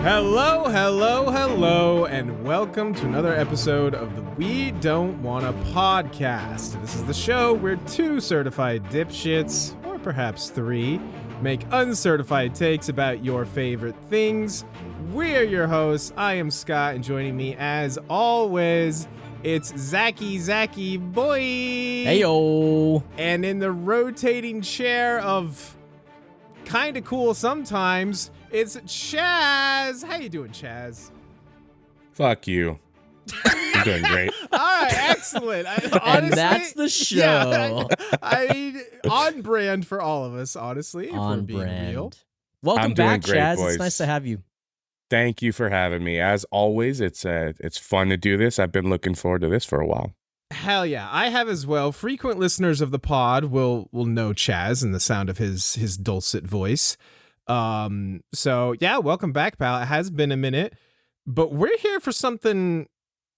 Hello, hello, hello, and welcome to another episode of the We Don't Wanna podcast. This is the show where two certified dipshits, or perhaps three, make uncertified takes about your favorite things. We're your hosts. I am Scott, and joining me as always, it's Zachy boy. Heyo. And in the rotating chair of kinda cool sometimes, it's Chazz. How you doing, Chazz? Fuck you. I'm doing great. All right, excellent. Honestly, and that's the show. Yeah, I mean, on brand for all of us, honestly, if On we're being brand. real. Welcome I'm doing back, great, Chazz. boys. It's nice to have you. Thank you for having me. As always, it's fun to do this. I've been looking forward to this for a while. Hell yeah, I have as well. Frequent listeners of the pod will know Chazz and the sound of his dulcet voice. So yeah, welcome back, pal. It has been a minute, but we're here for something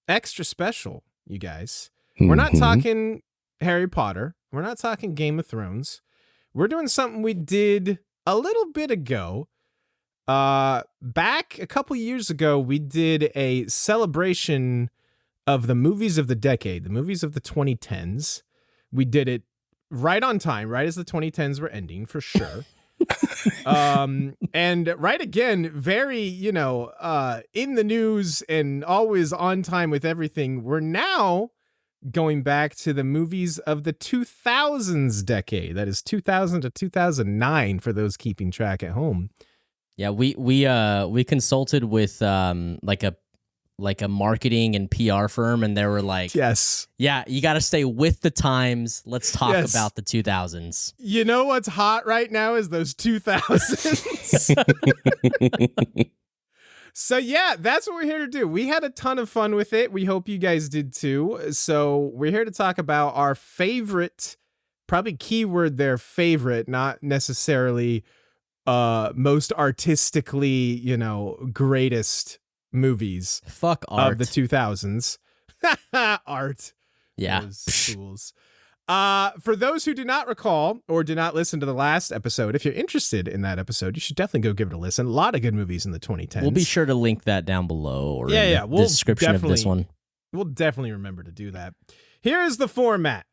extra special, you guys. We're not talking Harry Potter. We're not talking Game of Thrones. We're doing something we did a little bit ago. Back a couple years ago, we did a celebration of the movies of the decade, the movies of the 2010s. We did it right on time, right as the 2010s were ending, for sure. And right again, very, in the news and always on time with everything. We're now going back to the movies of the 2000s decade. That is 2000 to 2009 for those keeping track at home. Yeah, we consulted with like a marketing and PR firm, and they were like, Yes. yeah, you got to stay with the times. Let's talk Yes. about the 2000s. You know what's hot right now is those 2000s. So yeah, that's what we're here to do. We had a ton of fun with it. We hope you guys did too. So we're here to talk about our favorite, probably keyword there, favorite, not necessarily most artistically, greatest movies Fuck art. of the 2000s. Art. Yeah. Those fools. For those who do not recall or did not listen to the last episode, if you're interested in that episode, you should definitely go give it a listen. A lot of good movies in the 2010s. We'll be sure to link that down below or Yeah, in yeah, the we'll description of this definitely- one. We'll definitely remember to do that. Here is the format.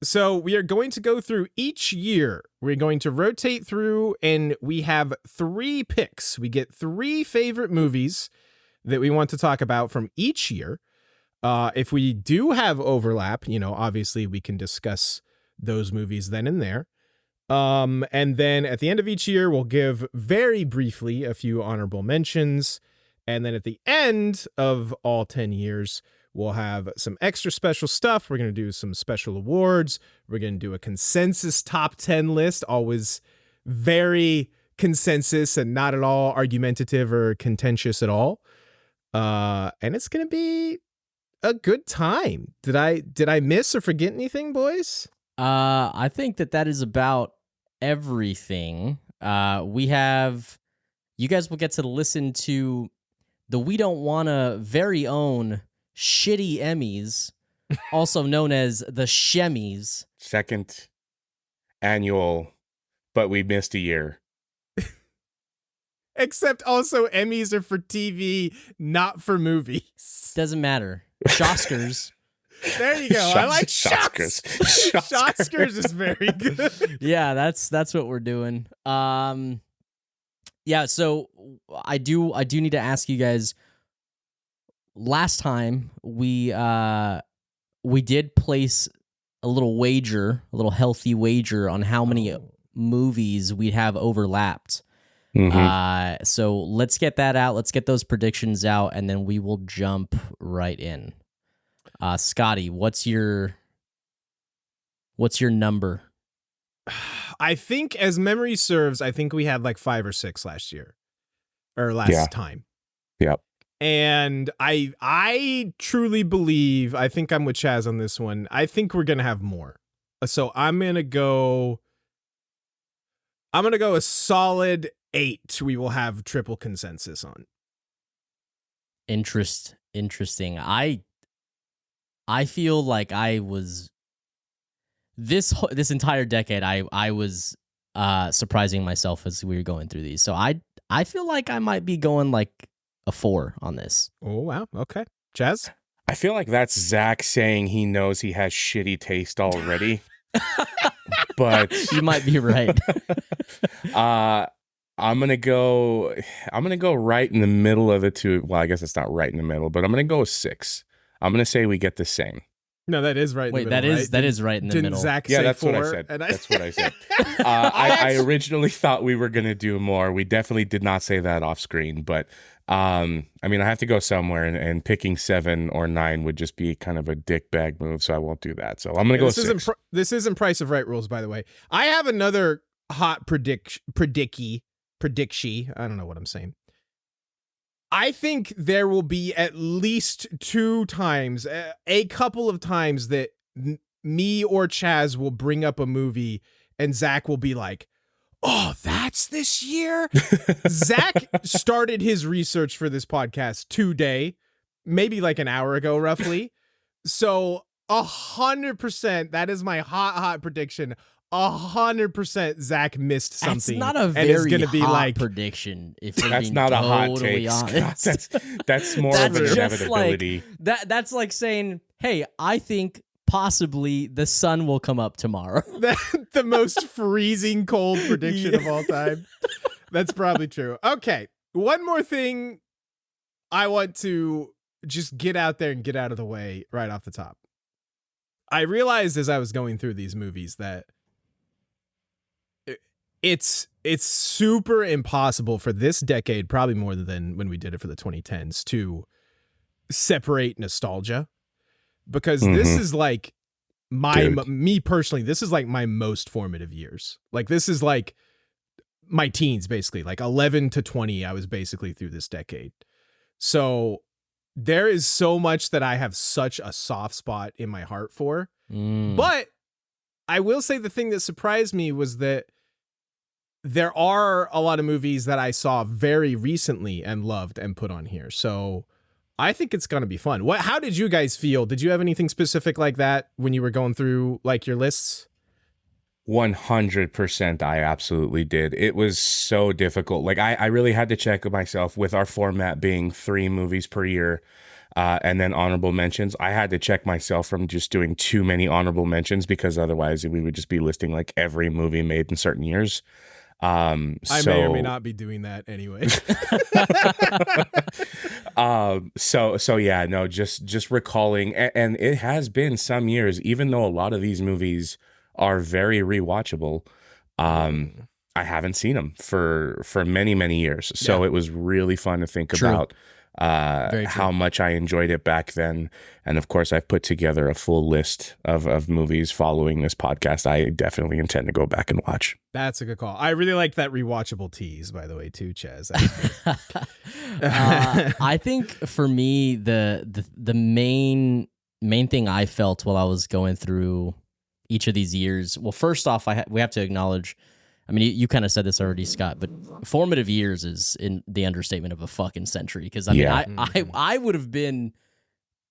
So we are going to go through each year. We're going to rotate through, and we have 3 picks. We get 3 favorite movies that we want to talk about from each year. If we do have overlap, obviously we can discuss those movies then and there. And then at the end of each year, we'll give very briefly a few honorable mentions. And then at the end of all 10 years, we'll have some extra special stuff. We're going to do some special awards. We're going to do a consensus top 10 list, always very consensus and not at all argumentative or contentious at all. And it's going to be a good time. Did I miss or forget anything, boys? I think that is about everything. You guys will get to listen to the We Don't Wanna very own Shitty Emmys, also known as the Shemmys. Second annual, but we missed a year. Except also Emmys are for TV, not for movies. Doesn't matter. Shoskers. There you go. I like Shoskers. Shots. Shoskers is very good. Yeah, that's what we're doing. Yeah, so I do need to ask you guys. Last time we did place a little wager, a little healthy wager on how many movies we'd have overlapped. Mm-hmm. So let's get that out. Let's get those predictions out, and then we will jump right in. Scotty, what's your number? I think, as memory serves, I think we had like 5 or 6 last year or last time. Yep. And I truly believe, I think I'm with Chazz on this one. I think we're going to have more. So I'm going to go a solid 8 we will have triple consensus on. Interesting. I feel like I was this entire decade I was surprising myself as we were going through these. So I feel like I might be going like a 4 on this. Oh, wow. Okay. Chazz? I feel like that's Zach saying he knows he has shitty taste already. But You might be right. I'm gonna go right in the middle of the two. Well, I guess it's not right in the middle, but I'm gonna go 6. I'm gonna say we get the same. No, that is right. Wait, in the middle, that is right in the Didn't middle. Zach Yeah, say that's 4? what I said. And That's what I said. I originally thought we were gonna do more. We definitely did not say that off screen, but I mean, I have to go somewhere, and picking 7 or 9 would just be kind of a dick bag move, so I won't do that. So I'm gonna go this 6. This isn't Price of Right rules, by the way. I have another hot prediction. I don't know what I'm saying. I think there will be at least 2 times, a couple of times that me or Chazz will bring up a movie and Zach will be like, oh, that's this year? Zach started his research for this podcast today, maybe like an hour ago, roughly. So 100%, that is my hot prediction. 100% Zach missed something. That's not a and is very gonna be hot like, prediction. If we're That's being not a hot totally take, Scott. honest. That's more That's of an just inevitability. That's like saying, hey, I think possibly the sun will come up tomorrow. the most freezing cold prediction of all time. That's probably true. Okay, one more thing I want to just get out there and get out of the way right off the top. I realized as I was going through these movies that it's super impossible for this decade, probably more than when we did it for the 2010s, to separate nostalgia, because this is like me personally, this is like my most formative years. Like this is like my teens, basically, like 11 to 20. I was basically through this decade. So there is so much that I have such a soft spot in my heart for. But I will say the thing that surprised me was that there are a lot of movies that I saw very recently and loved and put on here. So I think it's going to be fun. How did you guys feel? Did you have anything specific like that when you were going through like your lists? 100%, I absolutely did. It was so difficult. Like I really had to check myself with our format being 3 movies per year, and then honorable mentions. I had to check myself from just doing too many honorable mentions, because otherwise we would just be listing like every movie made in certain years. I may or may not be doing that anyway. So yeah, no, just recalling, and it has been some years, even though a lot of these movies are very rewatchable. I haven't seen them for many years. So it was really fun to think about how much I enjoyed it back then. And of course, I've put together a full list of movies following this podcast I definitely intend to go back and watch. That's a good call. I really like that rewatchable tease, by the way, too, Chazz. I think for me, the main thing I felt while I was going through each of these years, well, first off, we have to acknowledge, I mean, you kind of said this already, Scott, but formative years is in the understatement of a fucking century. Because I mean, I would have been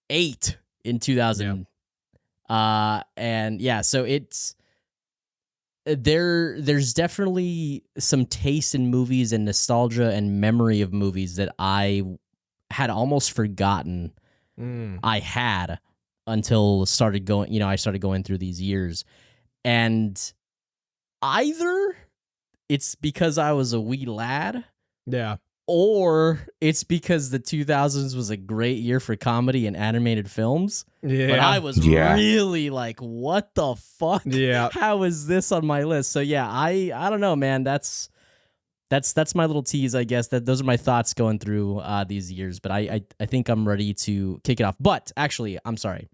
8 in 2000. Yeah. And yeah, so it's there's definitely some taste in movies and nostalgia and memory of movies that I had almost forgotten I had until I started going through these years. And either it's because I was a wee lad, or it's because the 2000s was a great year for comedy and animated films. But I was really like, what the fuck? How is this on my list? So yeah, I don't know, man. That's my little tease, I guess. Those are my thoughts going through these years. But I think I'm ready to kick it off. But actually, I'm sorry,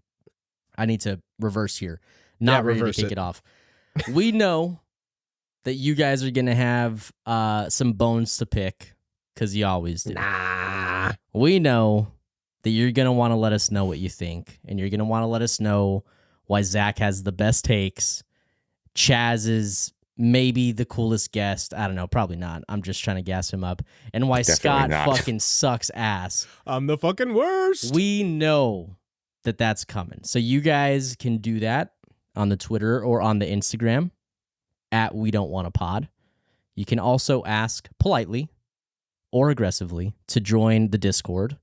I need to reverse here. Not ready to kick it off. We know that you guys are going to have some bones to pick, because you always do. We know that you're going to want to let us know what you think, and you're going to want to let us know why Zach has the best takes, Chazz is maybe the coolest guest. I don't know, probably not. I'm just trying to gas him up. And why Scott fucking sucks ass. I'm the fucking worst. We know that that's coming. So you guys can do that on the Twitter or on the Instagram at We Don't Want a Pod. You can also ask politely or aggressively to join the Discord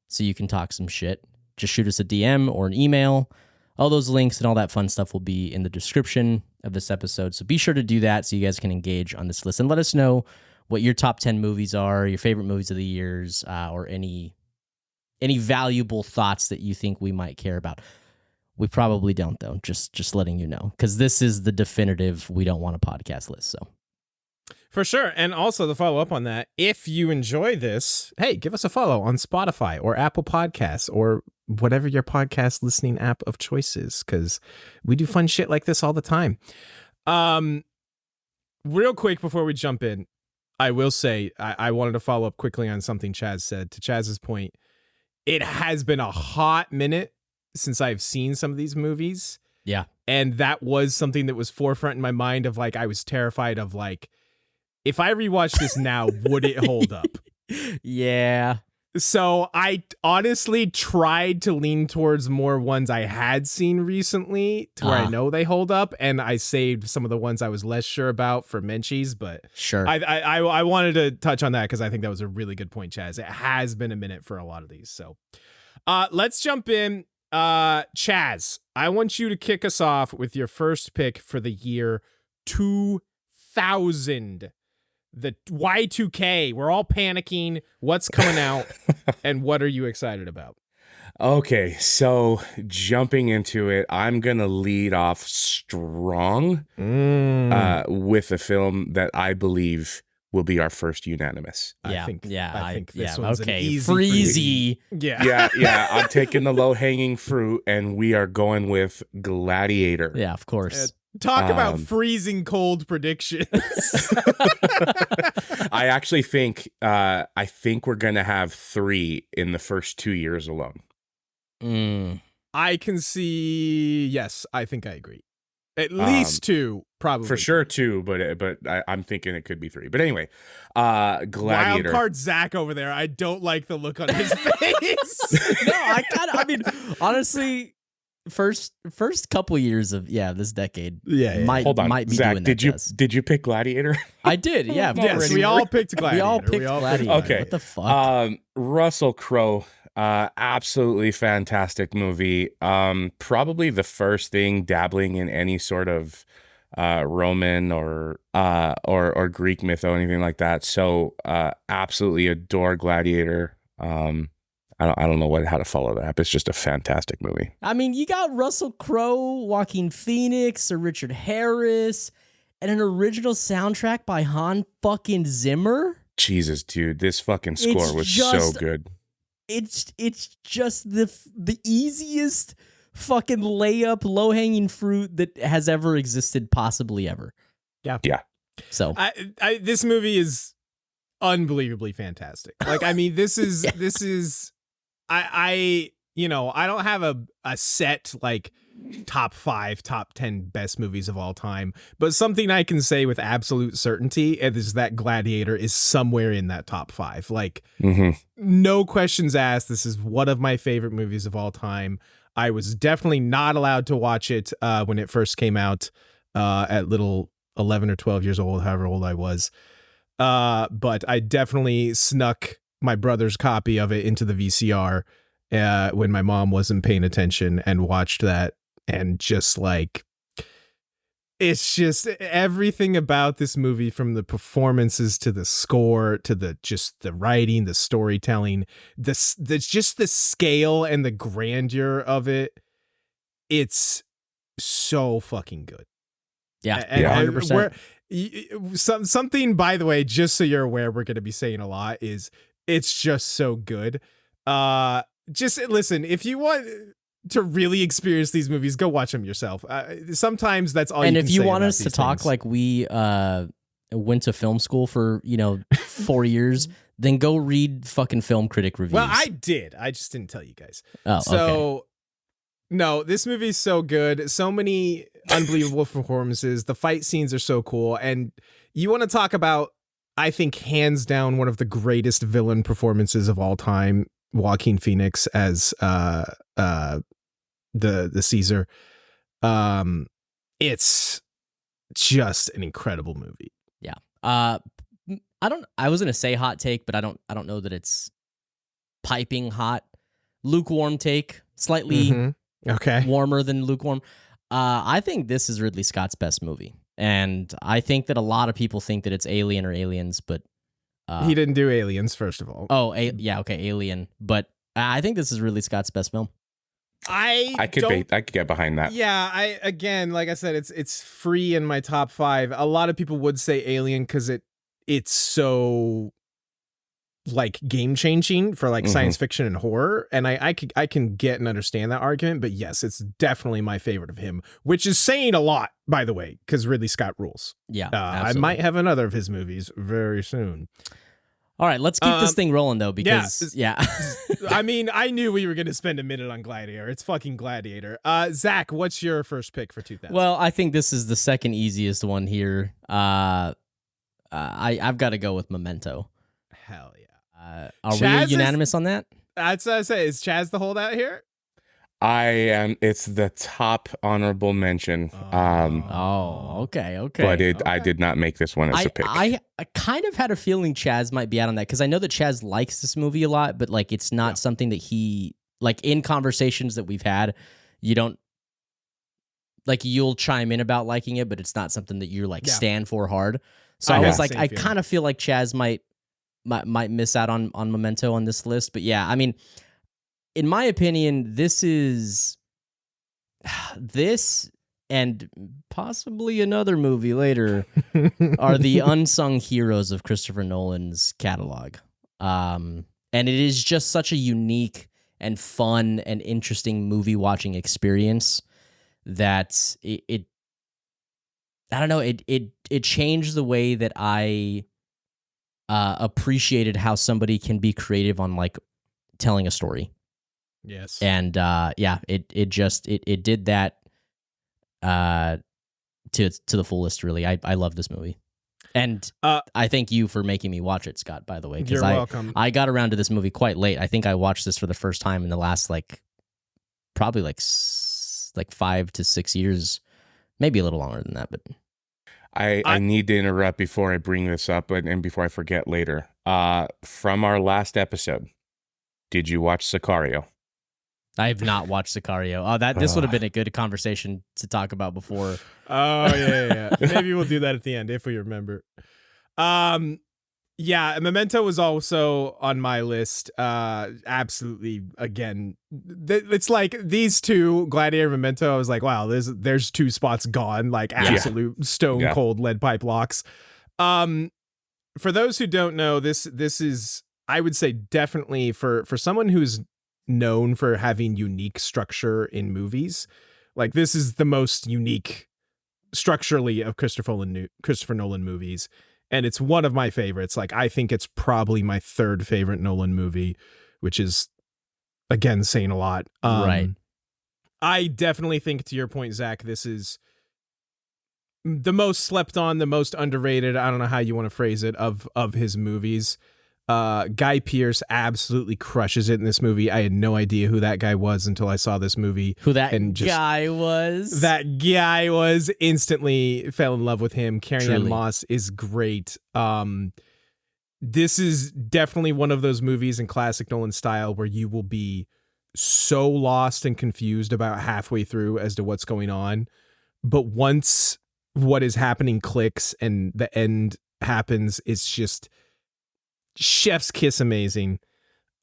so you can talk some shit, just shoot us a DM or an email. All those links and all that fun stuff will be in the description of this episode. So be sure to do that so you guys can engage on this list and let us know what your top 10 movies are, your favorite movies of the years, or any valuable thoughts that you think we might care about. We probably don't, though, just letting you know, because this is the definitive We Don't Want a Podcast list. So For sure. And also to follow up on that, if you enjoy this, hey, give us a follow on Spotify or Apple Podcasts or whatever your podcast listening app of choice is, because we do fun shit like this all the time. Real quick before we jump in, I will say I wanted to follow up quickly on something Chazz said. To Chazz's point, it has been a hot minute since I've seen some of these movies. yeah. And that was something that was forefront in my mind of like, I was terrified of like, if I rewatch this now, would it hold up? Yeah. So I honestly tried to lean towards more ones I had seen recently to where I know they hold up. And I saved some of the ones I was less sure about for Menchies, but Sure. I wanted to touch on that because I think that was a really good point, Chazz. It has been a minute for a lot of these. So let's jump in. Chazz, I want you to kick us off with your first pick for the year 2000. The Y2K. We're all panicking. What's coming out and what are you excited about? Okay, so jumping into it, I'm going to lead off strong with a film that I believe will be our first unanimous. Yeah. I think this yeah. one's Okay. an easy Freezy. Yeah. I'm taking the low-hanging fruit, and we are going with Gladiator. Yeah, of course. Talk about freezing cold predictions. I actually think we're gonna have 3 in the first 2 years alone. I can see. Yes, I think I agree. At least 2, probably for sure 2, but I'm thinking it could be 3. But anyway, Gladiator. Wild card Zach over there. I don't like the look on his face. No, I mean, honestly, first couple years of this decade, might Hold on, might be Zach, doing that. did you pick Gladiator? I did, yeah. Yes, we all picked Gladiator. We all picked Gladiator. Okay. What the fuck? Russell Crowe, absolutely fantastic movie. Probably the first thing dabbling in any sort of Roman or Greek myth or anything like that. So absolutely adore Gladiator. I don't know how to follow that, but it's just a fantastic movie. I mean, you got Russell Crowe, Joaquin Phoenix, or Richard Harris, and an original soundtrack by Hans fucking Zimmer. Jesus, dude, this fucking score was so good. It's just the easiest fucking layup, low hanging fruit that has ever existed, possibly ever. Yeah. So this movie is unbelievably fantastic. Like, I mean, this is. I don't have a set like top 5, top 10 best movies of all time, but something I can say with absolute certainty is that Gladiator is somewhere in that top 5. Like, no questions asked. This is one of my favorite movies of all time. I was definitely not allowed to watch it when it first came out at little 11 or 12 years old, however old I was. But I definitely snuck my brother's copy of it into the VCR when my mom wasn't paying attention and watched that. And just like, it's just everything about this movie, from the performances to the score to the writing, the storytelling, the scale and the grandeur of it. It's so fucking good. Yeah, and 100%. Something, by the way, just so you're aware, we're going to be saying a lot is it's just so good. Just listen, if you want to really experience these movies, go watch them yourself. Sometimes that's all. And you can if you say want about us to these talk things. like we went to film school for 4 years, then go read fucking film critic reviews. Well, I did. I just didn't tell you guys. Oh, so. okay. No, this movie is so good. So many unbelievable performances. The fight scenes are so cool. And you want to talk about, I think, hands down, one of the greatest villain performances of all time, Joaquin Phoenix as the Caesar. It's just an incredible movie. Yeah. I was gonna say hot take, but I don't know that it's piping hot. Lukewarm take, slightly Okay. warmer than lukewarm. I think this is Ridley Scott's best movie, and I think that a lot of people think that it's Alien or Aliens, but He didn't do Aliens, first of all. oh, yeah, okay, Alien, but I think this is Ridley Scott's best film. I could get behind that. Yeah, again, like I said, it's free in my top 5. A lot of people would say Alien because it's so like game changing for like science fiction and horror, and I can get and understand that argument. But yes, it's definitely my favorite of him, which is saying a lot, by the way, because Ridley Scott rules. Yeah, I might have another of his movies very soon. All right, let's keep this thing rolling though, because I mean, I knew we were going to spend a minute on Gladiator. It's fucking Gladiator. Zach, what's your first pick for 2000? Well, I think this is the second easiest one here. I've got to go with Memento. Hell yeah. Are we unanimous on that? That's what I say. Is Chazz the holdout here? I am. It's the top honorable mention. Okay. But I did not make this one as a pick. I kind of had a feeling Chazz might be out on that because I know that Chazz likes this movie a lot, but like it's not something that he like in conversations that we've had. You don't like you'll chime in about liking it, but it's not something that you're like stand for hard. So I was like, I kind of feel like Chazz might miss out on Memento on this list, but yeah, I mean. In my opinion, this and possibly another movie later are the unsung heroes of Christopher Nolan's catalog. And it is just such a unique and fun and interesting movie watching experience that it I don't know, it changed the way that I appreciated how somebody can be creative on like telling a story. Yes. And it did that to the fullest, really. I love this movie. And I thank you for making me watch it, Scott, by the way. You're welcome. I got around to this movie quite late. I think I watched this for the first time in the last probably 5 to 6 years, maybe a little longer than that, but I need to interrupt before I bring this up and before I forget later. From our last episode, did you watch Sicario? I have not watched Sicario. Oh, this would have been a good conversation to talk about before. Oh yeah. Maybe we'll do that at the end if we remember. Yeah, Memento was also on my list. Absolutely. Again, it's like these two, Gladiator and Memento. I was like, wow, there's 2 spots gone, like absolute stone cold lead pipe locks. For those who don't know, this is, I would say, definitely for someone who's known for having unique structure in movies, like this is the most unique structurally of Christopher Nolan movies, and it's one of my favorites. Like I think it's probably my 3rd favorite Nolan movie, which is again saying a lot. Right. I definitely think, to your point, Zach, this is the most slept on, the most underrated, I don't know how you want to phrase it, of his movies. Guy Pearce absolutely crushes it in this movie. I had no idea who that guy was until I saw this movie. Who that guy was? That guy was. Instantly fell in love with him. Carrie-Anne Moss is great. This is definitely one of those movies in classic Nolan style where you will be so lost and confused about halfway through as to what's going on. But once what is happening clicks and the end happens, it's just chef's kiss amazing.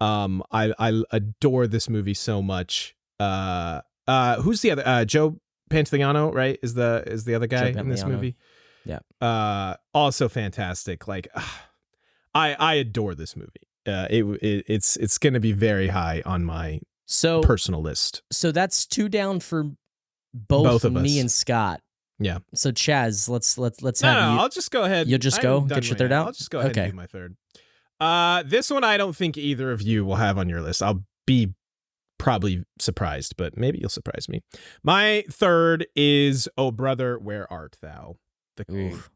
I adore this movie so much. Who's the other? Joe Pantoliano, right? Is the other guy in this movie? Yeah. Also fantastic. Like, I adore this movie. It's going to be very high on my personal list. So that's 2 down for both of me and Scott. Yeah. So Chazz, let's have you. I'll just go ahead. You'll just go get your 3rd out. I'll just go ahead and do my 3rd. This one I don't think either of you will have on your list. I'll be probably surprised, but maybe you'll surprise me. My 3rd is Oh Brother, Where Art Thou?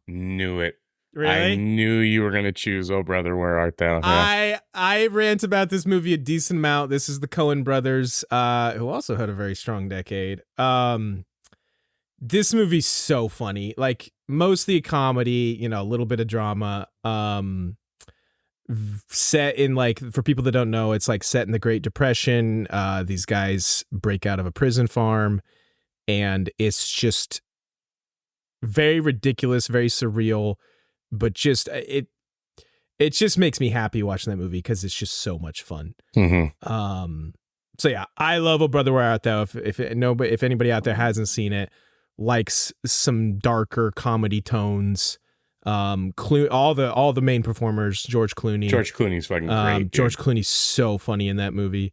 Knew it. Really? I knew you were going to choose Oh Brother, Where Art Thou? Yeah. I rant about this movie a decent amount. This is the Coen brothers, who also had a very strong decade. This movie's so funny. Like mostly a comedy, a little bit of drama. Set in like, for people that don't know, it's like set in the Great Depression. These guys break out of a prison farm, and it's just very ridiculous, very surreal, but just it just makes me happy watching that movie because it's just so much fun. So yeah, I love Oh Brother Where Art Thou. If anybody out there hasn't seen it, likes some darker comedy tones. All the main performers, George Clooney's fucking great. Dude. George Clooney's so funny in that movie.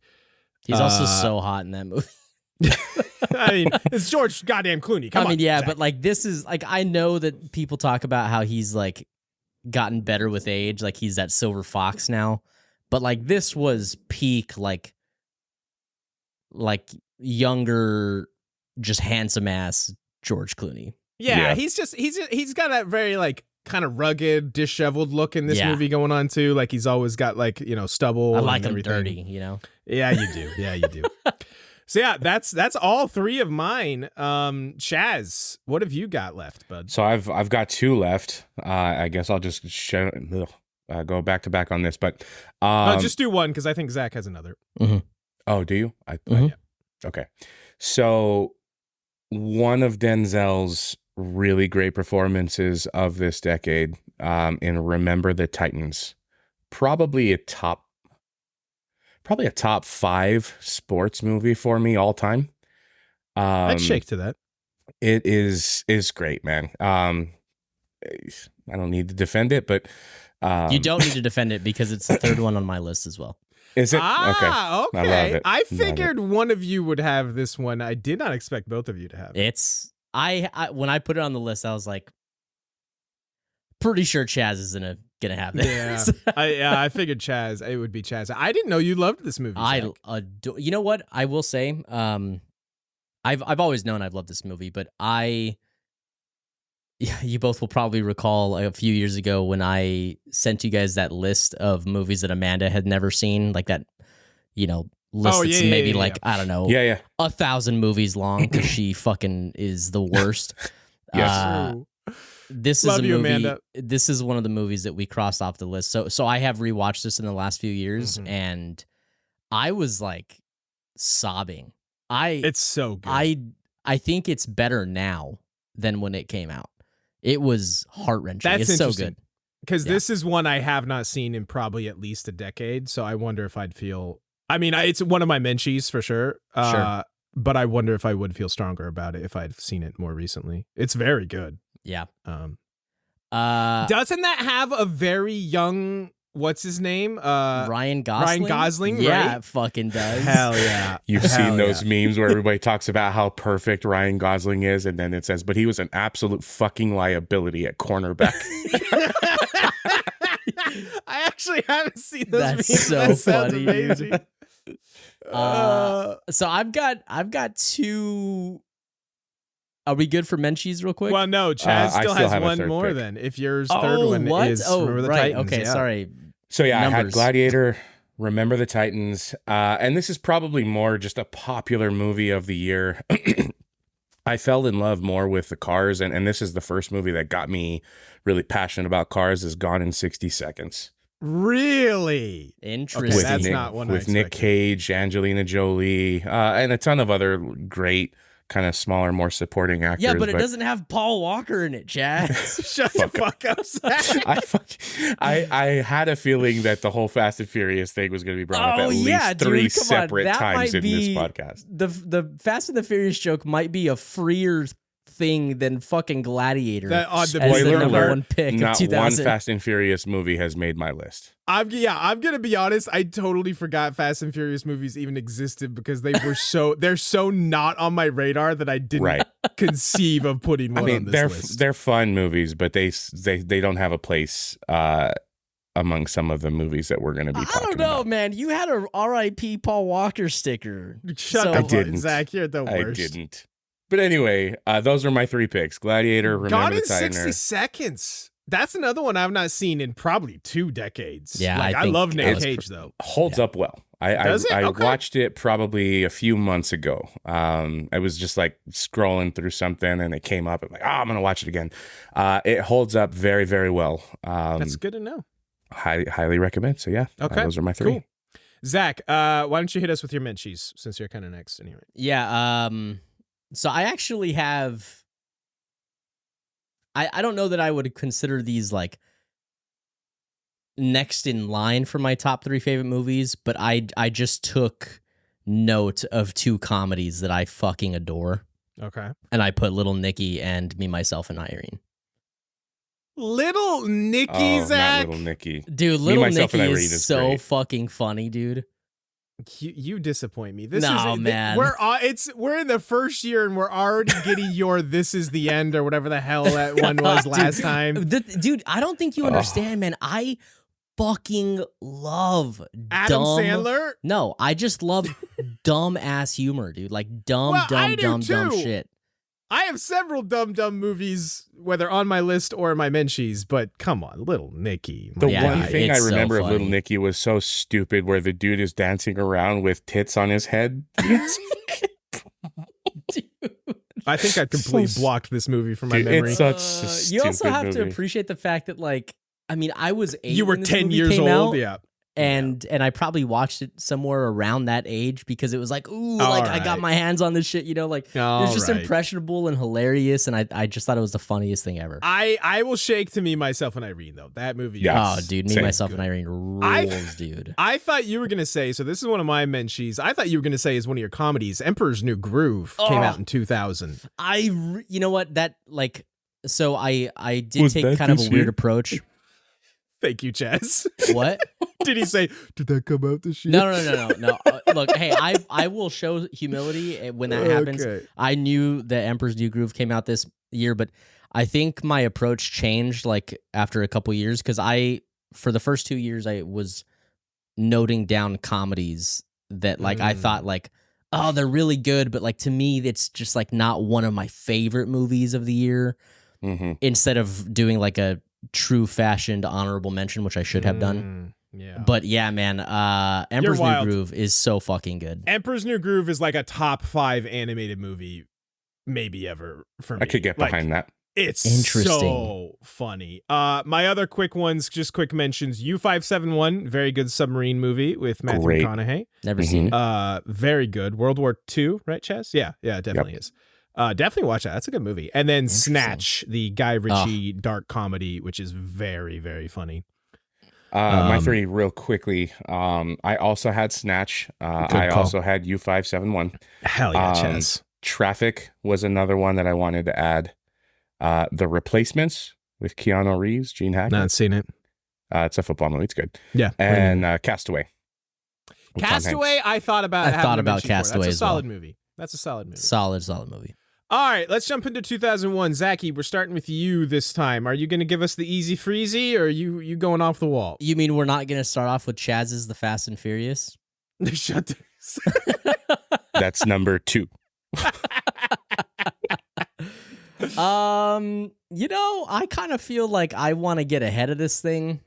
He's also so hot in that movie. I mean, it's George goddamn Clooney. Come on, yeah, Zach. but like this is like, I know that people talk about how he's like gotten better with age, like he's that silver fox now, but like this was peak like younger, just handsome ass George Clooney. Yeah, he's got that very like kind of rugged, disheveled look in this movie going on too. Like he's always got like, stubble. I like and him everything. dirty, Yeah, you do. Yeah, you do. So yeah, that's all three of mine. Chazz, what have you got left, bud? So I've got two left. I guess I'll just go back to back on this, but just do one because I think Zach has another. Mm-hmm. Oh, do you? Yeah. Okay. So one of Denzel's really great performances of this decade in Remember the Titans, probably a top 5 sports movie for me all time. I'd shake to that. It is great, man. I don't need to defend it, but you don't need to defend it because it's the third one on my list as well. Is it? Okay. I love it. I figured one of you would have this one. I did not expect both of you to have it. It's I when I put it on the list, I was like, pretty sure Chazz is gonna have this. Yeah, I figured Chazz. It would be Chazz. I didn't know you loved this movie. I Zach. adore. You know what? I will say, I've always known I've loved this movie, but you both will probably recall a few years ago when I sent you guys that list of movies that Amanda had never seen, like that, list that's maybe I don't know, 1,000 movies long because she fucking is the worst. Yes. This is Love a you, movie. Amanda. This is one of the movies that we crossed off the list. So I have rewatched this in the last few years, and I was like sobbing. It's so good. I think it's better now than when it came out. It was heart-wrenching. It's so good. Because this is one I have not seen in probably at least a decade. So I wonder if I'd feel. I mean, it's one of my menchies for sure. But I wonder if I would feel stronger about it if I'd seen it more recently. It's very good. Yeah. Doesn't that have a very young? What's his name? Ryan Gosling. Ryan Gosling. Yeah, right? it fucking does. Hell yeah. You've seen those memes where everybody talks about how perfect Ryan Gosling is, and then it says, but he was an absolute fucking liability at cornerback. I actually haven't seen those That's memes. so That sounds funny, amazing. So I've got two. Are we good for Menchies real quick? Well, no, Chazz I still still has have a one third more pick. then. If yours third one is Remember the right. Titans. Okay, yeah. sorry. So yeah, I had Numbers. Gladiator, Remember the Titans, and this is probably more just a popular movie of the year. I fell in love more with the cars, and this is the first movie that got me really passionate about cars, is Gone in 60 Seconds. Really? Interesting. That's not one I with Nick expected. Cage, Angelina Jolie, and a ton of other great kind of smaller, more supporting actors. Yeah, but it doesn't have Paul Walker in it, Chaz. Shut the fuck up, Zach. I had a feeling that the whole Fast and Furious thing was going to be brought up at least three separate times in this podcast. The Fast and the Furious joke might be a freer thing than fucking Gladiator. The as the Spoiler number alert, one pick of not 2000. one Fast and Furious movie has made my list. I'm gonna be honest. I totally forgot Fast and Furious movies even existed because they're so not on my radar that I didn't conceive of putting one on this list. They're fun movies, but they don't have a place among some of the movies that we're going to be talking about. I don't know, man. You had a R.I.P. Paul Walker sticker. Shut I up, didn't. Zach. You're the worst. I didn't. But anyway, those are my three picks: Gladiator, Remember Gone the in Titans. 60 Seconds. That's another one I've not seen in probably 2 decades. Yeah, I I think love Nick that was Cage though. Holds up well. Does it? I Okay. watched it probably a few months ago. I was just like scrolling through something and it came up. I'm like, I'm gonna watch it again. It holds up very, very well. That's good to know. Highly recommend. So yeah, Okay, those are my three. Cool. Zach, why don't you hit us with your menchies since you're kind of next anyway? Yeah. So I actually have. I don't know that I would consider these like next in line for my top 3 favorite movies, but I just took note of 2 comedies that I fucking adore, Okay. and I put Little Nicky and Me, Myself, and Irene. Little Nicky, Oh, Zach. not Little Nicky. Dude, Little Myself, Nicky and Irene is is so great. fucking funny, dude. You disappoint me. This No, is man. We're in the first year and we're already getting your "This is the end" or whatever the hell that one was last time. Dude, I don't think you understand, man. I fucking love Adam dumb Sandler. No, I just love dumb ass humor, dude. Like dumb, Well, I dumb, do dumb too. shit. I have several dumb movies, whether on my list or in my menchies, but come on, Little Nicky. The Yeah, one dude, thing I it's so remember of Little funny. Nicky was so stupid, where the dude is dancing around with tits on his head. I think I completely So blocked this movie from my Dude, memory. it's such a You also stupid have to movie. appreciate the fact that, like, I mean, I was 8 You were when this 10 movie years came old, out, yeah. and I probably watched it somewhere around that age because it was like, ooh, All like I got right. my hands on this shit, you know, like it was just impressionable and hilarious, and I just thought it was the funniest thing ever. I will shake to Me, Myself, and Irene though. That movie. Yeah. Oh, is dude, Me, Same. Myself, good. and Irene rules, dude. I thought you were gonna say. So this is one of my menchies. I thought you were gonna say is one of your comedies. Emperor's New Groove came out in 2000. You know what, that like, so I did Was take that kind of this a weird year? approach. Thank you, Chazz. What? Did he say? Did that come out this year? No. Look, hey, I will show humility when that happens. Okay. I knew that Emperor's New Groove came out this year, but I think my approach changed like after a couple years because for the first 2 years I was noting down comedies that like I thought like, oh, they're really good, but like to me it's just like not one of my favorite movies of the year. Mm-hmm. Instead of doing like a true fashioned honorable mention, which I should have done. Yeah. But yeah, man, Emperor's New wild. Groove is so fucking good. Emperor's New Groove is like a top 5 animated movie, maybe ever for me. I could get Like, behind that. It's Interesting. so funny. My other quick ones, just quick mentions. U-571, very good submarine movie with Matthew Great. McConaughey. Never Mhm. seen it. Very good. World War II, right, Chess? Yeah, it definitely is. Definitely watch that. That's a good movie. And then Interesting. Snatch, the Guy Ritchie dark comedy, which is very, very funny. My 3 real quickly. I also had Snatch. I call. also had U-571. Hell yeah, Um, Chess. Traffic was another one that I wanted to add. The Replacements with Keanu Reeves, Gene Hackman. Not seen it. It's a football movie. It's good. Yeah. And Castaway. with Tom Hanks. Castaway, I thought about thought about Castaway. Castaway That's a as well. solid movie. That's a solid movie. Solid movie. All right, let's jump into 2001. Zachy, we're starting with you this time. Are you going to give us the easy freezy, or are you going off the wall? You mean we're not going to start off with Chazz's The Fast and Furious? Shut the... That's number 2. You know, I kind of feel like I want to get ahead of this thing.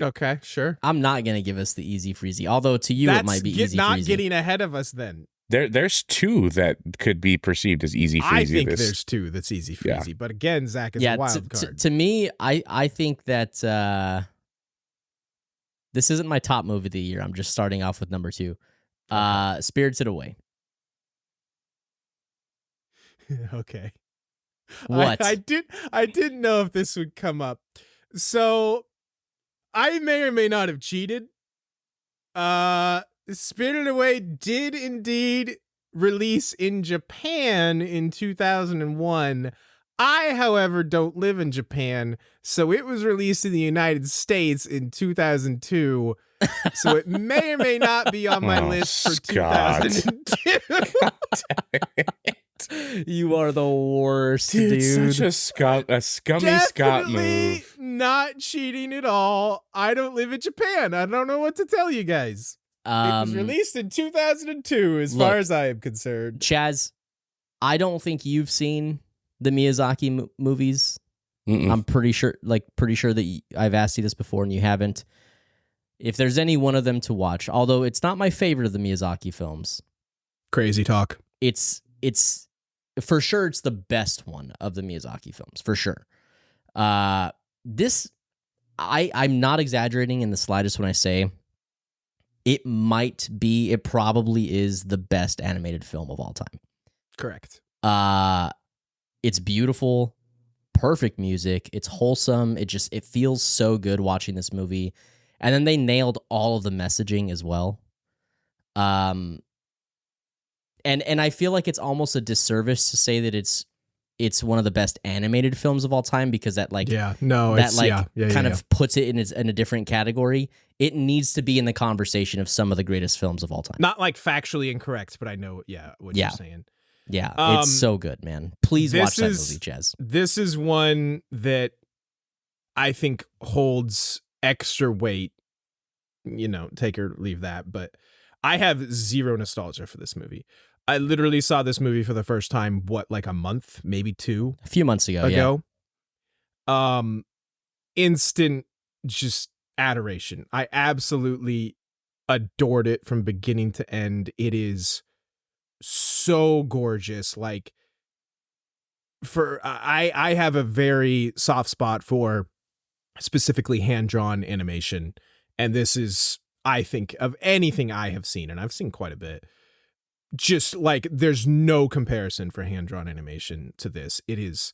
Okay, sure. I'm not going to give us the easy freezy, although to you it might be easy not freezy. getting ahead of us then. There's 2 that could be perceived as easy freezy. I think there's 2 that's easy freezy. But again, Zach is a wild card. To me, I think that this isn't my top movie of the year. I'm just starting off with number 2. Spirited Away. Okay. What? I didn't know if this would come up. So I may or may not have cheated. Spirited Away did indeed release in Japan in 2001. I, however, don't live in Japan, so it was released in the United States in 2002. So it may or may not be on my Oh, list for Scott. 2002. You are the worst, dude. Such a scummy Scott Definitely move. not cheating at all. I don't live in Japan. I don't know what to tell you guys. It was released in 2002, as far as I am concerned. Chazz, I don't think you've seen the Miyazaki movies. Mm-mm. I'm pretty sure that I've asked you this before and you haven't. if there's any one of them to watch, although it's not my favorite of the Miyazaki films, Crazy talk. it's for sure it's the best one of the Miyazaki films, for sure. This I'm not exaggerating in the slightest when I say it probably is the best animated film of all time. Correct. It's beautiful, perfect music. It's wholesome. It feels so good watching this movie. And then they nailed all of the messaging as well. And I feel like it's almost a disservice to say that it's one of the best animated films of all time, because that kind of puts it in a different category. It needs to be in the conversation of some of the greatest films of all time. Not like factually incorrect, but I know what you're saying. Yeah, it's so good, man. Please watch that movie, Chazz. This is one that I think holds extra weight. Take or leave that, but I have zero nostalgia for this movie. I literally saw this movie for the first time, like a month, maybe 2? A few months ago. Yeah. Instant just adoration. I absolutely adored it from beginning to end. It is so gorgeous. Like, I have a very soft spot for specifically hand-drawn animation, and this is, I think, of anything I have seen, and I've seen quite a bit, just like there's no comparison for hand-drawn animation to this. It is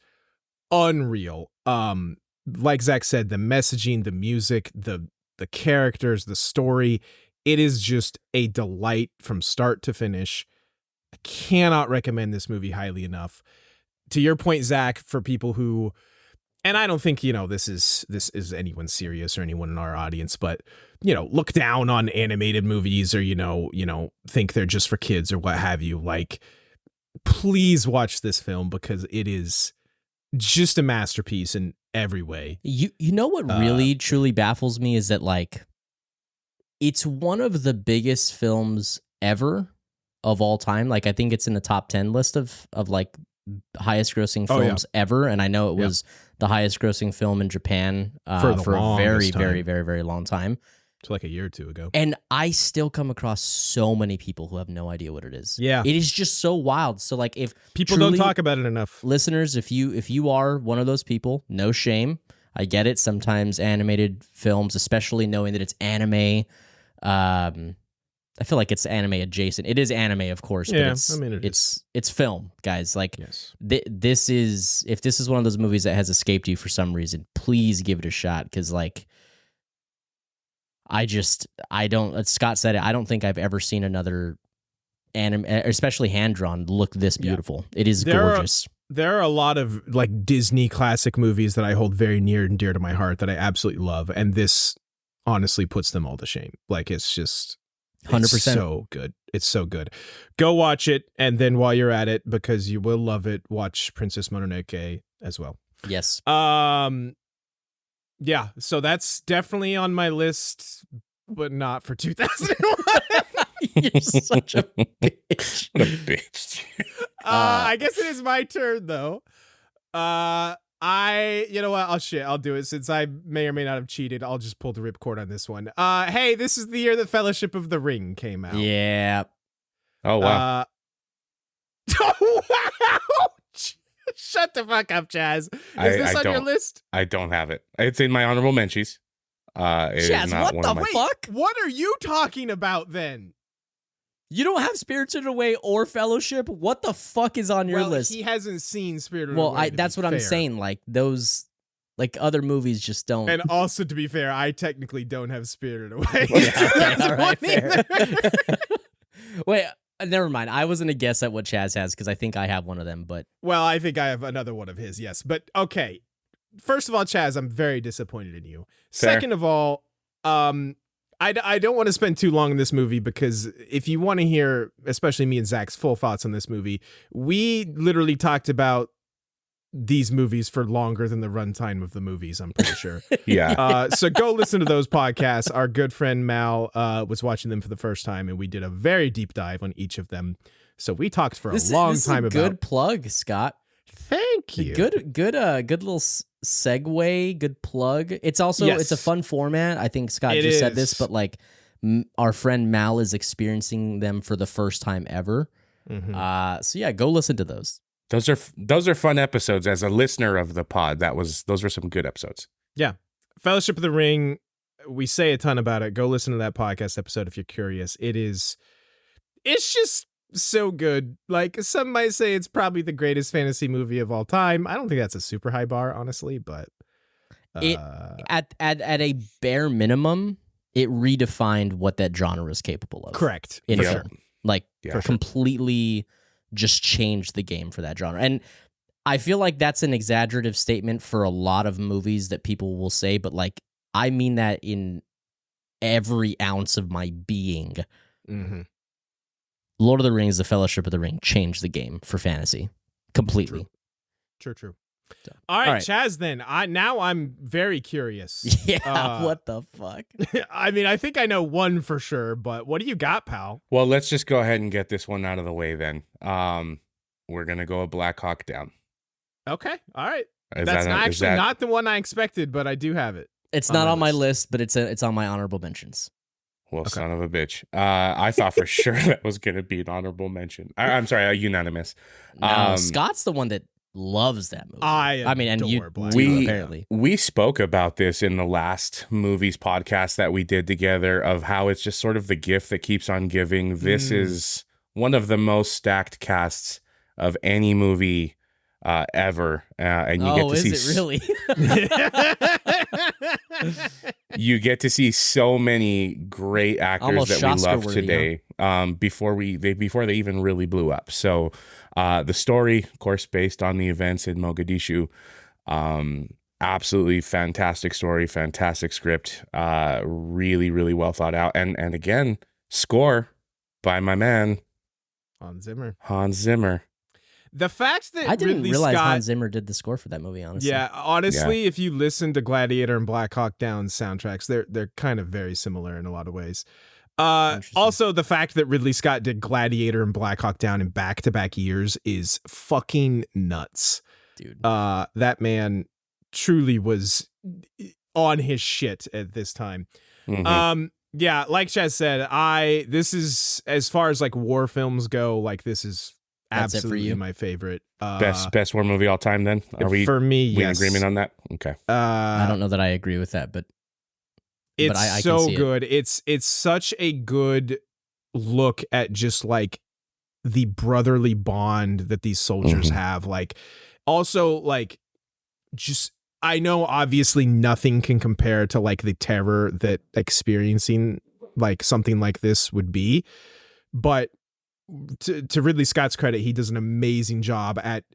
unreal. Like Zach said, the messaging, the music, the characters, the story, it is just a delight from start to finish. I cannot recommend this movie highly enough. To your point, Zach, for people who, and I don't think, this is anyone serious or anyone in our audience, but, look down on animated movies or, think they're just for kids or what have you. Like, please watch this film because it is just a masterpiece in every way. You know what really truly baffles me is that, like, it's one of the biggest films ever of all time. Like, I think it's in the top 10 list of like highest grossing films ever. And I know it was the highest grossing film in Japan for a very, very, very, very long time. It's like a year or two ago. And I still come across so many people who have no idea what it is. Yeah. It is just so wild. So, like, if people don't talk about it enough. Listeners, if you are one of those people, no shame. I get it. Sometimes animated films, especially knowing that it's anime, I feel like it's anime adjacent. It is anime, of course, but it's film, guys. Like, this is, if this is one of those movies that has escaped you for some reason, please give it a shot. Because, like, Scott said it, I don't think I've ever seen another anime, especially hand-drawn, look this beautiful. It is gorgeous. There are a lot of, like, Disney classic movies that I hold very near and dear to my heart that I absolutely love, and this honestly puts them all to shame. Like, it's just 100%. It's so good. It's so good. Go watch it, and then while you're at it, because you will love it, watch Princess Mononoke as well. Yes. Yeah, so that's definitely on my list, but not for 2001. You're such a bitch. What a bitch. I guess it is my turn, though. You know what? I'll do it. Since I may or may not have cheated, I'll just pull the ripcord on this one. Hey, this is the year that Fellowship of the Ring came out. Yeah. Oh, wow. Oh, wow. Shut the fuck up, Chazz. Is this on your list? I don't have it. It's in my honorable mentions. Chazz, what the fuck? What are you talking about then? You don't have Spirited Away or Fellowship? What the fuck is on your list? He hasn't seen Spirited Away. Well, that's what I'm saying. Like, those, like, other movies just don't. And also, to be fair, I technically don't have Spirited Away. Yeah, okay, all right, fair. Wait, never mind. I wasn't a guess at what Chazz has because I think I have one of them, but. Well, I think I have another one of his, yes. But, okay. First of all, Chazz, I'm very disappointed in you. Fair. Second of all, I don't want to spend too long in this movie because if you want to hear, especially me and Zach's full thoughts on this movie, we literally talked about these movies for longer than the runtime of the movies, I'm pretty sure. Yeah. So go listen to those podcasts. Our good friend Mal was watching them for the first time, and we did a very deep dive on each of them. So we talked for a long time about. Good plug, Scott. Thank you. Good little segue. Good plug. It's also it's a fun format. I think Scott just said this, but like our friend Mal is experiencing them for the first time ever. Mm-hmm. So yeah, go listen to those. Those are fun episodes. As a listener of the pod, those were some good episodes. Yeah, Fellowship of the Ring. We say a ton about it. Go listen to that podcast episode if you're curious. It's just so good. Like, some might say it's probably the greatest fantasy movie of all time. I don't think that's a super high bar, honestly, but it at a bare minimum, it redefined what that genre is capable of. Correct. In For film. sure. Like, Yeah. completely just changed the game for that genre. And I feel like that's an exaggerative statement for a lot of movies that people will say, but like, I mean that in every ounce of my being. Mm-hmm. Lord of the Rings, The Fellowship of the Ring changed the game for fantasy completely. True. So, All right, all right. Chaz, then. Now I'm very curious. Yeah, what the fuck? I mean, I think I know one for sure, but what do you got, pal? Well, let's just go ahead and get this one out of the way then. We're gonna go a Black Hawk Down. Okay, all right. Is That's that- is actually that- not the one I expected, but I do have it. It's On not my on my list. list, but it's on my honorable mentions. Well, Okay. son of a bitch. I thought for sure that was gonna be an honorable mention. I'm sorry, a unanimous. No, Scott's the one that loves that movie. I mean, and you adore Black do, Hawk. apparently. We spoke about this in the last movies podcast that we did together of how it's just sort of the gift that keeps on giving. This is one of the most stacked casts of any movie ever, and you get to see is it really? you get to see so many great actors Almost that we love Oscar-worthy, today before they even really blew up. So the story, of course, based on the events in Mogadishu, absolutely fantastic story, fantastic script, really, really well thought out. And again, score by my man, Hans Zimmer. The fact that I didn't Ridley realize Scott, Hans Zimmer did the score for that movie, honestly. yeah, honestly, if you listen to Gladiator and Black Hawk Down soundtracks, they're kind of very similar in a lot of ways. Interesting. Also, the fact that Ridley Scott did Gladiator and Black Hawk Down in back-to-back years is fucking nuts. Dude. That man truly was on his shit at this time. Mhm. Yeah, like Chaz said, this is, as far as like war films go, like this is That's it for absolutely you? my favorite. Best war movie all time. Then are we for me? in Yes. agreement on that? Okay. I don't know that I agree with that, but It's I can so see it. good. It's such a good look at just like the brotherly bond that these soldiers Mhm. have. Like, also, like, just, I know obviously nothing can compare to like the terror that experiencing like something like this would be, but to Ridley Scott's credit, he does an amazing job at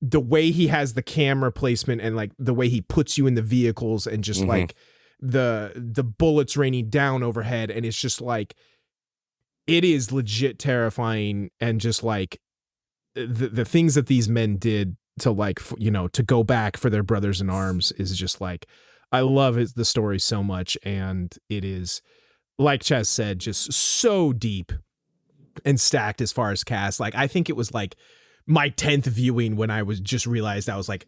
the way he has the camera placement and like the way he puts you in the vehicles and just Mhm. like the bullets raining down overhead, and it's just like it is legit terrifying, and just like the things that these men did to like to go back for their brothers in arms is just like, I love the story so much, and it is, like Chaz said, just so deep and stacked as far as cast. Like, I think it was like my 10th viewing when I was just realized, I was like,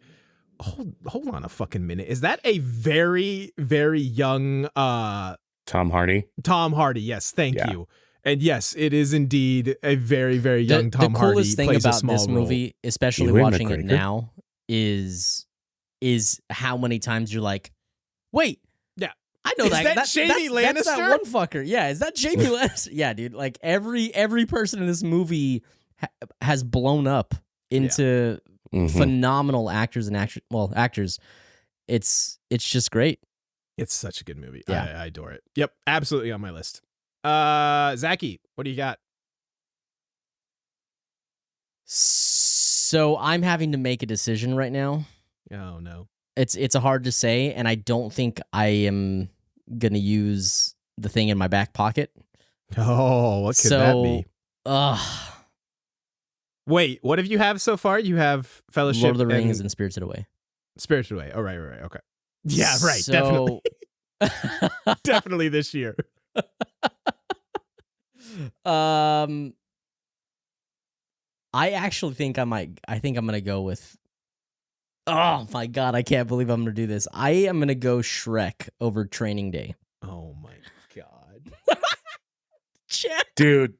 hold on a fucking minute. Is that a very, very young Tom Hardy. Tom Hardy? Yes, thank Yeah. you. And yes, it is indeed a very, very young Tom the Hardy. coolest thing plays a about small this role. movie, especially Ewan watching it McGregor? now, is how many times you're like, wait, Yeah. I know Is that. that Jamie That's that Lannister? one fucker. Yeah, is that Jamie Lannister? Yeah, dude. Like every person in this movie has blown up into Mhm. phenomenal actors and actors. It's just great. It's such a good movie. Yeah. I adore it. Yep, absolutely on my list. Zachy, what do you got? So I'm having to make a decision right now. Oh no. It's a hard to say, and I don't think I am gonna use the thing in my back pocket. Oh, what could that be? Wait, what have you have so far? You have Fellowship, Lord of the Rings and and Spirited Away. Spirited Away. Oh, right, okay. Yeah, right. So- Definitely, definitely this year. I actually think I might. I think I'm gonna go with. Oh my god! I can't believe I'm gonna do this. I am gonna go Shrek over Training Day. Oh my god. Dude,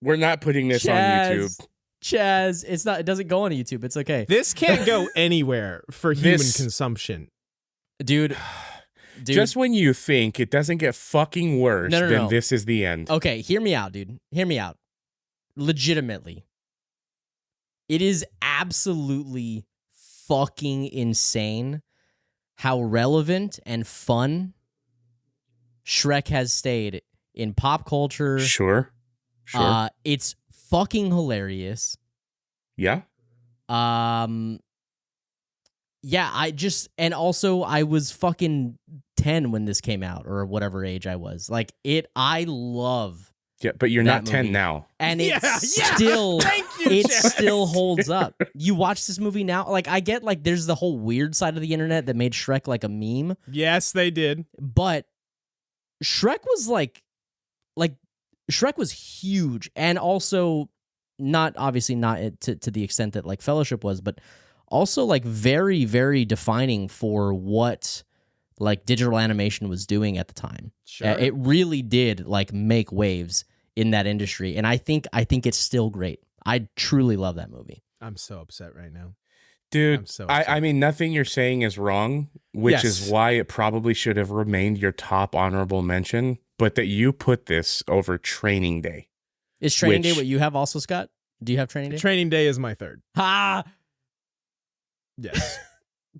we're not putting this on YouTube. Chazz, it's not. It doesn't go on YouTube. It's okay. This can't go anywhere for human consumption. Dude. Just when you think it doesn't get fucking worse, then this is the end. Okay, hear me out, dude. Hear me out. Legitimately. It is absolutely fucking insane how relevant and fun Shrek has stayed in pop culture. Sure. It's fucking hilarious. Yeah. Yeah, and also I was fucking 10 when this came out, or whatever age I was. Like, I love. Yeah, but you're not 10 movie. Now. And still, still holds up. You watch this movie now, like, I get, like, there's the whole weird side of the internet that made Shrek like a meme. Yes, they did. But Shrek was like Shrek was huge, and also obviously not to the extent that like Fellowship was, but also like very, very defining for what like digital animation was doing at the time. Sure. It really did like make waves in that industry, and I think it's still great. I truly love that movie. I'm so upset right now. Dude, I mean, nothing you're saying is wrong, which is why it probably should have remained your top honorable mention, but that you put this over Training Day. Is Training Day what you have also, Scott? Do you have Training Day? Training Day is my third. Ha! Yes.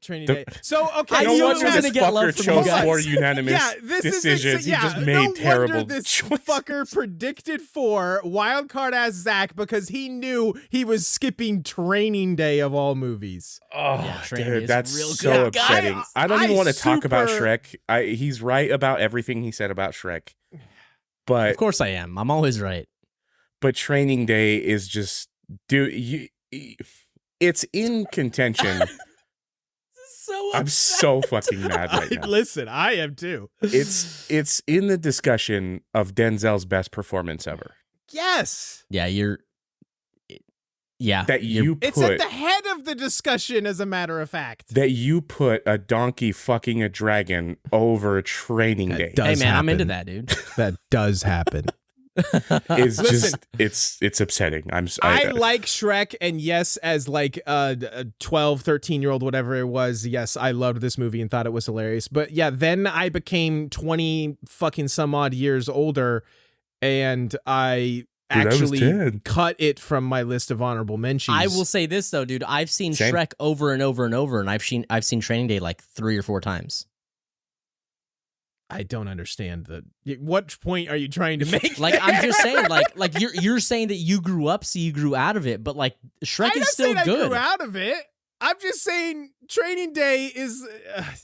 Training Day. So, okay. I no wonder this get love fucker from chose you guys. 4 unanimous decisions. He just made terrible this choices. Fucker predicted 4 wildcard ass Zach because he knew he was skipping Training Day of all movies. Oh, yeah, dude, that's real so good. upsetting. I don't even want to talk about Shrek. He's right about everything he said about Shrek. But of course I am. I'm always right. But Training Day is just, dude, it's in contention. I'm so fucking mad right now. Listen, I am too. It's in the discussion of Denzel's best performance ever. Yes. Yeah, It's at the head of the discussion, as a matter of fact. That you put a donkey fucking a dragon over Training Day. Hey man, I'm into that, dude. That does happen. It's upsetting. I like Shrek, and yes, as like a 12, 13-year-old, whatever it was, yes, I loved this movie and thought it was hilarious. But yeah, then I became 20 fucking some odd years older, and I actually cut it from my list of honorable mentions. I will say this though, dude. I've seen Shrek over and over and over, and I've seen Training Day like 3 or 4 times. I don't understand what point are you trying to make? Like, I'm just saying, like you're saying that you grew up, so you grew out of it, but like Shrek is still good. I grew out of it. I'm just saying Training Day is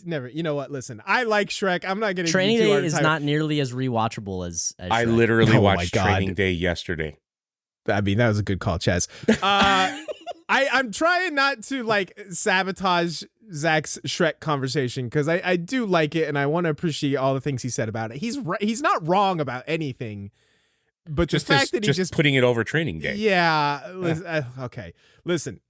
never. You know what? Listen, I like Shrek. I'm not getting Training Day is not nearly as rewatchable as I Shrek. literally watched Training Day yesterday. I mean, that was a good call, Chazz. I'm trying not to like sabotage Zach's Shrek conversation because I do like it and I want to appreciate all the things he said about it. He's not wrong about anything, but the fact that he's just putting it over Training Day. Yeah. Okay. Listen.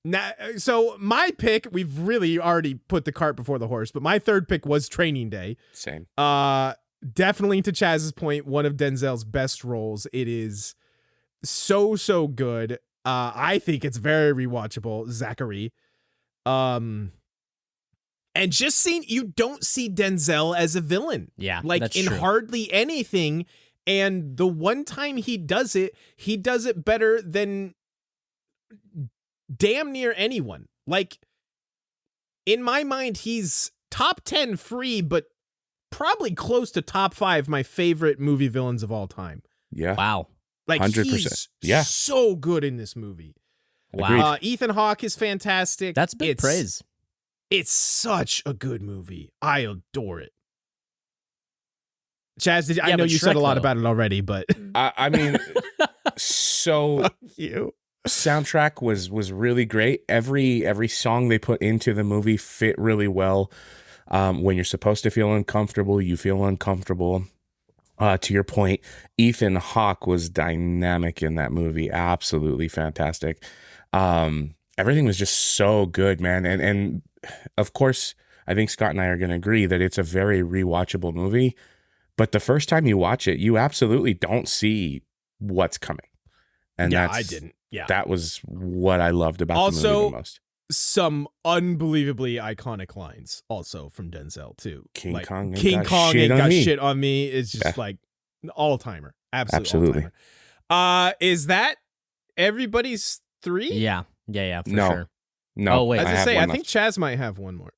Now, so my pick, we've really already put the cart before the horse, but my third pick was Training Day. Same. Definitely to Chazz's point, one of Denzel's best roles. It is so good. I think it's very rewatchable, Zachary. And just seeing, you don't see Denzel as a villain. Yeah, like that's in true. hardly anything. And the one time he does it better than damn near anyone. Like, in my mind, he's top 10 free, but probably close to top 5 my favorite movie villains of all time. Yeah. Wow. Like, 100%. He's so good in this movie. Wow. Ethan Hawke is fantastic. That's big praise. It's such a good movie. I adore it. Chazz, I know you said a lot about it already, but I mean, so fuck you. Soundtrack was really great. Every song they put into the movie fit really well. When you're supposed to feel uncomfortable, you feel uncomfortable. To your point, Ethan Hawke was dynamic in that movie. Absolutely fantastic. Everything was just so good, man. And of course, I think Scott and I are going to agree that it's a very rewatchable movie. But the first time you watch it, you absolutely don't see what's coming. And I didn't. Yeah. That was what I loved about the movie the most. Some unbelievably iconic lines also from Denzel too. King Kong ain't got shit on me. It's just like all-timer. Absolutely. All-timer. Is that everybody's 3? Yeah, for sure. No. Oh, wait. As I think Chazz might have one more.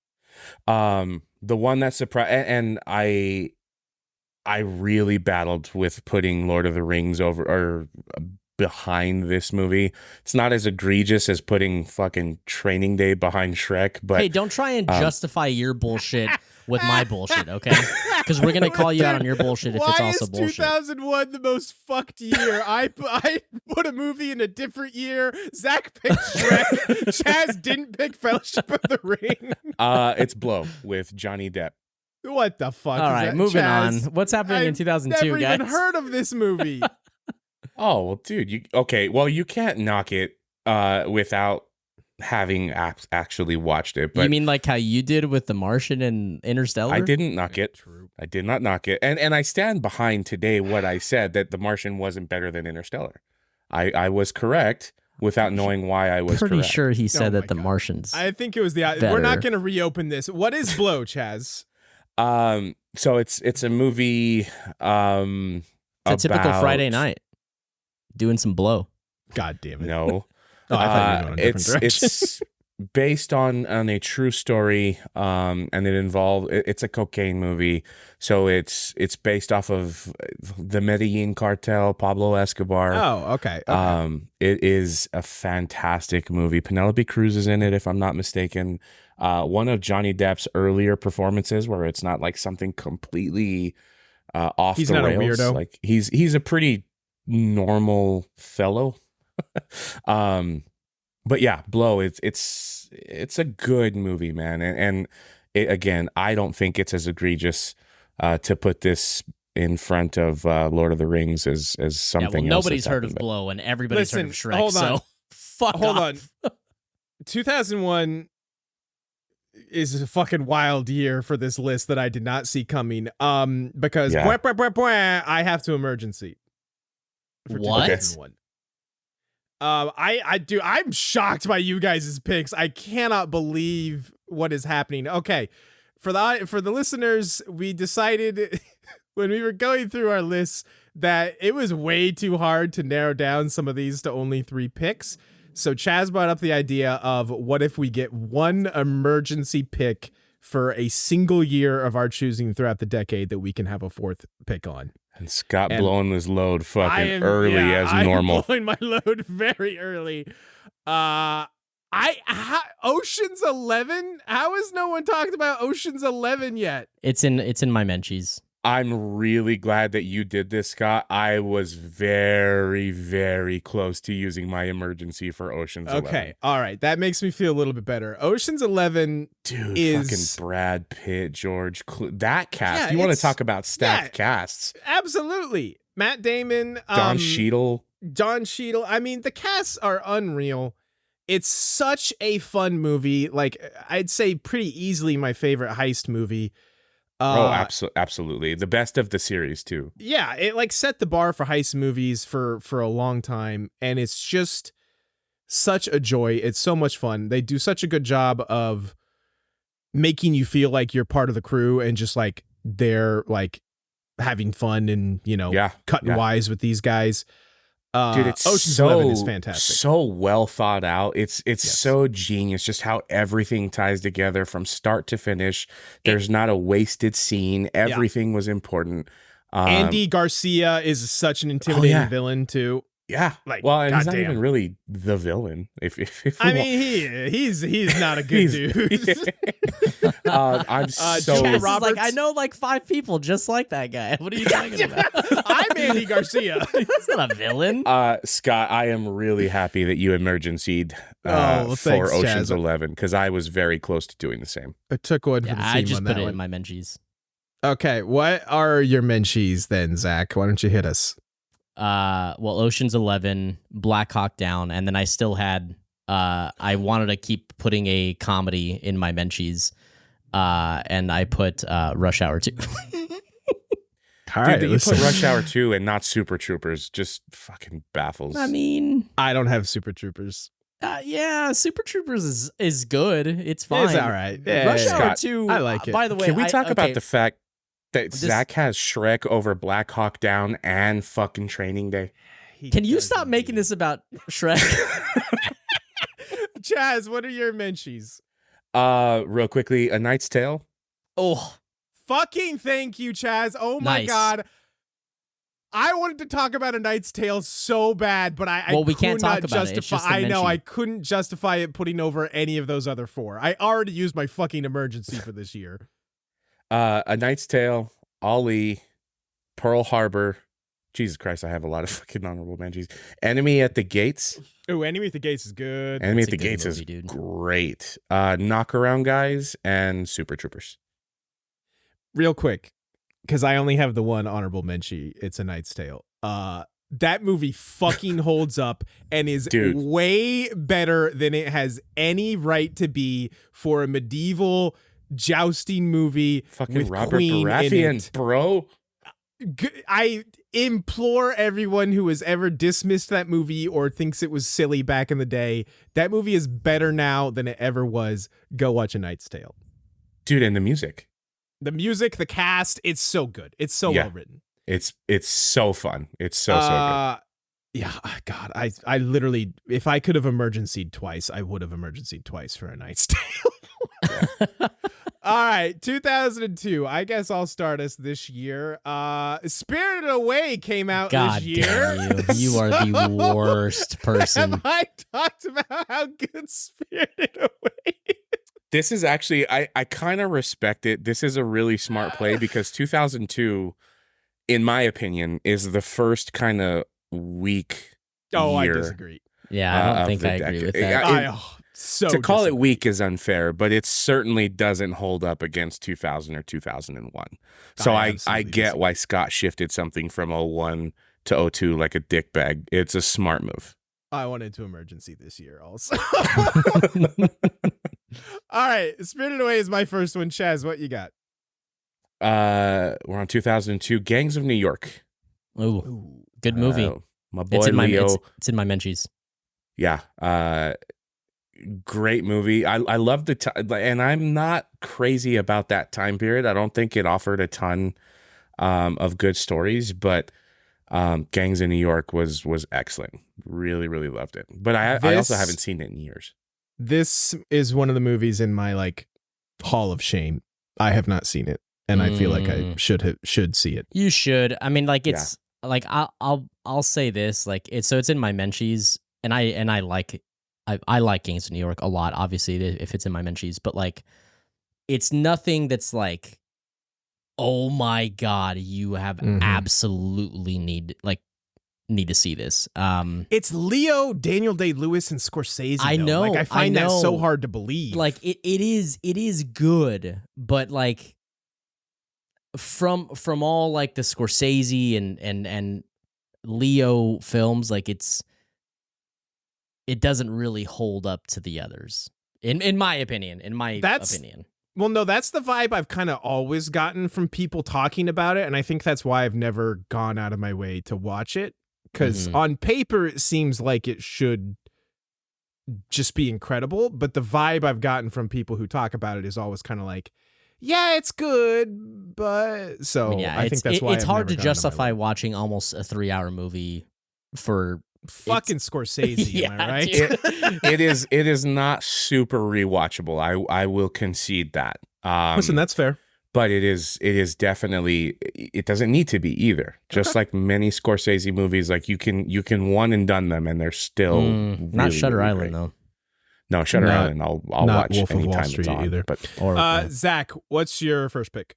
The one that surprised, and I really battled with putting Lord of the Rings over or behind this movie. It's not as egregious as putting fucking Training Day behind Shrek, but hey, don't try and justify your bullshit with my bullshit, okay? Because we're gonna call you out on your bullshit if it's also bullshit. Why is 2001 the most fucked year? I put a movie in a different year. Zach picked Shrek. Chazz didn't pick Fellowship of the Ring. It's Blow with Johnny Depp. What the fuck? All right, moving on. What's happening in 2002, guys? Never even heard of this movie. Oh, well, dude, you can't knock it without having actually watched it. But you mean like how you did with The Martian and Interstellar? I didn't knock it. True. I did not knock it. And I stand behind today what I said, that The Martian wasn't better than Interstellar. I was correct without knowing why I was pretty correct. sure he said that The Martian's I think it was better. We're not going to reopen this. What is Blow, Chazz? So it's a movie it's a typical Friday night. Doing some blow. God damn it. No. Oh, I thought you were going a different direction. It's based on a true story, and it's a cocaine movie. So it's based off of the Medellin cartel, Pablo Escobar. Oh, okay. It is a fantastic movie. Penelope Cruz is in it, if I'm not mistaken. One of Johnny Depp's earlier performances where it's not like something completely off he's the not rails. A weirdo. Like he's a pretty normal fellow. But yeah, Blow, it's a good movie, man. And it, again, I don't think it's as egregious to put this in front of Lord of the Rings as something else. Nobody's heard of Blow and everybody's heard of Shrek. Hold on. So fuck hold off. on. 2001 is a fucking wild year for this list that I did not see coming. Because I have to emergency. For what? 2001. I'm shocked by you guys' picks. I cannot believe what is happening. Okay, for the listeners, we decided when we were going through our lists that it was way too hard to narrow down some of these to only 3 picks. So Chazz brought up the idea of what if we get one emergency pick for a single year of our choosing throughout the decade that we can have a 4th pick on. And Scott blowing this load fucking early as normal. I'm blowing my load very early. Ocean's 11? How has no one talked about Ocean's 11 yet? It's in my menchies. I'm really glad that you did this, Scott. I was very, very close to using my emergency for Ocean's 11. Okay, all right. That makes me feel a little bit better. Ocean's 11 Dude, is... fucking Brad Pitt, George that cast. Yeah, you want to talk about stacked casts. Absolutely. Matt Damon. Don Cheadle. I mean, the casts are unreal. It's such a fun movie. Like, I'd say pretty easily my favorite heist movie. Absolutely. The best of the series, too. Yeah, it like set the bar for heist movies for a long time, and it's just such a joy. It's so much fun. They do such a good job of making you feel like you're part of the crew and just like they're like having fun and, cutting wise with these guys. Dude, it's Ocean's 11 is fantastic. So well thought out. It's so genius just how everything ties together from start to finish. There's not a wasted scene. Everything was important. Andy Garcia is such an intimidating villain too. Yeah. Like, well, and he's not even really the villain. If he's not a good dude. I'm so Roberts, like, I know like 5 people just like that guy. What are you talking about? I'm Andy Garcia. He's not a villain. Scott, I am really happy that you emergencied for Ocean's 11 because I was very close to doing the same. I took one for the team I just on put that it one. in my menchies. Okay, what are your Menchies then, Zach? Why don't you hit us? Well, Ocean's 11, Black Hawk Down, and then I still had I wanted to keep putting a comedy in my Menchies, and I put Rush Hour 2. All Dude, right, that you listen. put Rush Hour 2 and not Super Troopers just fucking baffles. I mean, I don't have Super Troopers. yeah, Super Troopers is good. It's fine. It's all right. Yeah, Rush yeah, Hour Scott, 2. I like it. By the way, Can we talk okay, about the fact that This- Zach has Shrek over Black Hawk Down and fucking Training Day? Can you stop making this about Shrek? Chazz, what are your Menchies? Real quickly, A Knight's Tale. Oh, Fucking thank you, Chazz. Oh my Nice. God. I wanted to talk about A Knight's Tale so bad, but I Well, we could can't talk not about it. It's justify. just a I know Menchie. I couldn't justify it putting over any of those other four. I already used my fucking emergency for this year. A Knight's Tale, Ali, Pearl Harbor. Jesus Christ, I have a lot of fucking honorable mentions. Enemy at the Gates. Ooh, Enemy at the Gates is good. Enemy That's at a the good Gates movie, is dude. great. Knockaround Guys and Super Troopers. Real quick, because I only have the one honorable mention. It's A Knight's Tale. That movie fucking holds up and is Dude. way better than it has any right to be for a medieval jousting movie Fucking with Robert Queen in Baratheon, it. bro. I implore everyone who has ever dismissed that movie or thinks it was silly back in the day, that movie is better now than it ever was. Go watch A Knight's Tale. Dude, and the music. The music, the cast, it's so good. It's so Yeah. well written. It's so fun. It's so good. Yeah, God, I literally, if I could have emergencied twice, I would have emergencied twice for A Knight's Tale. All right, 2002. I guess I'll start us this year. Spirited Away came out God this year. damn you. You are the worst person. Have I talked about how good Spirited Away is? This is actually, I kind of respect it. This is a really smart play because 2002, in my opinion, is the first kind of weak Oh, I year. disagree. Yeah, I don't of think the I agree with decade. that. So To call it disagree. weak is unfair, but it certainly doesn't hold up against 2000 or 2001. So I I absolutely get disagree. why Scott shifted something from 01 to 02 like a dick bag. It's a smart move. I wanted to emergency this year also. All right, Spirited Away is my first one. Chaz, what you got? We're on 2002, Gangs of New York. Ooh, Ooh. good movie. My boy it's in my Leo. it's in my Menchies. Yeah. Great movie. I love the time, and I'm not crazy about that time period. I don't think it offered a ton of good stories, but Gangs in New York was excellent. Really, really loved it. But I also This- haven't seen it in years. This is one of the movies in my like hall of shame. I have not seen it, and I feel like I should see it. You should. I mean, like it's like I'll say this, like it's in my Menchies, and I like Gangs of New York a lot. Obviously, if it's in my Menchies, but like it's nothing that's like, oh my god, you have Mhm. absolutely need to see this. It's Leo, Daniel Day-Lewis, and Scorsese. I though. know, Like I find I that so know. hard to believe. Like it is good, but like from all like the Scorsese and Leo films, like it doesn't really hold up to the others. In my opinion. That's- Well, no, that's the vibe I've kind of always gotten from people talking about it, and I think that's why I've never gone out of my way to watch it. Because Mhm. on paper, it seems like it should just be incredible, but the vibe I've gotten from people who talk about it is always kind of like, yeah, it's good, but so I mean, yeah, I think that's why it's I've hard never to gone out of my justify way. watching almost a 3-hour movie for Fucking Scorsese, am I Yeah, right? dude. It is not super rewatchable. I will concede that. Listen, that's fair. But it is definitely, it doesn't need to be either. Just like many Scorsese movies, like you can one and done them and they're still not really, Shutter really Island great. though. No, Shutter Not- Island. I'll not watch Wolf of Wall anytime Street it's on. either. But Or Zach, what's your first pick?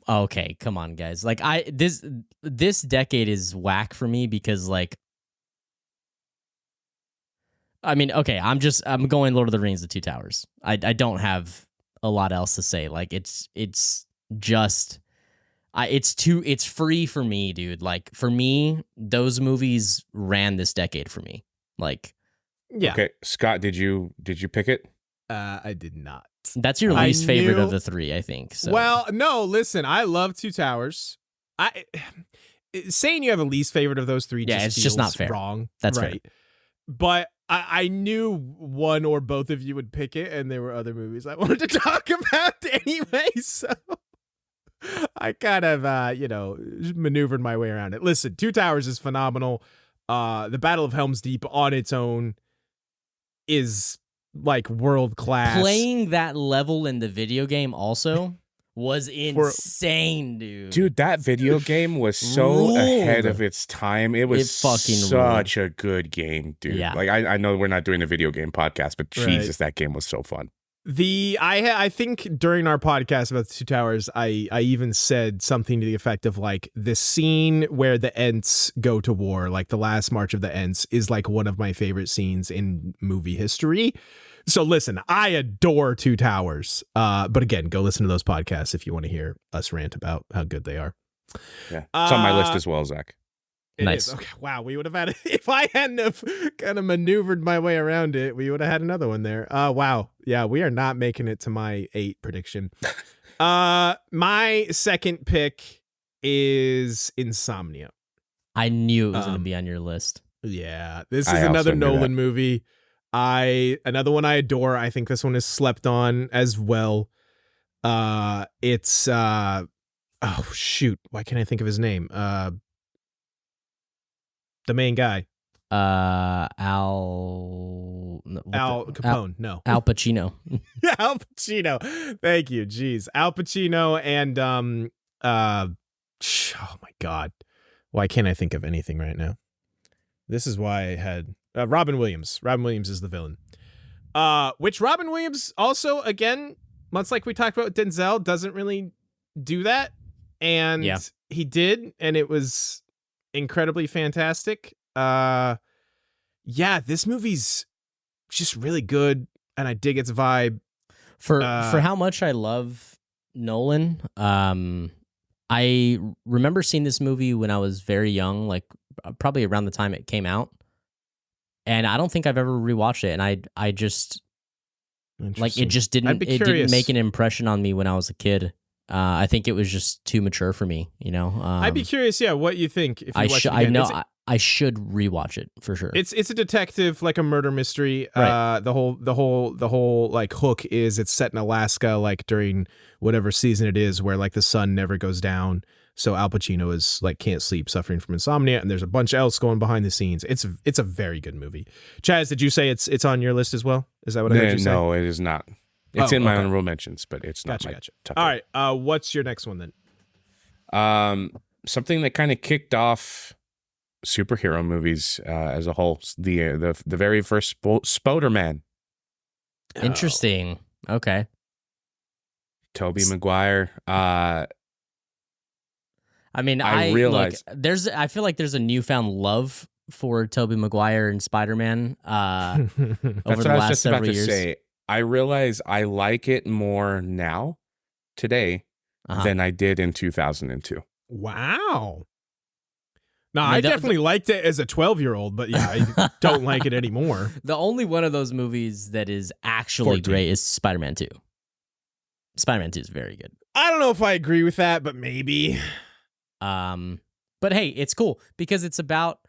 okay, come on, guys. Like this decade is whack for me because like, I mean, okay, I'm going Lord of the Rings: The Two Towers. I don't have a lot else to say. Like it's just It's free for me, dude. Like for me, those movies ran this decade for me. Like, Yeah. Okay, Scott, did you pick it? I did not. that's your I least favorite knew- of the three, I think. So. Well, no, listen, I love Two Towers. Saying you have a least favorite of those three Yeah, just it's feels just not fair. wrong. That's fair. right. But I knew one or both of you would pick it, and there were other movies I wanted to talk about anyway, so I kind of, maneuvered my way around it. Listen, Two Towers is phenomenal. The Battle of Helm's Deep on its own is like world class. Playing that level in the video game also was insane, dude. Dude, that video game was so Ruled. ahead of its time. It was It fucking such a good game, dude. Yeah. Like I know we're not doing a video game podcast, but Right. Jesus, that game was so fun. I think during our podcast about the Two Towers, I even said something to the effect of like the scene where the Ents go to war, like the last march of the Ents, is like one of my favorite scenes in movie history. So listen, I adore Two Towers. But again, go listen to those podcasts if you want to hear us rant about how good they are. Yeah, it's on my list as well, Zach. It Nice. is. Okay, wow, we would have had if I hadn't have kind of maneuvered my way around it, we would have had another one there. Wow. Yeah, we are not making it to my 8 prediction. My second pick is Insomnia. I knew it was going to be on your list. Yeah, this is I also another knew that. Nolan movie. Another one I adore. I think this one is slept on as well. It's oh shoot, why can't I think of his name? The main guy, Al Capone. No, Al Pacino. Al Pacino. Thank you. Jeez, Al Pacino and oh my god, why can't I think of anything right now? This is why I had Robin Williams. Robin Williams is the villain. Which Robin Williams also, again, much like we talked about Denzel, doesn't really do that. And Yeah. he did, and it was incredibly fantastic. Yeah, this movie's just really good, and I dig its vibe. For how much I love Nolan, I remember seeing this movie when I was very young, like probably around the time it came out. And I don't think I've ever rewatched it, and I just like it just I'd be didn't curious. make an impression on me when I was a kid. I think it was just too mature for me, you know. I'd be curious, yeah, what you think if you I watch should it again. I should rewatch it for sure. It's a detective, like a murder mystery. Right. The whole like hook is it's set in Alaska, like during whatever season it is, where like the sun never goes down. So Al Pacino is like can't sleep, suffering from insomnia, and there's a bunch else going behind the scenes. It's a very good movie. Chaz, did you say it's on your list as well? Is that what I heard you say? No, it is not. It's Oh, in my okay. honorable mentions, but it's not my Gotcha. top All eight. right. What's your next one then? Something that kind of kicked off superhero movies as a whole. The very first Spider-Man. Interesting. Okay. Tobey Maguire. I mean, I realize- I feel like there's a newfound love for Tobey Maguire and Spider-Man over That's the what I was last just about several to years. say. I realize I like it more now, today, Uh-huh. than I did in 2002. Wow. No, I mean, I that- definitely liked it as a 12-year-old, but yeah, I don't like it anymore. The only one of those movies that is actually 14. great is Spider-Man 2. Spider-Man 2 is very good. I don't know if I agree with that, but maybe. But hey, it's cool because it's about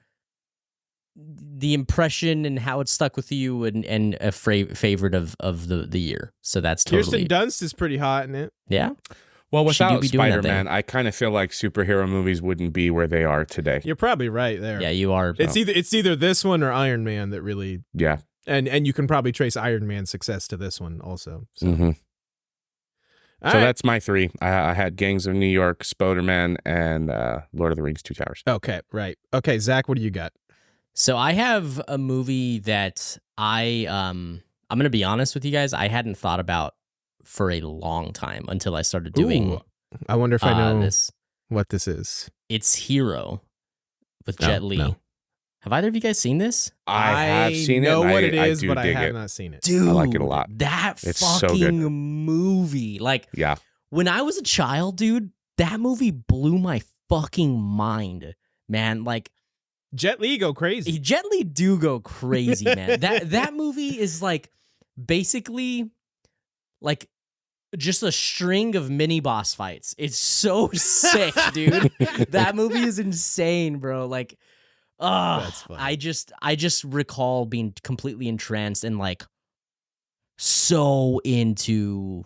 the impression and how it stuck with you and a favorite of the year. So that's totally Kirsten Dunst is pretty hot in it. yeah. Well, Should you without be doing that Spider-Man, I kind of feel like superhero movies wouldn't be where they are today. You're probably right there. Yeah, you are. It's either this one or Iron Man that really, Yeah. and you can probably trace Iron Man's success to this one also. So, hmm All So right. that's my three. I had Gangs of New York, Spider-Man, and Lord of the Rings: Two Towers. Okay, right. Okay, Zach, what do you got? So I have a movie that I'm gonna be honest with you guys. I hadn't thought about for a long time until I started doing Ooh, I wonder if I know this. what this is. It's Hero with No, Jet Li. no. Have either of you guys seen this? I have seen it. know and what it I is, do but I dig have it. not seen it. Dude, I like it a lot. That It's so fucking good. movie. Like Yeah. when I was a child, dude, that movie blew my fucking mind, man. Like Jet Li go crazy. Jet Li do go crazy, man. That movie is like basically like just a string of mini boss fights. It's so sick, dude. That movie is insane, bro. Like, That's funny. I just recall being completely entranced and like so into.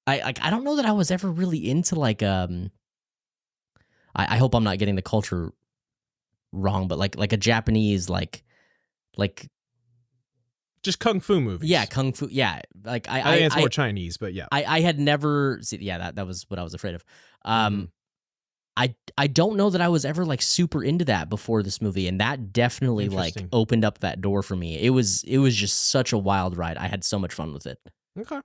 I don't know that I was ever really into like I hope I'm not getting the culture wrong, but like a Japanese like just kung fu movies. yeah, kung fu. Yeah, like I think it's more Chinese, but yeah. I had never see, yeah, that was what I was afraid of. I don't know that I was ever like super into that before this movie, and that definitely like opened up that door for me. It was just such a wild ride. I had so much fun with it. Okay.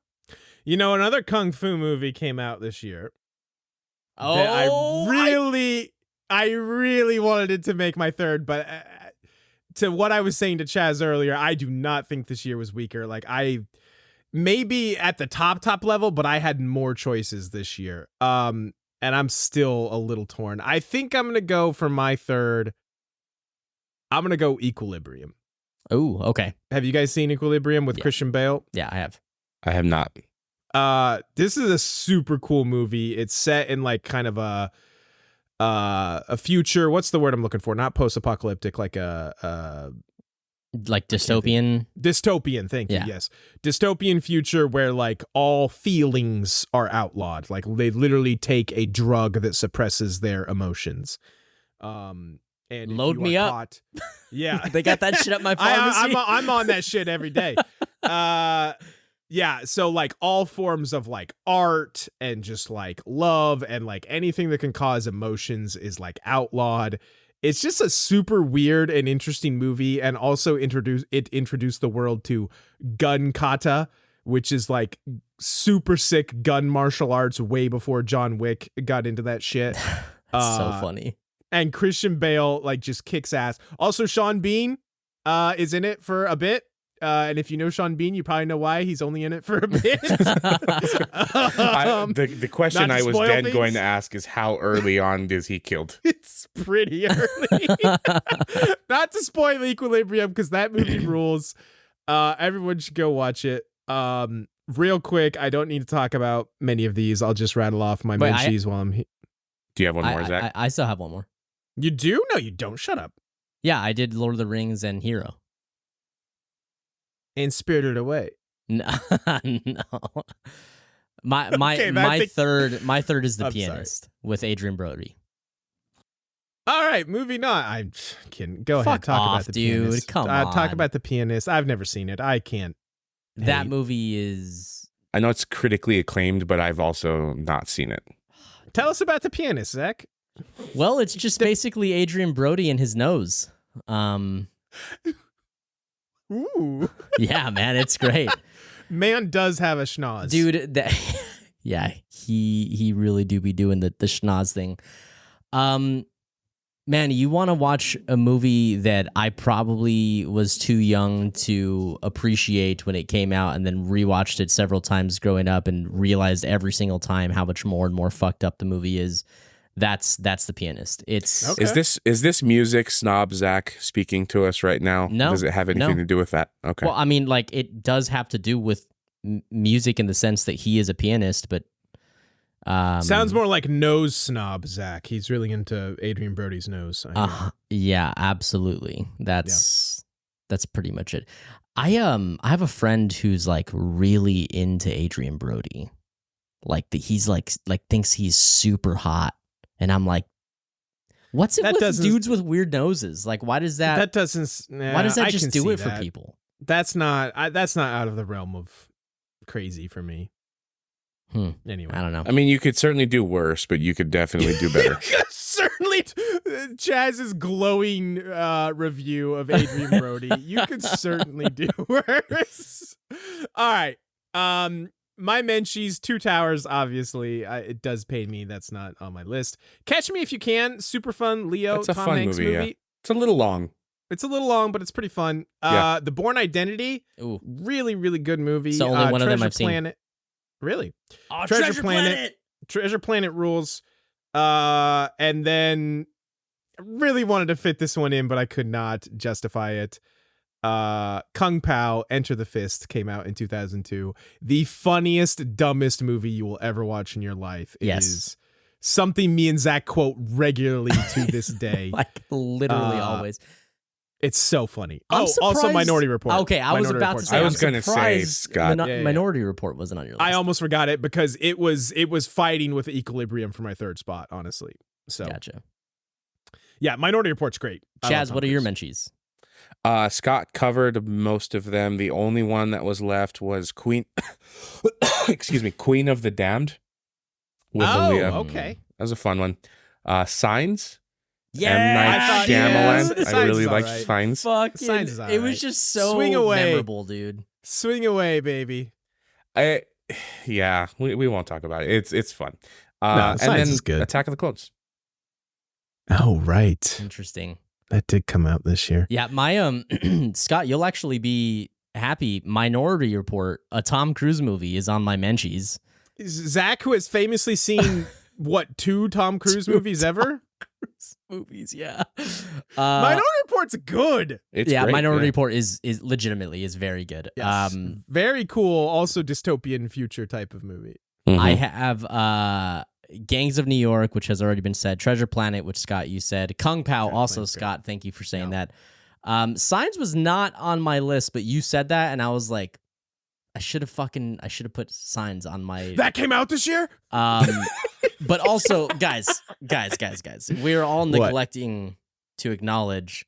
You know, another kung fu movie came out this year. Oh, that I really wanted it to make my third, but to what I was saying to Chazz earlier, I do not think this year was weaker. Like I maybe at the top level, but I had more choices this year. And I'm still a little torn. I think I'm going to go for my third. I'm going to go Equilibrium. Oh, okay. Have you guys seen Equilibrium with Christian Bale? Yeah, I have. I have not. This is a super cool movie. It's set in like kind of a future. What's the word I'm looking for? Not post-apocalyptic, like like dystopian. Dystopian, thank you. Yeah. Yes. Dystopian future where like all feelings are outlawed. Like they literally take a drug that suppresses their emotions. And Load me up. Yeah. They got that shit at my pharmacy. I'm on that shit every day. Yeah, so like all forms of like art and just like love and like anything that can cause emotions is like outlawed. It's just a super weird and interesting movie, and also introduced the world to gun kata, which is like super sick gun martial arts way before John Wick got into that shit. So funny. And Christian Bale like just kicks ass. Also, Sean Bean is in it for a bit. And if you know Sean Bean, you probably know why he's only in it for a bit. The question I was then going to ask is how early on is he killed? It's pretty early. Not to spoil Equilibrium, because that movie rules. Everyone should go watch it. Real quick, I don't need to talk about many of these. I'll just rattle off my mentions while I'm here. Do you have one more, Zach? I still have one more. You do? No, you don't. Shut up. Yeah, I did Lord of the Rings and Hero. And Spirited Away. No, no. My third is The Pianist with Adrian Brody. All right, moving on. I'm kidding. Go ahead. Talk about The Pianist. Come on. Talk about The Pianist. I've never seen it. I can't. That movie is. I know it's critically acclaimed, but I've also not seen it. Tell us about The Pianist, Zach. Well, it's just basically Adrian Brody and his nose. Ooh. Yeah, man, it's great. Man does have a schnoz. Dude, yeah, he really do be doing the schnoz thing. Man, you want to watch a movie that I probably was too young to appreciate when it came out, and then rewatched it several times growing up and realized every single time how much more and more fucked up the movie is. That's The Pianist. It's okay. Is this music snob Zach speaking to us right now? No. Does it have anything to do with that? Okay. Well, I mean, like it does have to do with music in the sense that he is a pianist, but sounds more like nose snob Zach. He's really into Adrian Brody's nose. Yeah, absolutely. That's pretty much it. I have a friend who's like really into Adrian Brody. Like he's like thinks he's super hot. And I'm like, what's it with dudes with weird noses? Like, why does that? That doesn't. Why does that just do it for people? That's not out of the realm of crazy for me. Anyway, I don't know. I mean, you could certainly do worse, but you could definitely do better. Certainly, Chazz's glowing review of Adrian Brody. You could certainly do worse. All right. My Menchies, Two Towers, obviously. it does pain me. That's not on my list. Catch Me If You Can. Super fun. Leo, it's a Tom fun Hanks movie. Yeah. It's a little long. It's a little long, but it's pretty fun. The Bourne Identity. Really, really good movie. It's the only one of them I've Planet. seen. Really? Oh, Treasure Planet. Treasure Planet rules. And then I really wanted to fit this one in, but I could not justify it. Kung Pao, Enter the Fist came out in 2002. The funniest, dumbest movie you will ever watch in your life. It is something me and Zach quote regularly to this day. Like literally always. It's so funny. I'm also Minority Report. Okay, I was about to say. I was going to say, Scott. Minority Report wasn't on your list. I almost forgot it because it was fighting with Equilibrium for my third spot, honestly. So gotcha. Yeah, Minority Report's great. Chaz, what are your menchies? Scott covered most of them. The only one that was left was Queen. Excuse me, Queen of the Damned. With Aaliyah. Okay. That was a fun one. Signs. Yeah, M. Night Shyamalan. I really liked right. Signs. Signs is it was just so Swing away. memorable, dude. Swing away, baby. Yeah, we won't talk about it. It's fun. No, and Signs then is good. Attack of the Clones. Oh, right. Interesting. That did come out this year. Yeah, my Scott, you'll actually be happy. Minority Report, a Tom Cruise movie, is on my menchies. Zach, who has famously seen what 2 Tom Cruise movies ever? Movies, yeah. Minority Report's good. It's great, Minority Report is legitimately is very good. Yes. Very cool. Also dystopian future type of movie. Mm-hmm. I have Gangs of New York, which has already been said. Treasure Planet, which Scott you said. Kung Pao, also Scott. Thank you for saying that. Signs was not on my list, but you said that, and I was like, I should have put Signs on my. That came out this year. But also, guys, we're all neglecting to acknowledge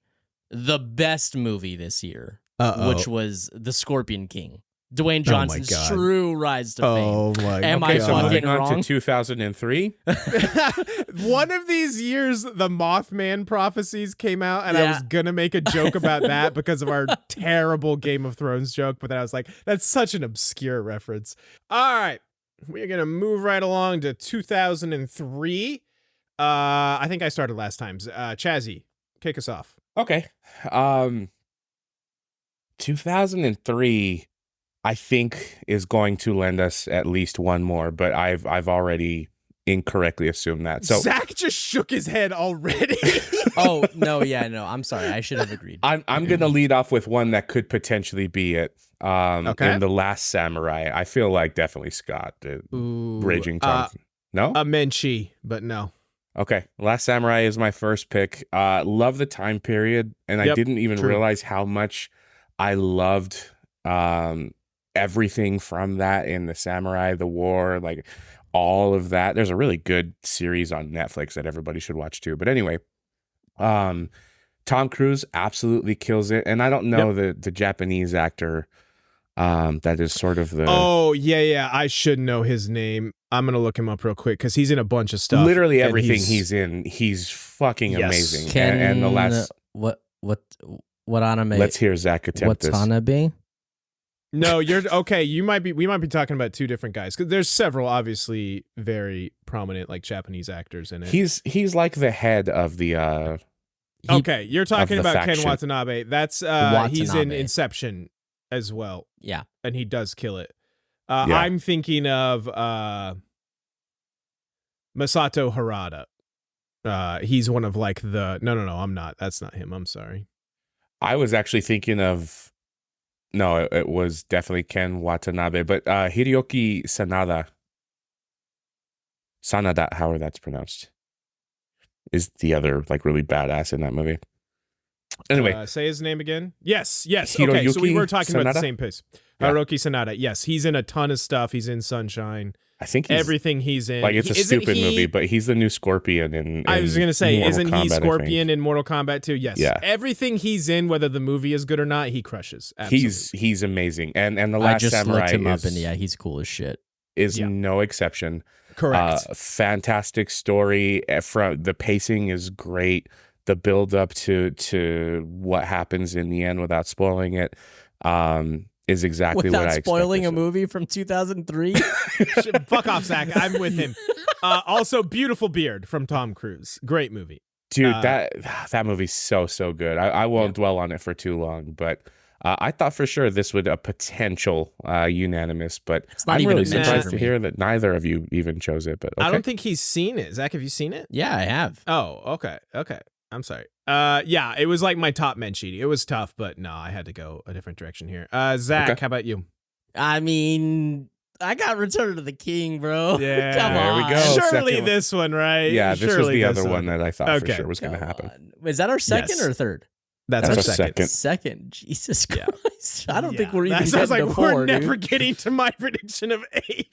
the best movie this year, which was The Scorpion King. Dwayne Johnson's true rise to fame. Oh my god. Am I fucking on wrong? to 2003. One of these years, the Mothman prophecies came out, and I was gonna make a joke about that because of our terrible Game of Thrones joke, but then I was like, that's such an obscure reference. All right, we're gonna move right along to 2003. I think I started last time. Chazzy, kick us off. Okay. 2003. I think is going to lend us at least one more, but I've already incorrectly assumed that. So Zach just shook his head already. Oh no, I'm sorry. I should have agreed. I'm gonna lead off with one that could potentially be it. In The Last Samurai, I feel like definitely Scott, Raging Tom. No, a Menchie, but no. Okay, Last Samurai is my first pick. Love the time period, and I didn't even realize how much I loved everything from that in the samurai, the war, like all of that. There's a really good series on Netflix that everybody should watch too. But anyway, Tom Cruise absolutely kills it. And I don't know the Japanese actor that is sort of the... Oh, yeah. I should know his name. I'm going to look him up real quick because he's in a bunch of stuff. Literally everything he's in, he's fucking amazing. And the last... What anime? Let's hear Zach attempt this. Watanabe? No, you're okay. We might be talking about 2 different guys because there's several obviously very prominent like Japanese actors in it. He's like the head of the. Okay, you're talking about faction. Ken Watanabe. That's he's in Inception as well. Yeah, and he does kill it. Yeah. I'm thinking of Masato Harada. He's one of like the no. I'm not. That's not him. I'm sorry. I was actually thinking of. No, it was definitely Ken Watanabe, but Hiroki Sanada, however that's pronounced, is the other like really badass in that movie. Anyway, say his name again. Yes. Hiroyuki Okay, so we were talking about the Sanada? same piece. Yeah. Hiroki Sanada. Yes, he's in a ton of stuff. He's in Sunshine. I think Everything he's in. like it's a stupid movie, but he's the new Scorpion in I was gonna say, Mortal isn't he Kombat, Scorpion in Mortal Kombat 2? Yes. Yeah. Everything he's in, whether the movie is good or not, he crushes. Absolutely. He's amazing, and the I Last just Samurai looked him is, up, and he's cool as shit. Is no exception. Correct. Fantastic story. From the pacing is great. The build up to what happens in the end, without spoiling it, is exactly what I expected. Without spoiling a movie from 2003. Fuck off, Zach. I'm with him. Also, Beautiful Beard from Tom Cruise. Great movie. Dude, that movie's so good. I won't dwell on it for too long, but I thought for sure this would a potential unanimous, but It's not I'm even really a mention surprised for to me. hear that neither of you even chose it. But okay. I don't think he's seen it. Zach, have you seen it? Yeah, I have. Oh, okay. I'm sorry. Yeah, it was like my top men sheet. It was tough, but no, I had to go a different direction here. Zach, Okay. how about you? I mean, I got Return of the King, bro. Yeah. Come There we on. go. Surely second one. this one, right? Yeah, this was Surely the this other one that I thought for Okay. sure was going to Come happen. on. Is that our second Yes. or third? That's That's our a second. Second. Jesus Yeah. Christ. I don't think Yeah. we're even That sounds getting like to we're four, never dude. getting to my prediction of 8.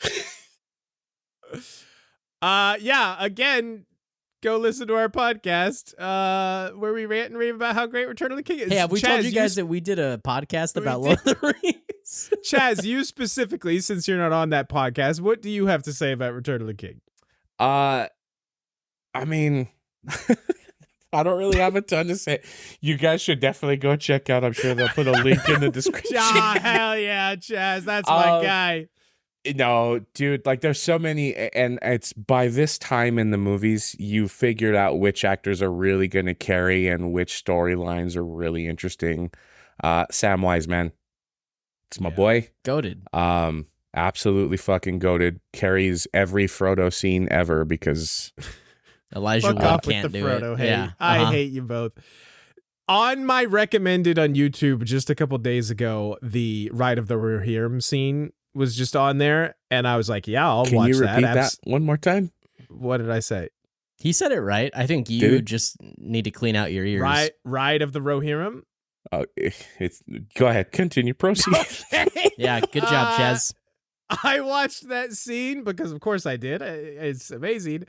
Yeah, again, go listen to our podcast where we rant and rave about how great Return of the King is. Hey, have we Chazz, told you guys that we did a podcast We about did. Lord of the Rings? Chazz, you specifically, since you're not on that podcast, what do you have to say about Return of the King? I mean, I don't really have a ton to say. You guys should definitely go check out. I'm sure they'll put a link in the description. Ah, hell yeah, Chazz. That's my guy. No, dude, like there's so many, and it's by this time in the movies, you figured out which actors are really going to carry and which storylines are really interesting. Samwise, man, it's my Yeah. boy. Goated. Absolutely fucking goated. Carries every Frodo scene ever because Elijah Fuck Wood off with can't the do Frodo it. hate. Yeah. I uh-huh. hate you both. On my recommended on YouTube just a couple days ago, the Ride of the Rohirrim scene was just on there, and I was like, yeah, I'll can watch you repeat that. that one more time? What did I say? He said it right. I think you Dude. just need to clean out your ears. Ride of the Rohirrim? It's go ahead, continue, proceed. Okay. Yeah, good job, Chaz. I watched that scene because, of course, I did. It's amazing.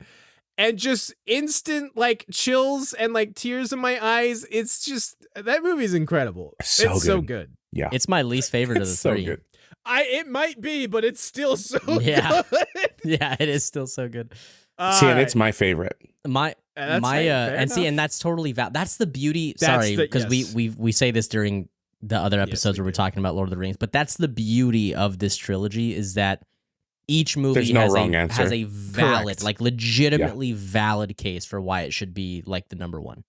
And just instant, like, chills and, like, tears in my eyes. It's just, that movie's incredible. So it's so good. Yeah, It's my least favorite of the it's so three. good. It might be, but it's still so Yeah. good. Yeah, it is still so good. See, and it's my favorite. My That's my fair and see, enough. and that's totally that's the beauty. That's Sorry, the- because yes. we say this during the other episodes we where we're do. talking about Lord of the Rings, but that's the beauty of this trilogy is that each movie There's no has wrong a answer. has a valid, Correct. like legitimately valid case for why it should be like the number one.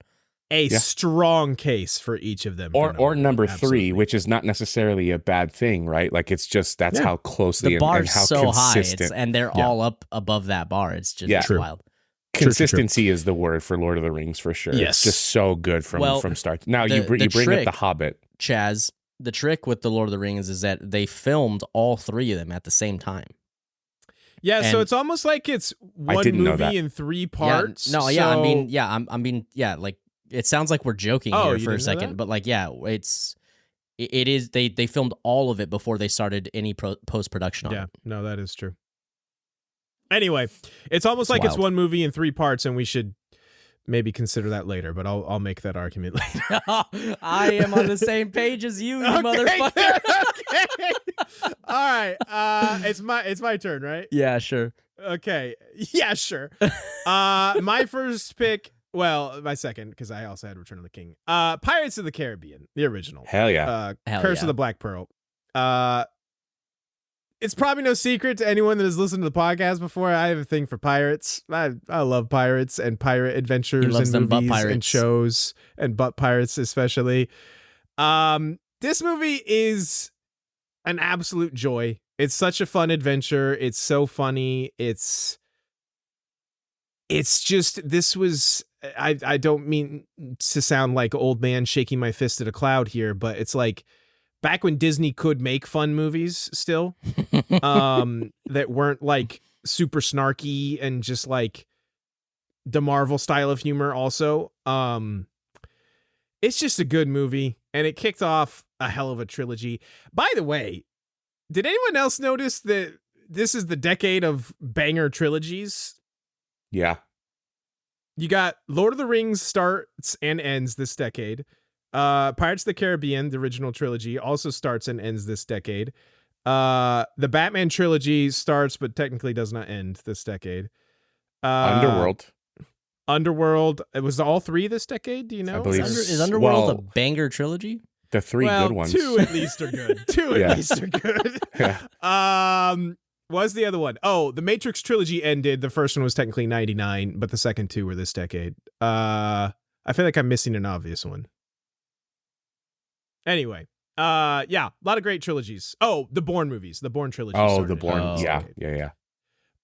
A Yeah. strong case for each of them. for Or number Absolutely. 3, which is not necessarily a bad thing, right? Like it's just that's Yeah. how closely The and bar's how so high, consistent. and they're Yeah. all up above that bar. It's just Yeah. True. wild. Consistency is the word for Lord of the Rings for sure. Yes. It's just so good from start. Now you the bring up trick- the Hobbit. Chaz, the trick with the Lord of the Rings is that they filmed all three of them at the same time. Yeah, so And- it's almost like it's one didn't know movie that. in 3 parts. Yeah, no, yeah, I so- mean, yeah, like it sounds like we're joking Oh, here you for a didn't know second, that? but like, yeah, it is. They filmed all of it before they started any post production on Yeah, it. no, that is true. Anyway, it's almost It's like it's wild. one movie in 3 parts, and we should maybe consider that later, but I'll make that argument later. I am on the same page as you, you Okay, motherfucker. okay. All right. It's my turn, right? Yeah, sure. Okay. Yeah, sure. My first pick, well, my second, because I also had Return of the King. Pirates of the Caribbean, the original. Hell yeah. Hell Curse yeah. of the Black Pearl. It's probably no secret to anyone that has listened to the podcast before. I have a thing for pirates. I love pirates and pirate adventures loves and them butt movies and pirates. shows and butt pirates especially. This movie is an absolute joy. It's such a fun adventure. It's so funny. It's just, this was, I don't mean to sound like old man shaking my fist at a cloud here, but it's like back when Disney could make fun movies still, that weren't like super snarky and just like the Marvel style of humor also. It's just a good movie, and it kicked off a hell of a trilogy. By the way, did anyone else notice that this is the decade of banger trilogies? Yeah. You got Lord of the Rings starts and ends this decade. Pirates of the Caribbean, the original trilogy, also starts and ends this decade. The Batman trilogy starts but technically does not end this decade. Underworld. It was all 3 this decade. Do you know? I believe Is Underworld a well, banger trilogy? the 3 well, good ones. 2 at least are good. 2 Yeah. at least are good. Yeah. What's the other one? Oh, the Matrix trilogy ended. The first one was technically 99, but the second 2 were this decade. I feel like I'm missing an obvious one. Anyway, Yeah, a lot of great trilogies. Oh, the Bourne movies, the Bourne trilogy. Oh, started the it. Bourne. Oh, Yeah, okay.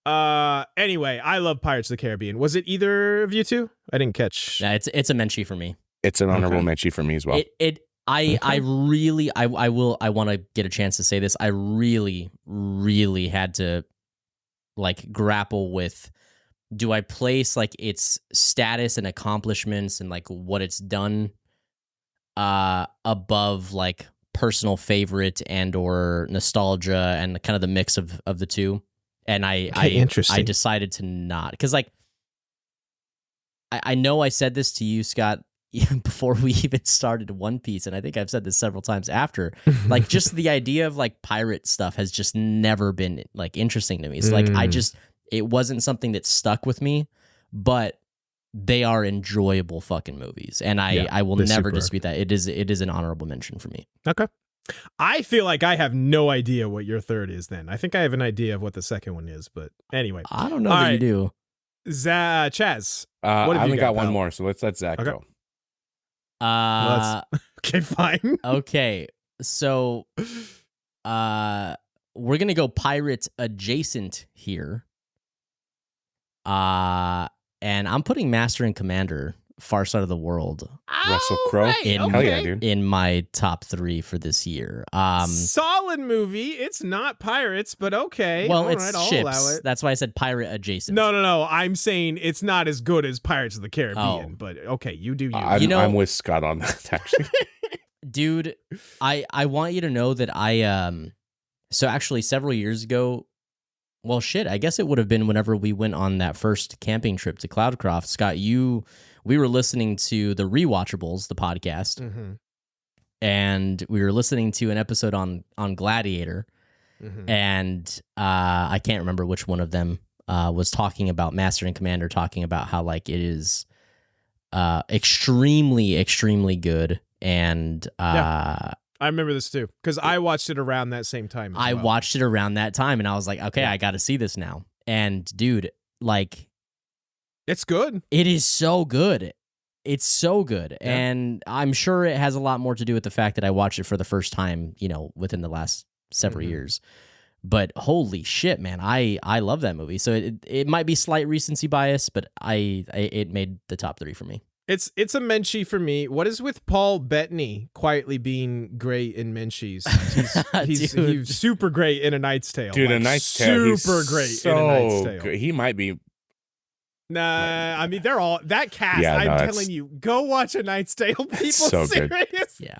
yeah. Anyway, I love Pirates of the Caribbean. Was it either of you two? I didn't catch. Yeah, it's a menchie for me. It's an honorable mention for me as well. I want to get a chance to say this. I really had to like grapple with, do I place like its status and accomplishments and like what it's done above like personal favorite and or nostalgia and kind of the mix of the two? And I decided to not, because like I know I said this to you, Scott, before we even started One Piece, and I think I've said this several times after. Like, just the idea of like pirate stuff has just never been like interesting to me. So like it wasn't something that stuck with me, but they are enjoyable fucking movies, and I will never dispute that. It is an honorable mention for me. Okay. I feel like I have no idea what your third is then. I think I have an idea of what the second one is, but anyway. I don't know that you do. Chaz. I only got one pal? more, so let's let Zach go. Okay, fine. Okay. So we're gonna go pirate adjacent here. And I'm putting Master and Commander, Far Side of the World, Russell Crowe. Right, Hell yeah, dude. in my top 3 for this year. Solid movie. It's not pirates, but okay. Well, all it's right, I'll ships. allow it. That's why I said pirate adjacent. No. I'm saying it's not as good as Pirates of the Caribbean, but okay, you do you. I'm with Scott on that, actually. Dude, I want you to know that so actually several years ago, well, shit, I guess it would have been whenever we went on that first camping trip to Cloudcroft. Scott, we were listening to the Rewatchables, the podcast, and we were listening to an episode on Gladiator, and I can't remember which one of them was talking about Master and Commander, talking about how like it is extremely, extremely good, and I remember this too because I watched it around that same time. I watched it around that time, and I was like, okay, I got to see this now. And dude, like, it's good. it is so good. It's so good. Yeah. And I'm sure it has a lot more to do with the fact that I watched it for the first time, within the last several years. But holy shit, man, I love that movie. So it might be slight recency bias, but it made the top 3 for me. It's a Menchie for me. What is with Paul Bettany quietly being great in Menchies? He's super great in A Knight's Tale. Dude, A Knight's Tale. Super great in A Knight's Tale. Good. He might be. Nah, I mean, they're all, that cast, Yeah, no, I'm telling you, go watch A Knight's Tale, people. so good. Seriously. Yeah.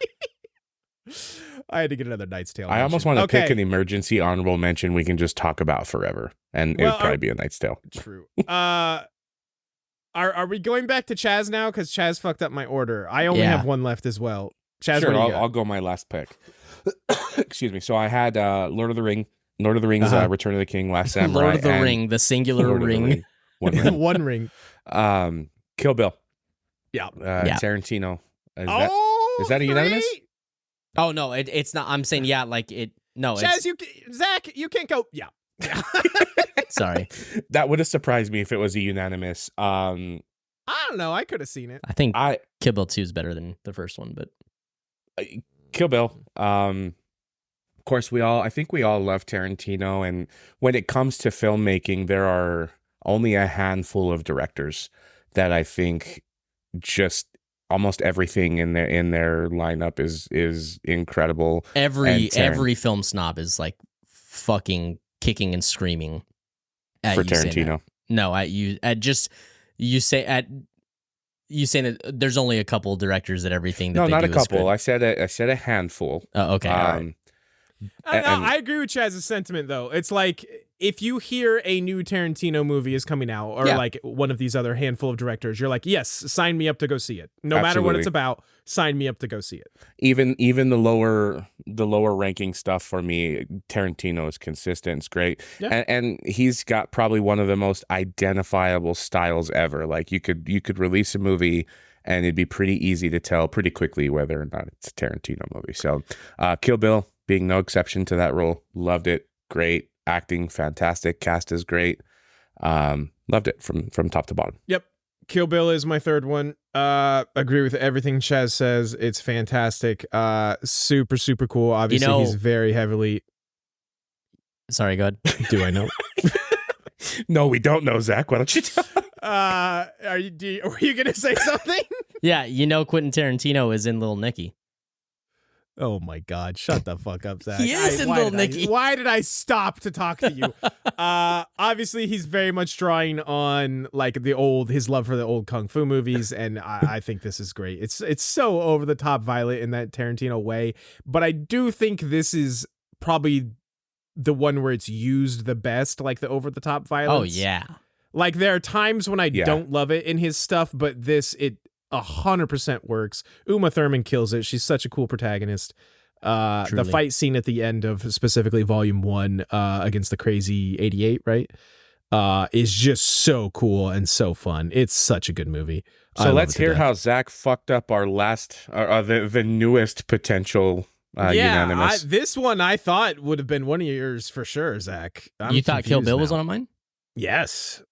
I had to get another Knight's Tale. I almost want to pick an emergency honorable mention we can just talk about forever, and it would probably be A Knight's Tale. True. Are we going back to Chaz now? Because Chaz fucked up my order. I only have one left as well. Chaz, sure, what do you got? I'll go my last pick. Excuse me. So I had Lord of the Rings, Return of the King, Last Samurai. Lord of the Ring, the singular ring. One ring. One ring. Kill Bill. Yeah. Tarantino. Is that a three? unanimous? Oh no, it's not. I'm saying no. Chaz, Zach, you can't go. Yeah. Sorry. That would have surprised me if it was a unanimous. I don't know. I could have seen it. I think Kill Bill 2 is better than the first one, but Kill Bill. Of course, I think we all love Tarantino, and when it comes to filmmaking, there are only a handful of directors that I think just almost everything in their lineup is incredible. Every film snob is like fucking kicking and screaming at for you Tarantino. You saying that there's only a couple directors that everything that No, they not do a couple. is good. I said a handful. Oh, okay. All right. I agree with Chaz's sentiment, though. It's like if you hear a new Tarantino movie is coming out, or like one of these other handful of directors, you're like, yes, sign me up to go see it. No matter what it's about, sign me up to go see it. Even the lower ranking stuff for me, Tarantino is consistent. It's great, and he's got probably one of the most identifiable styles ever. Like you could release a movie, and it'd be pretty easy to tell pretty quickly whether or not it's a Tarantino movie. So, Kill Bill being no exception to that rule. Loved it. Great acting, fantastic. Cast is great. Loved it from top to bottom. Yep. Kill Bill is my third one. Agree with everything Chazz says. It's fantastic. Super, super cool. Obviously, he's very heavily. Sorry, go ahead. Do I know? No, we don't know, Zach. Why don't you tell? Were you gonna say something? Yeah, Quentin Tarantino is in Little Nicky. Oh my God! Shut the fuck up, Zach. He is in Little Nicky. Why did I stop to talk to you? Obviously, he's very much drawing on like his love for the old kung fu movies, and I think this is great. It's so over the top violent in that Tarantino way, but I do think this is probably the one where it's used the best, like the over the top violence. Oh yeah. Like there are times when I don't love it in his stuff, but it 100% works. Uma Thurman kills it. She's such a cool protagonist. The fight scene at the end of specifically Volume 1 against the Crazy 88, right? Is just so cool and so fun. It's such a good movie. So let's hear how Zach fucked up our the newest potential unanimous. This one I thought would have been one of yours for sure, Zach. You thought Kill Bill was one of mine? Yes.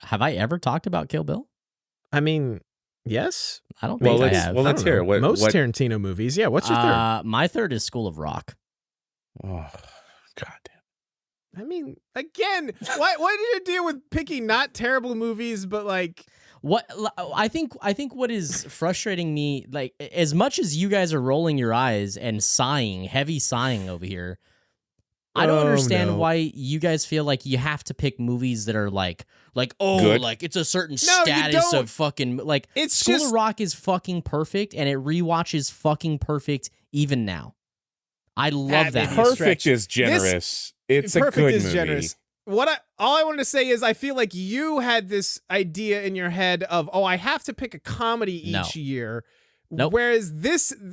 Have I ever talked about Kill Bill? I mean, yes. I don't think I have. Well, let's hear it. Most Tarantino movies. Yeah, what's your third? My third is School of Rock. Oh, God damn. I mean, again, what did you deal with picking not terrible movies, but like... What I think what is frustrating me, like as much as you guys are rolling your eyes and heavy sighing over here, I don't understand why you guys feel like you have to pick movies that are like good. Like it's a certain status of fucking like it's School of Rock is fucking perfect and it rewatches fucking perfect even now. I love that. Perfect is generous. It's a good movie. Generous. All I wanted to say is I feel like you had this idea in your head of, I have to pick a comedy each year. Nope. Whereas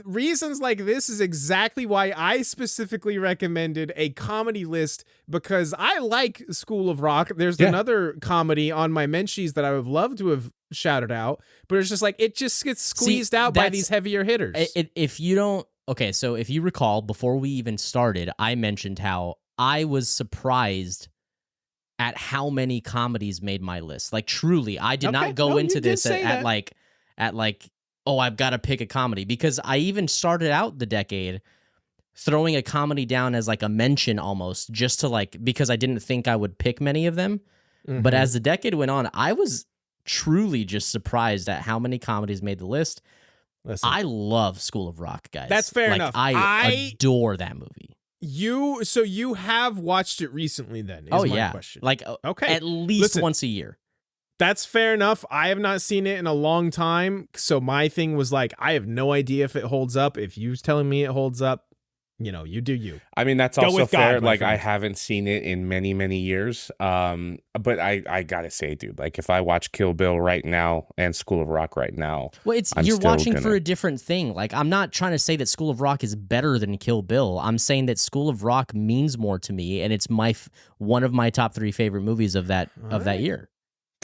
reasons like this is exactly why I specifically recommended a comedy list, because I like School of Rock. There's another comedy on my Menchies that I would love to have shouted out, but it's just like it just gets squeezed out by these heavier hitters. If you don't, so if you recall, before we even started, I mentioned how I was surprised at how many comedies made my list. Like truly, I did not go into this at like, I've got to pick a comedy, because I even started out the decade throwing a comedy down as like a mention almost, just to because I didn't think I would pick many of them. Mm-hmm. But as the decade went on, I was truly just surprised at how many comedies made the list. Listen, I love School of Rock, guys. That's fair enough. I adore that movie. So you have watched it recently then, is my question. At least once a year. That's fair enough. I have not seen it in a long time, so my thing was like, I have no idea if it holds up. If you're telling me it holds up, you do you. I mean, that's also fair. Like, I haven't seen it in many, many years. But I gotta say, dude, like if I watch Kill Bill right now and School of Rock right now, well, you're watching for a different thing. Like, I'm not trying to say that School of Rock is better than Kill Bill. I'm saying that School of Rock means more to me, and it's one of my top 3 favorite movies of that year.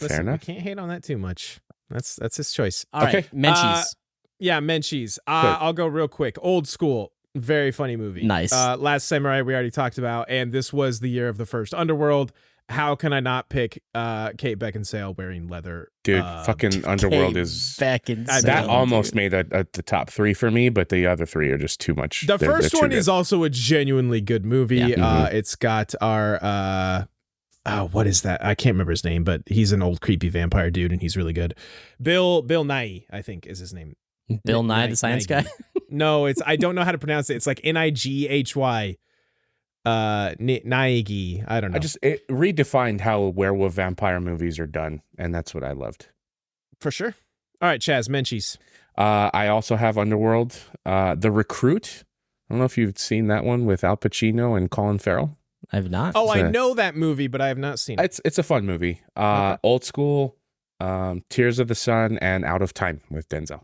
Listen, we can't hate on that too much. That's his choice. All right, Menchies. Menchies. I'll go real quick. Old school. Very funny movie. Nice. Last Samurai we already talked about, and this was the year of the first Underworld. How can I not pick Kate Beckinsale wearing leather? Dude, fucking Underworld is... Beckinsale. That almost made the top 3 for me, but the other 3 are just too much. The first one is also a genuinely good movie. Yeah. It's got our... what is that? I can't remember his name, but he's an old creepy vampire dude, and he's really good. Bill Nighy, I think, is his name. Bill Nye, the science guy? No, I don't know how to pronounce it. It's like Nighy. Nighy. I don't know. It redefined how werewolf vampire movies are done, and that's what I loved. For sure. All right, Chazz, Menchies. I also have Underworld. The Recruit. I don't know if you've seen that one with Al Pacino and Colin Farrell. I have not. I know that movie, but I have not seen it. It's a fun movie. Okay. Old School, Tears of the Sun, and Out of Time with Denzel.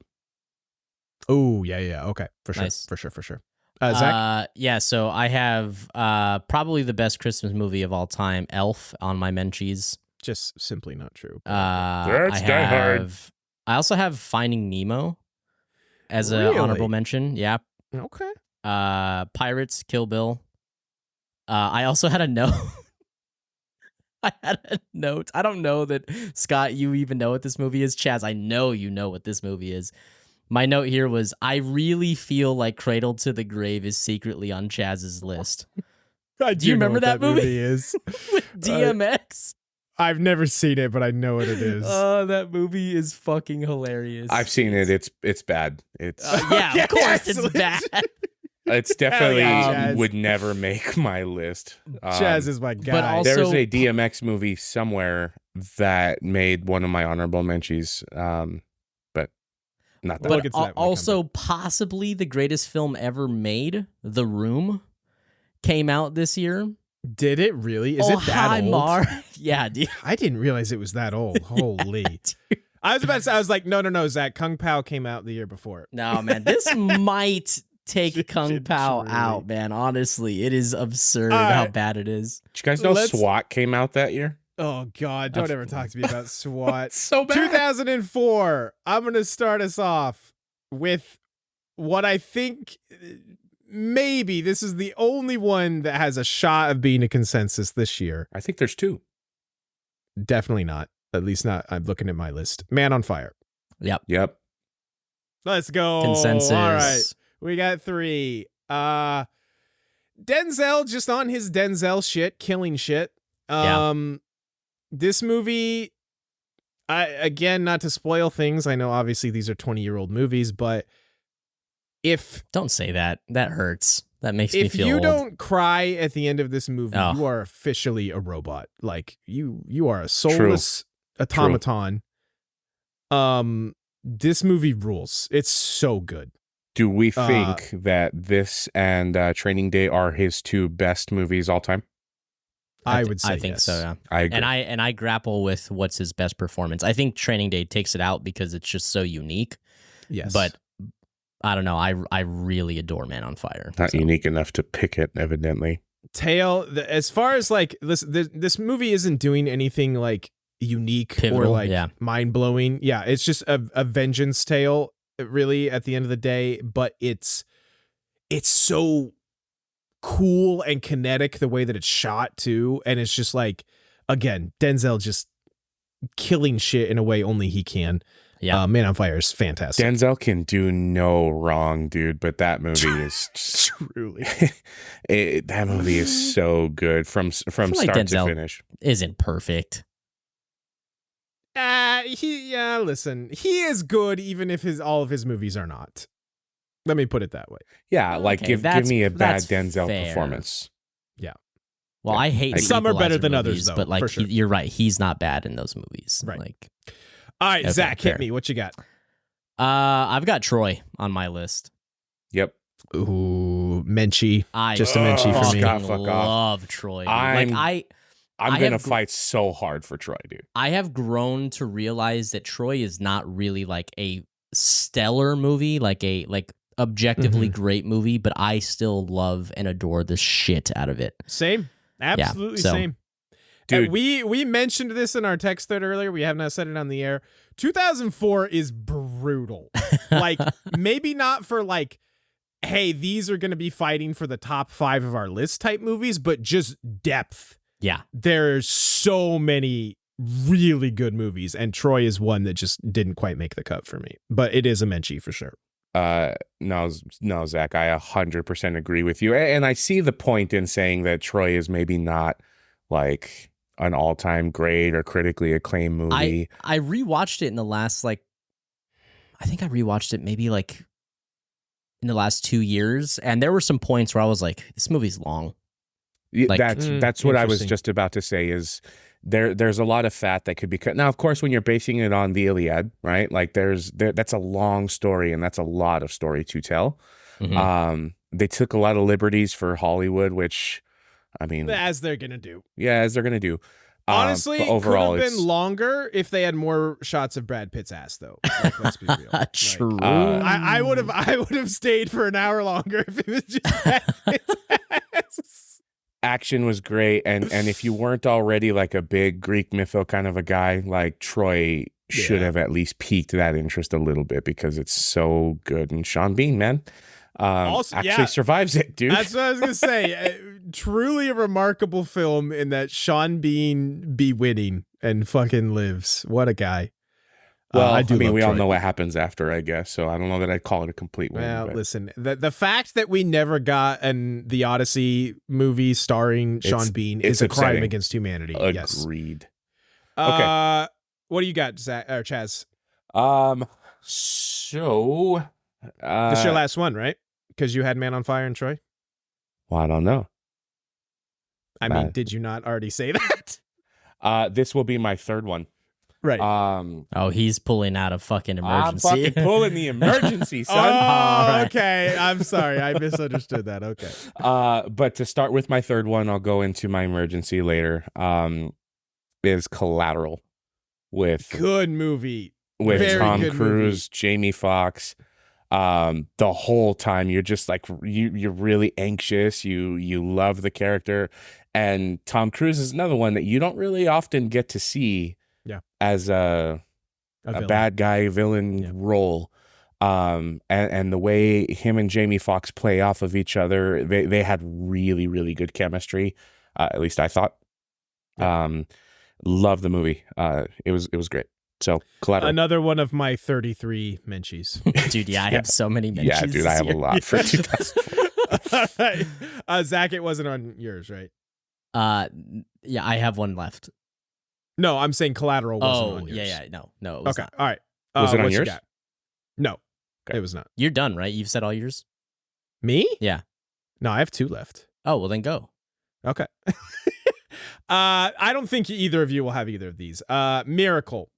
Oh, yeah. Okay. For sure. Nice. For sure. Zach? So I have probably the best Christmas movie of all time, Elf, on my Menchies. Just simply not true. That's Die Hard. I also have Finding Nemo as an honorable mention. Yeah. Okay. Pirates, Kill Bill. I also had a note. I had a note. I don't know that, Scott, you even know what this movie is. Chaz, I know you know what this movie is. My note here was, I really feel like Cradle to the Grave is secretly on Chaz's list. Do you remember that movie? Is With DMX? I've never seen it, but I know what it is. Oh, that movie is fucking hilarious. I've seen it. It's bad. It's yeah, of course it's bad. it's definitely Chaz. would never make my list. Chaz is my guy. but also- There's a DMX movie somewhere that made one of my honorable mentions, but not that. We'll But get to that when we come also possibly the greatest film ever made, The Room, came out this year. Did it really? Is it that old? Mar. Yeah, dude. I didn't realize it was that old. Holy. I was about to say, I was like, no, Zach. Kung Pao came out the year before. No, man, this might take Kung Pao Truly. out, man. Honestly, it is absurd All how right. bad it is. Did you guys know Let's- SWAT came out that year? Oh, God. Don't ever talk to me about SWAT. So bad. 2004. I'm going to start us off with what I think maybe this is the only one that has a shot of being a consensus this year. I think there's two. Definitely not. At least not. I'm looking at my list. Man on Fire. Yep. Let's go. Consensus. All right. We got 3. Denzel just on his Denzel shit, killing shit. This movie, again, not to spoil things. I know obviously these are 20-year-old movies, but if Don't say that. That hurts. That makes me feel you old. don't cry at the end of this movie, Oh. you are officially a robot. Like you are a soulless automaton. This movie rules. It's so good. Do we think that this and Training Day are his two best movies all time? I would say I think yes. so. Yeah. I agree. And I grapple with what's his best performance. I think Training Day takes it out because it's just so unique. Yes. But I don't know. I really adore Man on Fire. Not so. unique enough to pick it, evidently. As far as like this movie isn't doing anything like unique Pivotal, or like yeah. mind-blowing. Yeah, it's just a vengeance tale really at the end of the day, but it's so cool and kinetic the way that it's shot too, and it's just like, again, Denzel just killing shit in a way only he can. Yeah. Man on Fire is fantastic. Denzel can do no wrong, dude, but that movie is just, Truly. that movie is so good from feel like start to Denzel- finish. Isn't perfect. Listen, he is good even if all of his movies are not. Let me put it that way. Yeah, like Okay, give that's- me a bad that's Denzel fair. performance. Well, Yeah. I hate the Some are better Equalizer than others, movies, though, but like for sure. you're right, he's not bad in those movies. Right. Like, All right, Okay, Zach, fair. hit me. What you got? I've got Troy on my list. Yep. Ooh, Menchie. I Just a Menchie for me. Scott, fuck off. love Troy. dude. I'm Like I'm I gonna have fight so hard for Troy, dude. I have grown to realize that Troy is not really like a stellar movie, like a objectively great movie, but I still love and adore the shit out of it. Same. Absolutely so- same. Dude. And we mentioned this in our text thread earlier. We have not said it on the air. 2004 is brutal. Like, maybe not for like, hey, these are going to be fighting for the top 5 of our list type movies, but just depth. Yeah. There's so many really good movies, and Troy is one that just didn't quite make the cut for me. But it is a Menchie for sure. No, Zach, I 100% agree with you. And I see the point in saying that Troy is maybe not like an all-time great or critically acclaimed movie. I rewatched it in the last I think I rewatched it maybe like in the last 2 years, and there were some points where I was like, this movie's long. like- That's what I was interesting. just about to say is there's a lot of fat that could be cut. Now, of course, when you're basing it on the Iliad, right? Like that's a long story and that's a lot of story to tell. Mhm. They took a lot of liberties for Hollywood, which I mean, As they're going to do. yeah, as they're going to do. Honestly, but it overall, could have it's been longer if they had more shots of Brad Pitt's ass, though. Like, let's be real. Like, True. I would have stayed for an hour longer if it was just Brad Pitt's ass. action was great, and if you weren't already like a big Greek mytho kind of a guy, like Troy should Yeah. have at least piqued that interest a little bit because it's so good. And Sean Bean, man, Also, actually yeah. survives it, dude. That's what I was gonna say. truly a remarkable film in that Sean Bean be winning and fucking lives. What a guy. Well, I do mean, love we all Troy. know what happens after, I guess. So I don't know that I'd call it a complete win. Well, but listen, the fact that we never got the Odyssey movie starring Sean Bean is a crime upsetting. against humanity. Agreed. Yes. Okay. What do you got, Zach or Chaz? So This is your last one, right? Because you had Man on Fire and Troy. well, I don't know. I mean, did you not already say that? This will be my third one. Right. Oh, he's pulling out a fucking emergency. I'm fucking pulling the emergency, son. Oh, okay. I'm sorry. I misunderstood that. Okay. But to start with my third one, I'll go into my emergency later. Is Collateral with Good movie. with Very Tom good Cruise, Jamie Foxx. The whole time you're just like you're really anxious. You love the character, and Tom Cruise is another one that you don't really often get to see. Yeah. As a bad guy villain role. And the way him and Jamie Foxx play off of each other, they had really, really good chemistry. At least I thought. Love the movie. It was great. So Collateral. Another one of my 33 menchies. Dude, yeah, I have so many mentions. Yeah, dude, I have a lot for 2004. All right. Zach, it wasn't on yours, right? Yeah, I have one left. No, I'm saying Collateral wasn't on yours. yeah, no, it was Okay, not. all right. Was it on what you yours? got? No, Okay. it was not. You're done, right? You've said all yours? Me? Yeah. No, I have 2 left. Oh, well then go. Okay. I don't think either of you will have either of these. Miracle.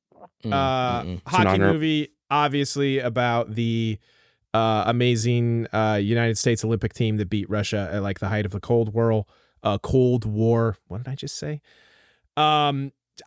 Hockey honor. movie, obviously about the amazing United States Olympic team that beat Russia at like the height of the Cold War. What did I just say?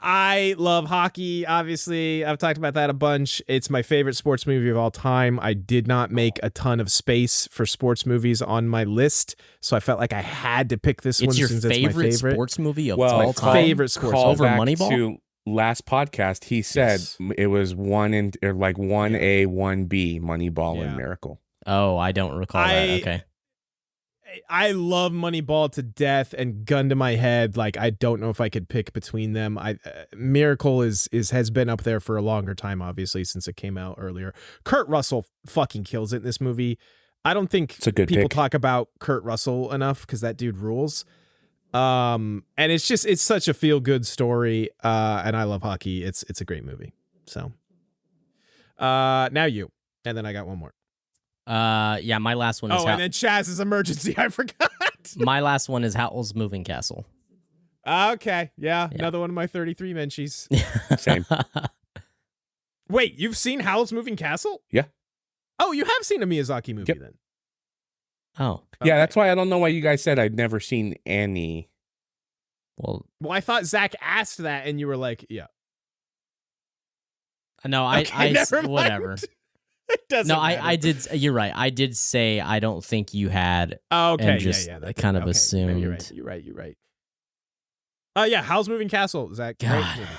I love hockey. Obviously, I've talked about that a bunch. It's my favorite sports movie of all time. I did not make a ton of space for sports movies on my list, so I felt like I had to pick this one It's your since it's my favorite sports movie of Well, all time? favorite sports Call over back Moneyball? to last podcast, he said Yes. it was 1A, 1B, Moneyball Yeah. and Miracle. Oh, I don't recall that. Okay. I love Moneyball to death, and gun to my head, like I don't know if I could pick between them. Miracle has been up there for a longer time, obviously, since it came out earlier. Kurt Russell fucking kills it in this movie. I don't think It's a good people pick. talk about Kurt Russell enough because that dude rules. And it's such a feel good story. And I love hockey. It's a great movie. So, now you, and then I got one more. Yeah, my last one is and then Chazz's emergency. I forgot. my last one is Howl's Moving Castle. Okay. Yeah. Another one of my 33 menchies. Same. Wait, you've seen Howl's Moving Castle? Yeah. Oh, you have seen a Miyazaki movie then? Oh, Yeah, Okay. that's why I don't know why you guys said I'd never seen any. well, Well, I thought Zach asked that and you were like, yeah. no, Okay, never mind. whatever. It doesn't No, matter. I did. You're right. I did say I don't think you had. Oh, okay. and just that's kind it. of Okay. assumed. You're right. Yeah, Howl's Moving Castle, Zach. Great God, movie.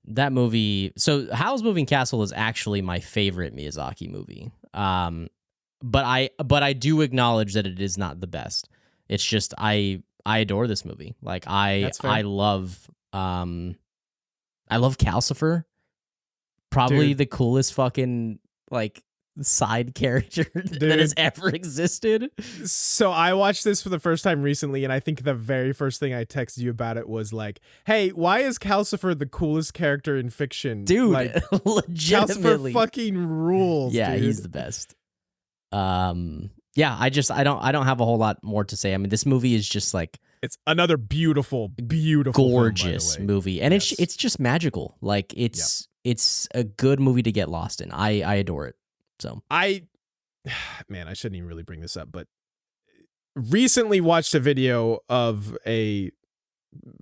that movie. So Howl's Moving Castle is actually my favorite Miyazaki movie. But I do acknowledge that it is not the best. It's just I adore this movie. Like That's fair. I love Calcifer. Probably Dude. the coolest fucking like side character that has ever existed. So I watched this for the first time recently, and I think the very first thing I texted you about it was like, hey, why is Calcifer the coolest character in fiction? Dude, Like, legitimately. Calcifer fucking rules, Yeah, dude. he's the best. Yeah, I don't have a whole lot more to say. I mean, this movie is just like It's another beautiful gorgeous film, by the way. movie, and Yes. it's just magical. Like it's a good movie to get lost in. I adore it. So Man, I shouldn't even really bring this up, but recently watched a video of a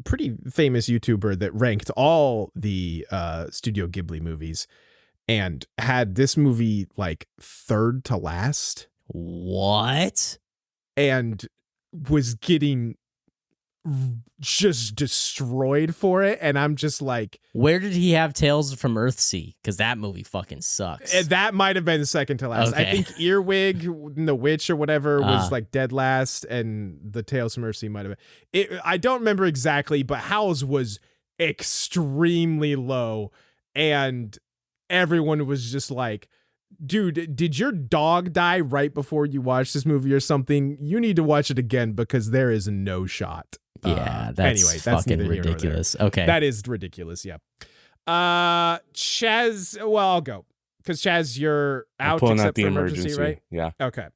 pretty famous YouTuber that ranked all the Studio Ghibli movies and had this movie like third to last what? and was getting just destroyed for it, and I'm just like, Where did he have Tales from Earthsea? Because that movie fucking sucks. that might have been second to last. I Okay. think Earwig and The Witch or whatever was like dead last, and the Tales from Earthsea might have been. I don't remember exactly, but Howl's was extremely low, and everyone was just like, dude, did your dog die right before you watched this movie or something? You need to watch it again because there is no shot. Yeah, that's anyway, that's fucking neither here nor there. ridiculous. Okay. That is ridiculous, yeah. Chazz, well, I'll go. Because Chazz, you're I'm out pulling except out the for emergency. right? Yeah. Okay.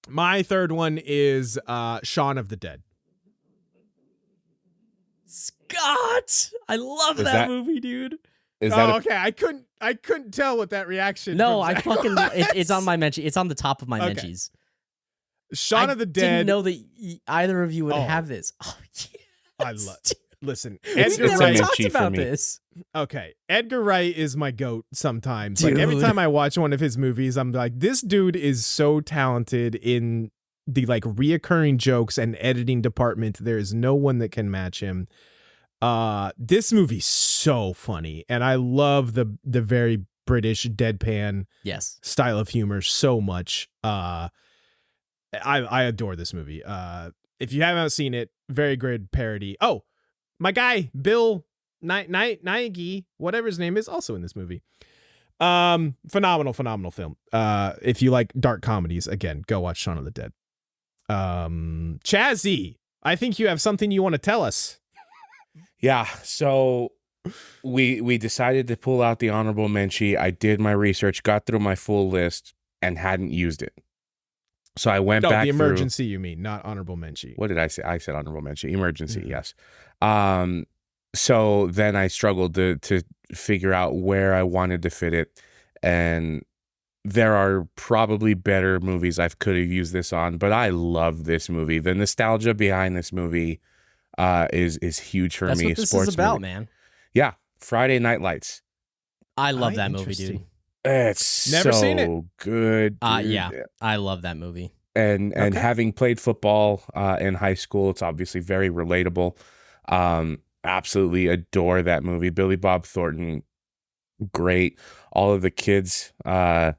My third one is Shaun of the Dead. Scott! I love Is that that- movie, dude. Is that okay. I couldn't tell what that reaction. No, from I Zach fucking was. it's on my mention. It's on the top of my Okay. mentions. Shaun I of the didn't Dead. know that either of you would Oh. have this. Oh, yes. I love. Listen, We It's Edgar never Wright. talked Minchie for about me. this. Okay, Edgar Wright is my goat sometimes. Like every Dude. time I watch one of his movies, I'm like, this dude is so talented in the like reoccurring jokes and editing department. There is no one that can match him. This movie's so funny, and I love the very British deadpan Yes. style of humor so much. I adore this movie. If you haven't seen it, very good parody. Oh, my guy Bill Nighy, whatever his name is, also in this movie. Phenomenal film. If you like dark comedies, again, go watch Shaun of the Dead. Chazzy, I think you have something you want to tell us. Yeah, so we decided to pull out the honorable mention. I did my research, got through my full list, and hadn't used it. So I went back the through. emergency, you mean, not honorable mention. What did I say? I said honorable mention. Emergency, Mhm. yes. So then I struggled to figure out where I wanted to fit it, and there are probably better movies I could have used this on, but I love this movie. The nostalgia behind this movie is huge for That's me. what this Sports is about, movie. man. Yeah, Friday Night Lights. I love Ah, that movie, dude. interesting. It's Never so seen it. good. Dude. Yeah. I love that movie. And Okay. having played football in high school, it's obviously very relatable. Absolutely adore that movie. Billy Bob Thornton, great. All of the kids, I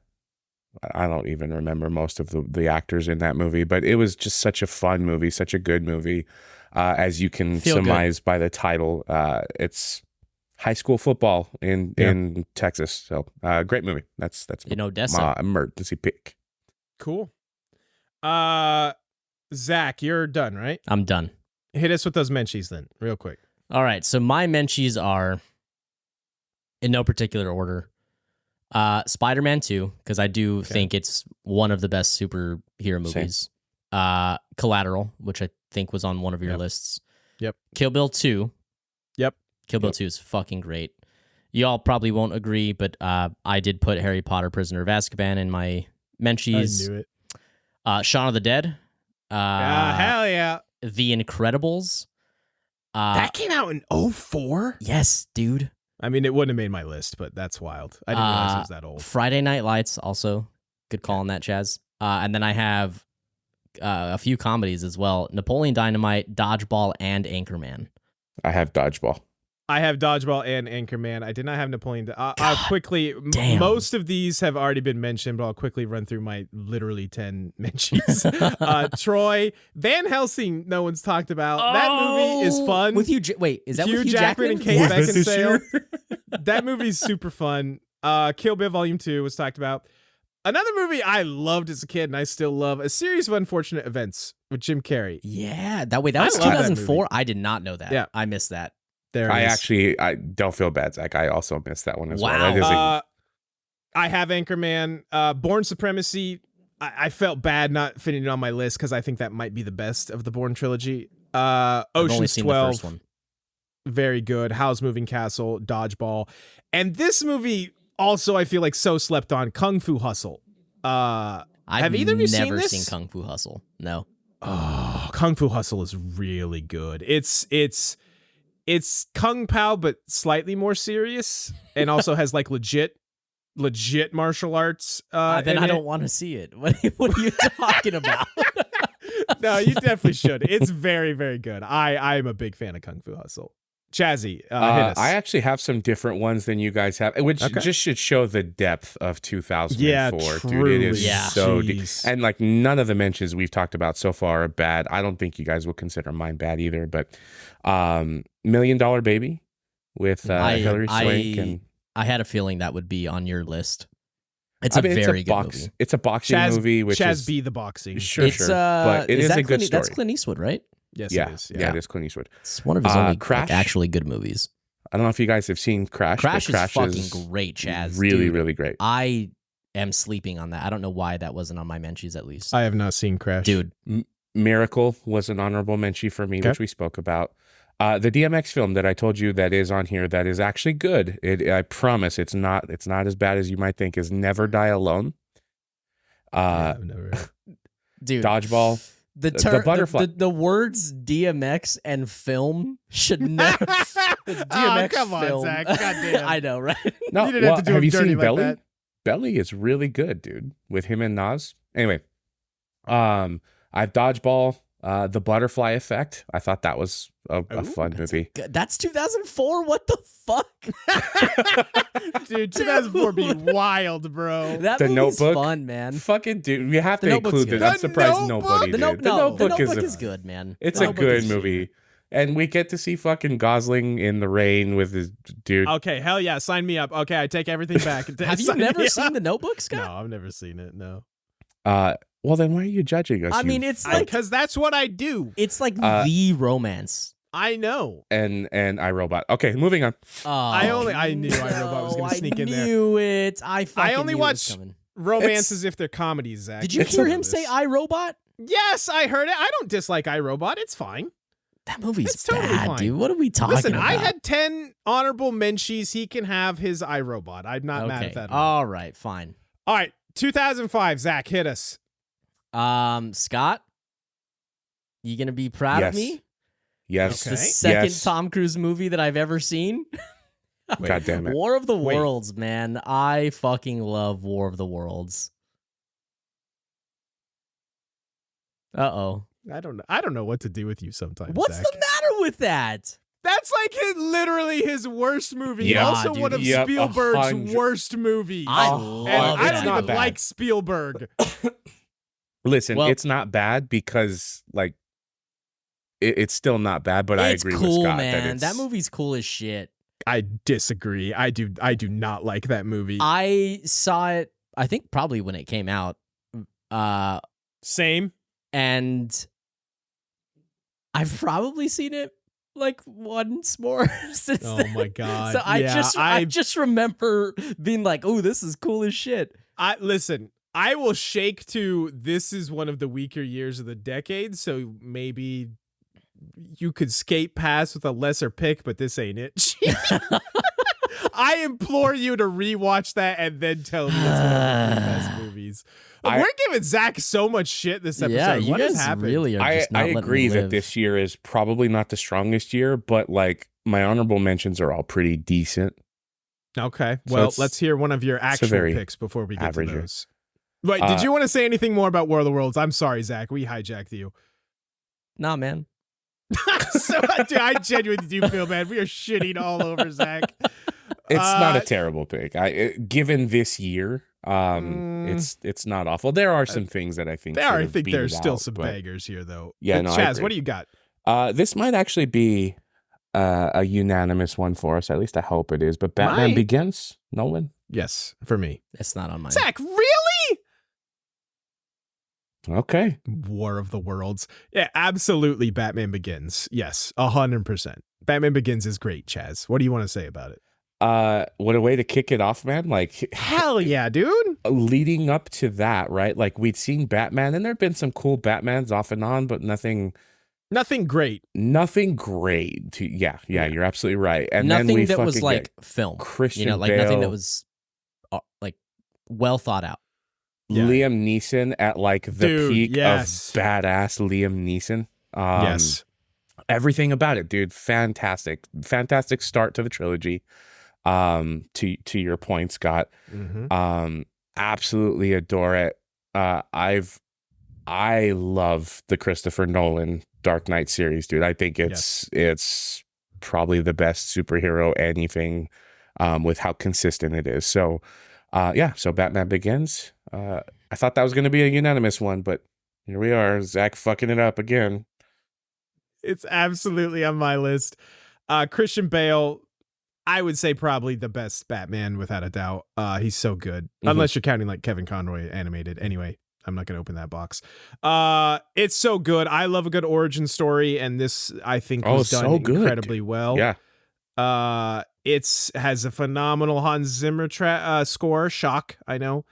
don't even remember most of the actors in that movie, but it was just such a fun movie, such a good movie. As you can Feel good. surmise by the title, it's high school football in Texas. So great movie. That's In Odessa. my emergency pick. Cool. Zach, you're done, right? I'm done. Hit us with those menchies then, real quick. All right, so my menchies are in no particular order. Spider-Man 2, because I do think it's one of the best superhero movies. Collateral, which I think was on one of your Yep. lists. Yep. Kill Bill 2. Yep. Kill Bill Yep. 2 is fucking great. Y'all probably won't agree, but I did put Harry Potter Prisoner of Azkaban in my menchies. I knew it. Shaun of the Dead. Hell yeah. The Incredibles. That came out in 2004? Yes, dude. I mean, it wouldn't have made my list, but that's wild. I didn't realize it was that old. Friday Night Lights, also. Good call on that, Chazz. And then I have a few comedies as well. Napoleon Dynamite, Dodgeball, and Anchorman. I have Dodgeball. I have Dodgeball and Anchorman. I did not have Napoleon. I'll quickly. damn. Most of these have already been mentioned, but I'll quickly run through my literally 10 mentions. Troy, Van Helsing. No one's talked about. That movie is fun. With Hugh, wait, is that Hugh with Hugh Jackman and Kate Yes. Beckinsale. That movie's super fun. Kill Bill Volume 2 was talked about. Another movie I loved as a kid and I still love, A Series of Unfortunate Events with Jim Carrey. Yeah, that was I love that 2004. movie. I did not know that. Yeah. I missed that. There I it is. actually don't feel bad, Zach. I also missed that one as well. Wow. That is a- I have Anchorman. Born Supremacy. I felt bad not fitting it on my list because I think that might be the best of the Bourne trilogy. I've only Ocean's seen 12. the first one. Very good. Howl's Moving Castle, Dodgeball. And this movie also I feel like so slept on, Kung Fu Hustle. I've Have either of you seen never this? seen Kung Fu Hustle. No. Oh, Kung Fu Hustle is really good. It's Kung Pao but slightly more serious and also has like legit martial arts. Then in I it. don't want to see it. What are you talking about? No, you definitely should. It's very, very good. I'm a big fan of Kung Fu Hustle. Chazzy, hit us. I actually have some different ones than you guys have, which just should show the depth of 2004. Yeah, dude, it is so deep. Jeez. And like none of the mentions we've talked about so far are bad. I don't think you guys will consider mine bad either. But $1 Million Baby with Hilary Swank, and I had a feeling that would be on your list. It's a very good movie. It's a boxing movie, which Chazz is be the boxing. sure, but it is a good story. That's Clint Eastwood, right? Yes, yeah, it is. Yeah, it is Clint Eastwood. It's one of his only Crash. actually good movies. I don't know if you guys have seen Crash. Crash but is fucking great, Chazz. Really, Dude, really great. I am sleeping on that. I don't know why that wasn't on my mentions at least. I have not seen Crash. Dude, Miracle was an honorable mention for me, which we spoke about. The DMX film that I told you that is on here that is actually good. I promise it's not as bad as you might think. Is Never Die Alone. I've never. Dude, Dodgeball. The butterfly. The words DMX and film should never. The DMX come on, film. Zach. Goddamn. I know, right? No, You didn't have to do have him you dirty seen like Belly? that. Belly is really good, dude, with him and Nas. Anyway, I've Dodgeball, The Butterfly Effect. I thought that was a fun movie. That's 2004. What the fuck? Dude, 2004 be wild, bro. That The movie's Notebook? fun, man. Fucking dude, we have The to Notebook's include good. that. I'm The surprised Notebook? nobody The did. Notebook is good, man. It's The a Notebook good is movie. And we get to see fucking Gosling in the rain with his dude. Okay, hell yeah, sign me up. Okay, I take everything back. Have you Sign never me seen up. The Notebook, Scott? No, I've never seen it. No. Well, then why are you judging us? I mean, it's like Because that's what I do. it's like the romance. I know. and iRobot. Okay, moving on. Oh, I knew iRobot was gonna sneak in there. I knew it. I only knew it was watch coming. Romances if they're comedies, Zach. Did you It's hear a- him say iRobot? Yes, I heard it. I don't dislike iRobot. It's fine. That movie's It's totally bad, fine. dude. What are we talking Listen, about? I had 10 honorable mentions. He can have his iRobot. I'm not mad at that. All right, fine. All right, 2005. Zach, hit us. Scott, you gonna be proud of Yes. me? Yes. Okay. The second Yes. Tom Cruise movie that I've ever seen. God damn it. War of the Wait. Worlds, man. I fucking love War of the Worlds. Uh-oh. I don't know what to do with you sometimes. What's Zach. the matter with that? That's like literally his worst movie. Yeah, Also dude. one of Yep, Spielberg's 100. worst movies. I Oh, and love I it. don't not even bad. like Spielberg. Listen, Well- it's not bad because like it's still not bad, but I It's agree cool, with Scott man. that That movie's cool as shit. I disagree. I do not like that movie. I saw it, I think probably when it came out. Same. And I've probably seen it like once more since Oh then. my god. So I Yeah, just remember being like, "Oh, this is cool as shit." listen, I will shake to this is one of the weaker years of the decade, so maybe you could skate past with a lesser pick, but this ain't it. I implore you to rewatch that and then tell me it's one of the best movies. We're giving Zach so much shit this episode. Yeah, you what guys has happened? really are I just not letting me agree that live. this year is probably not the strongest year, but like my honorable mentions are all pretty decent. Okay. So Well, it's- let's hear one of your actual very picks before we get average to year. those. Wait, did you want to say anything more about War of the Worlds? I'm sorry, Zach. We hijacked you. Nah, man. So, dude, I genuinely do feel bad. We are shitting all over Zach. It's not a terrible pick. Given this year, it's not awful. There are some things that I think I should have think beat there's it still out, some but- bangers here, though. Yeah, no, I Chazz, agree. what do you got? This might actually be a unanimous one for us. At least I hope it is. But Batman Might. Begins, Nolan. Yes, for me. It's not on mine. Zach, really? Okay. War of the Worlds. Yeah, absolutely. Batman Begins. Yes, 100%. Batman Begins is great, Chazz. What do you want to say about it? What a way to kick it off, man. Like Hell yeah, dude. leading up to that, right? Like we'd seen Batman and there'd been some cool Batmans off and on, but nothing Great. great. Yeah, you're absolutely right. And nothing then we that was fucking like get film. Christian like nothing that Bale. was like well thought out. Yeah. Liam Neeson at like the Dude, peak yes. of badass Liam Neeson. Yes. Everything about it, dude. Fantastic start to the trilogy. To your point, Scott. Mm-hmm. Absolutely adore it. I've I love the Christopher Nolan Dark Knight series, dude. I think it's probably the best superhero anything, with how consistent it is. So, so Batman Begins. I thought that was going to be a unanimous one, but here we are, Zach fucking it up again. It's absolutely on my list. Christian Bale, I would say probably the best Batman without a doubt. He's so good, unless you're counting like Kevin Conroy animated. Anyway, I'm not going to open that box. It's so good. I love a good origin story, and this I think was done incredibly well. Yeah. It's has a phenomenal Hans Zimmer score. Shock, I know.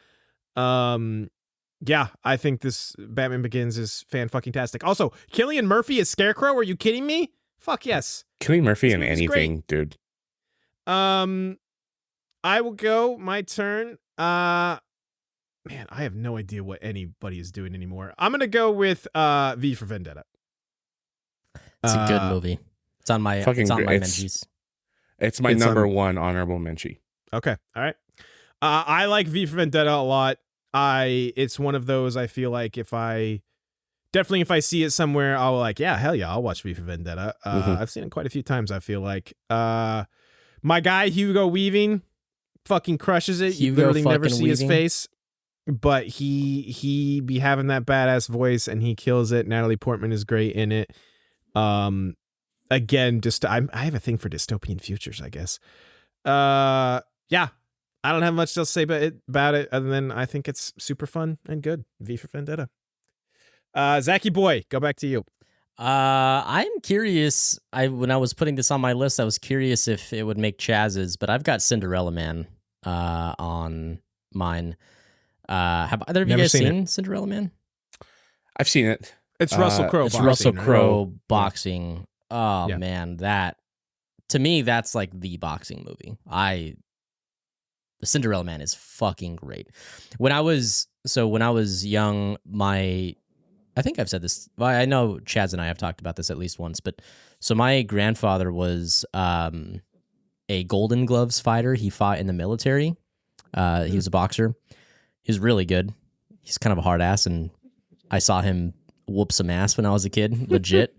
Yeah, I think this Batman Begins is fan-fucking-tastic. Also, Cillian Murphy as Scarecrow. Are you kidding me? Fuck yes. Cillian Murphy in anything, dude. I will go. My turn. Man, I have no idea what anybody is doing anymore. I'm gonna go with V for Vendetta. It's a good movie. It's on my Menchies. It's my number one honorable mention. Okay, all right. I like V for Vendetta a lot. It's one of those I feel like if I see it somewhere, I'll like, yeah, hell yeah, I'll watch V for Vendetta. I've seen it quite a few times, I feel like. My guy, Hugo Weaving, fucking crushes it. You literally never see his face, but he be having that badass voice and he kills it. Natalie Portman is great in it. Again, I have a thing for dystopian futures, I guess. Yeah. I don't have much else to say about it other than I think it's super fun and good. V for Vendetta. Zachy boy, go back to you. I'm curious. When I was putting this on my list, I was curious if it would make Chazz's, but I've got Cinderella Man on mine. Have either of you guys seen Cinderella Man? I've seen it. It's Russell Crowe. It's Russell Crowe boxing. Oh man, to me that's like the boxing movie. The Cinderella Man is fucking great. When I was young, I think I've said this. Well, I know Chazz and I have talked about this at least once, but so my grandfather was a Golden Gloves fighter. He fought in the military. He was a boxer. He was really good. He's kind of a hard ass, and I saw him whoop some ass when I was a kid. Legit.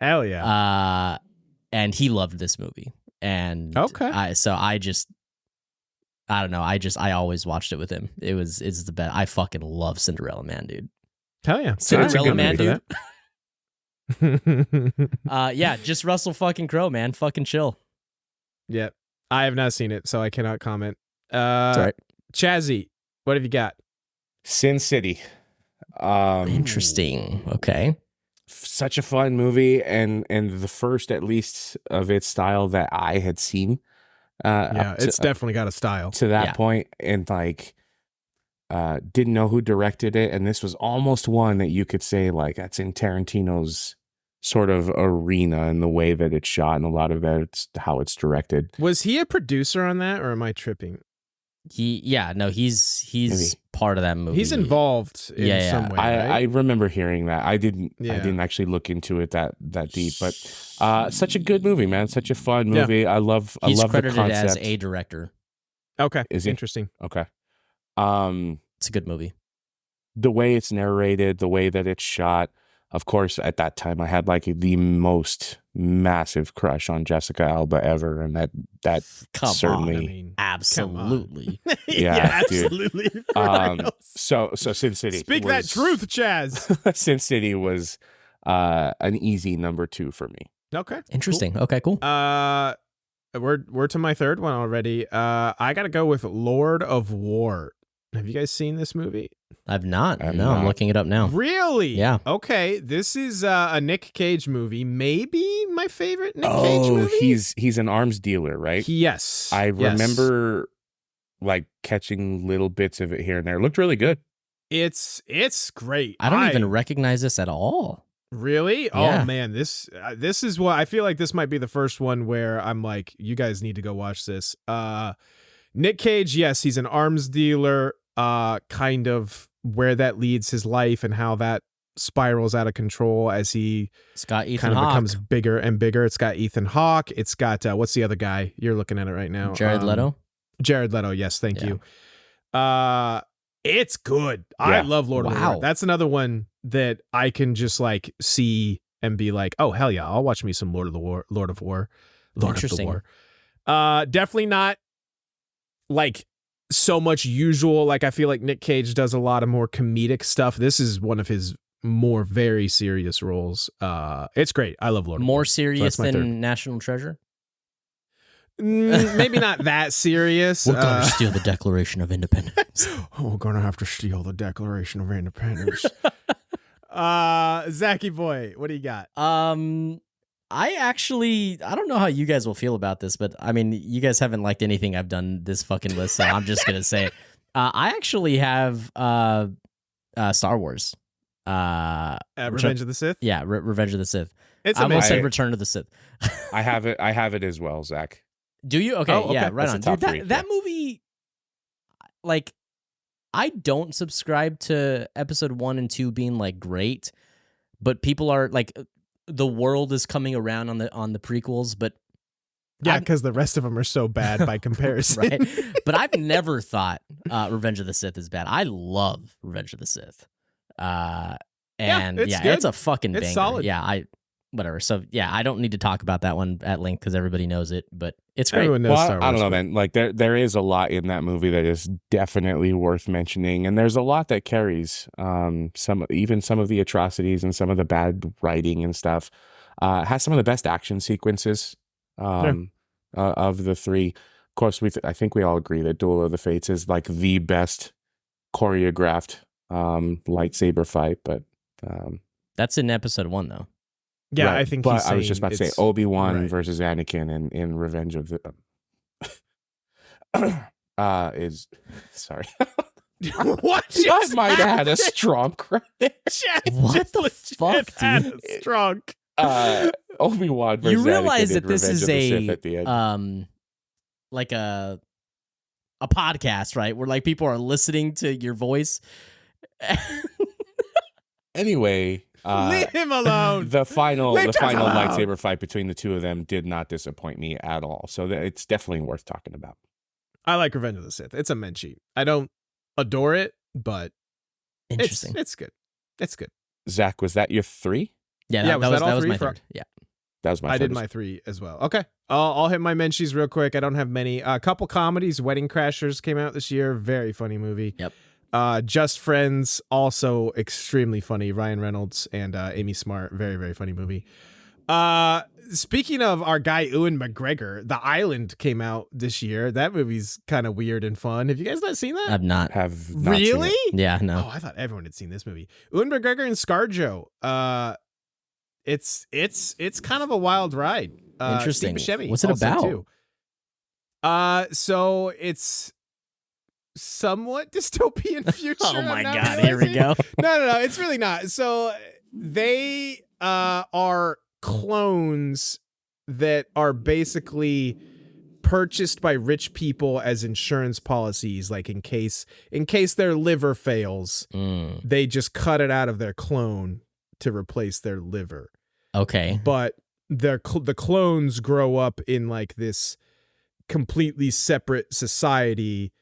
Hell yeah. And he loved this movie. And I don't know. I always watched it with him. It's the best. I fucking love Cinderella Man, dude. Hell yeah. Cinderella Man, dude. Yeah, just Russell fucking Crowe, man. Fucking chill. Yeah. I have not seen it, so I cannot comment. That's all right. Chazzy, what have you got? Sin City. Interesting. Okay. Such a fun movie, and the first, at least, of its style that I had seen. It's definitely got a style to that point, and like didn't know who directed it, and this was almost one that you could say like that's in Tarantino's sort of arena in the way that it's shot, and a lot of that it's how it's directed. Was he a producer on that, or am I tripping? He's part of that movie. He's involved in some way. I remember hearing that. I didn't actually look into it that deep, but such a good movie, man. Such a fun movie. I love the concept. He's credited as a director. Okay. Is he? Interesting. Okay. It's a good movie. The way it's narrated, the way that it's shot. Of course, at that time, I had like the most massive crush on Jessica Alba ever, and that certainly, absolutely, absolutely. So Sin City. Speak that truth, Chazz. Sin City was an easy number 2 for me. Okay, interesting. Cool. Okay, cool. We're to my third one already. I gotta go with Lord of War. Have you guys seen this movie? I've not. I'm looking it up now. Really? Yeah. Okay. This is a Nick Cage movie. Maybe my favorite Nick Cage movie. He's an arms dealer, right? Yes. I remember like catching little bits of it here and there. It looked really good. It's great. I don't even recognize this at all. Really? Yeah. Oh man, this is what I feel like. This might be the first one where I'm like, you guys need to go watch this. Nick Cage, yes, he's an arms dealer. Kind of where that leads his life and how that spirals out of control as he kind of becomes bigger and bigger. It's got Ethan Hawke. It's got what's the other guy? You're looking at it right now. Jared Leto. Jared Leto. Yes, thank you. It's good. I love Lord of War. That's another one that I can just like see and be like, oh hell yeah, I'll watch me some Lord of the War. Definitely not like so much usual. Like I feel like Nick Cage does a lot of more comedic stuff. This is one of his more very serious roles. It's great. I love Lord of War. More serious So that's my third. than National Treasure? Maybe not that serious. We're going to steal the Declaration of Independence. We're gonna have to steal the Declaration of Independence. Zachy boy, what do you got? I don't know how you guys will feel about this, but I mean, you guys haven't liked anything I've done this fucking list, so I'm just gonna say it. I actually have Star Wars. Revenge of the Sith. Yeah, Revenge of the Sith. It's I almost amazing. said Return of the Sith. I have it as well, Zach. Do you? Okay, Oh, okay. yeah, right That's on. the top Dude, three, that movie, like, I don't subscribe to episode 1 and 2 being like great, but people are like, the world is coming around on the prequels, but Yeah, because the rest of them are so bad by comparison. right. But I've never thought Revenge of the Sith is bad. I love Revenge of the Sith. It's good. It's a fucking It's banger. solid. Yeah, whatever. So yeah, I don't need to talk about that one at length because everybody knoes it, but it's great. Everyone knows Well, Star Wars. I don't know, but- man. Like there is a lot in that movie that is definitely worth mentioning, and there's a lot that carries some of the atrocities and some of the bad writing and stuff. Has some of the best action sequences of the three. Of course, I think we all agree that Duel of the Fates is like the best choreographed lightsaber fight, but That's in episode 1 though. Yeah, right. I think But he's I was just about to say it's- Obi-Wan right. versus Anakin in Revenge of the is sorry. What? I might have had a strong cry there. What the fuck, dude? Strong. Obi-Wan versus You realize Anakin that in this Revenge is of the Sith at the end. like a podcast, right? Where like people are listening to your voice. Anyway, Leave him alone. the final Leave Chazz alone. lightsaber fight between the two of them did not disappoint me at all. So it's definitely worth talking about. I like Revenge of the Sith. It's a menchie. I don't adore it, but Interesting. it's good. It's good. Zach, was that your 3? Yeah, Yeah, that was that all was three my for- third. Yeah. That was my I did third. my 3 as well. Okay. I'll hit my menchies real quick. I don't have many. A couple comedies. Wedding Crashers came out this year. Very funny movie. Yep. Just Friends, also extremely funny. Ryan Reynolds and Amy Smart. Very, very funny movie. Speaking of our guy Ewan McGregor, The Island came out this year. That movie's kind of weird and fun. Have you guys not seen that? I've not. Have not seen Really? it. Yeah, no. Oh, I thought everyone had seen this movie. Ewan McGregor and ScarJo. It's kind of a wild ride. Interesting. Steve Buscemi What's it also, about? too. So it's somewhat dystopian future. Oh my I'm now god, here we realizing. go. No, it's really not. So they are clones that are basically purchased by rich people as insurance policies, like in case their liver fails, they just cut it out of their clone to replace their liver. Okay. But the clones grow up in like this completely separate society,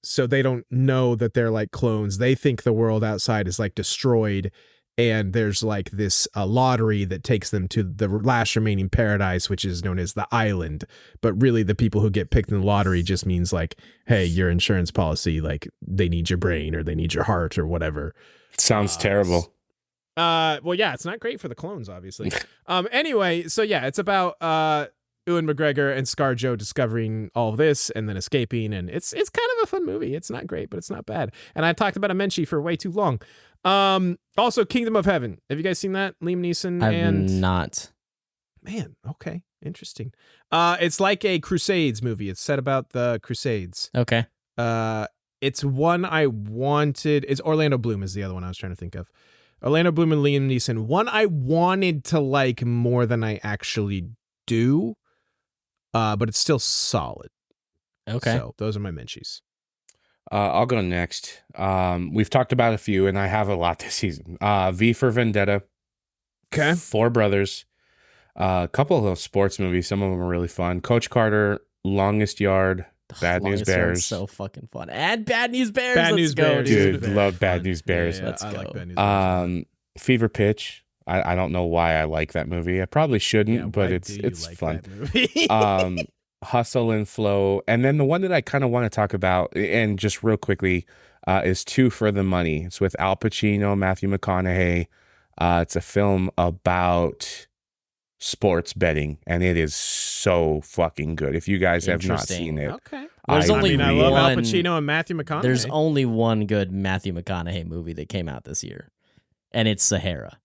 so they don't know that they're like clones. They think the world outside is like destroyed, and there's like this lottery that takes them to the last remaining paradise, which is known as the island. But really the people who get picked in the lottery just means like, hey, your insurance policy, like they need your brain or they need your heart or whatever. Sounds terrible. Well, yeah, it's not great for the clones, obviously. Anyway, so yeah, it's about Ewan McGregor and ScarJo discovering all of this and then escaping, and it's kind of a fun movie. It's not great, but it's not bad. And I talked about a menchie for way too long. Also, Kingdom of Heaven. Have you guys seen that? Liam Neeson I've and not. man, okay, interesting. It's like a Crusades movie. It's set about the Crusades. Okay. It's one I wanted. It's Orlando Bloom is the other one I was trying to think of. Orlando Bloom and Liam Neeson. One I wanted to like more than I actually do, but it's still solid. Okay. So those are my menchies. I'll go next. We've talked about a few, and I have a lot this season. V for Vendetta. Okay. Four Brothers. A couple of sports movies. Some of them are really fun. Coach Carter, Longest Yard, Bad News Longest Yard's Bears. so fucking fun. And Bad News Bears. Bad Let's News go, Bears. dude. Dude, Very love Bad fun. News Bears. Yeah, Let's I go. like Bad News Bears. Fever Pitch. I don't know why I like that movie. I probably shouldn't, Yeah, but why it's do you it's like fun. that movie? Hustle and Flow, and then the one that I kind of want to talk about, and just real quickly, is Two for the Money. It's with Al Pacino, Matthew McConaughey. It's a film about sports betting, and it is so fucking good. If you guys have not seen it, Okay. There's only I love Al one- Pacino and Matthew McConaughey. There's only one good Matthew McConaughey movie that came out this year, and it's Sahara.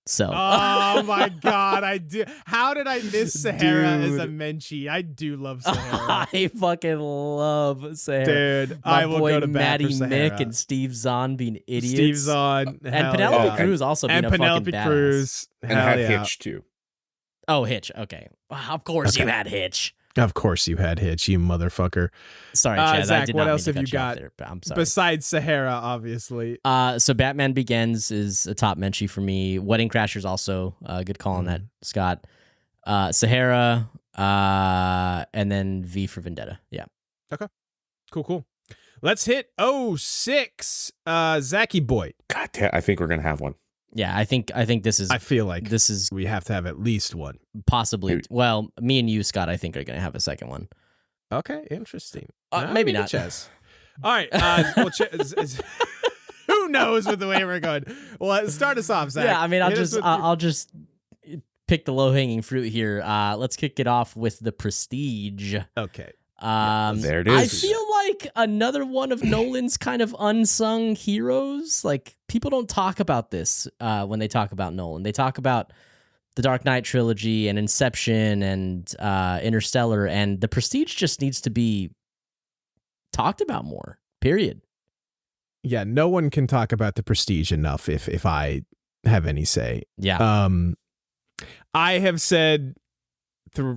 So. Oh my God, I do. How did I miss Sahara as a Dude. Menchie? I do love Sahara. I fucking love Sahara. Dude, My I will boy go to bat Matty for Sahara. Mick and Steve Zahn being idiots. Steve Zahn. And hell Penelope yeah. Cruz also being And a Penelope fucking badass. Cruz. and Hell had yeah. Hitch too. Oh, Hitch. Okay. Of course you Okay. had Hitch. Of course you had Hitch, you motherfucker. Sorry, Chaz. I Zach, did what not else mean have to you cut off got there, but I'm sorry. Besides Sahara, obviously. So Batman Begins is a top menchie for me. Wedding Crashers also a good call on that, Scott. Sahara, and then V for Vendetta. Yeah. Cool. Let's hit 06. Zachy boy. God damn, I think we're gonna have one. Yeah, I think this is I feel like this is we have to have at least one. possibly Maybe. well, me and you, Scott, I think are gonna have a second one. Okay, interesting. Maybe not. Chess. All right. Well, who knows with the way we're going? Well, start us off, Zach. Yeah, I mean, Hit us with I'll just pick the low hanging fruit here. Let's kick it off with The Prestige. Okay. There it I is. feel like another one of Nolan's kind of unsung heroes. Like, people don't talk about this when they talk about Nolan. They talk about the Dark Knight trilogy and Inception and Interstellar, and The Prestige just needs to be talked about more. Period. Yeah, no one can talk about The Prestige enough if I have any say. Yeah. I have said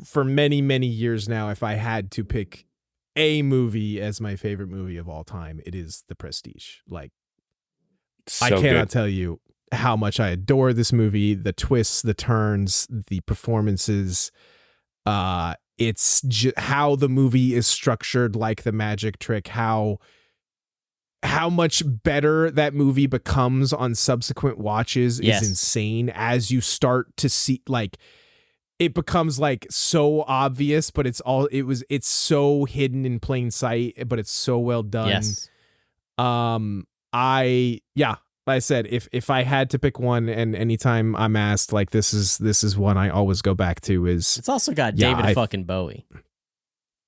for many, many years now, if I had to pick a movie as my favorite movie of all time, it is The Prestige. Like, So I cannot good. tell you how much I adore this movie, the twists, the turns, the performances. It's how the movie is structured, like the magic trick, how much better that movie becomes on subsequent watches Yes. is insane as you start to see, like, it becomes like so obvious, but it's so hidden in plain sight, but it's so well done. Yes. Like I said, if I had to pick one, and anytime I'm asked, like, this is one I always go back to, is It's also got Yeah, David fucking Bowie.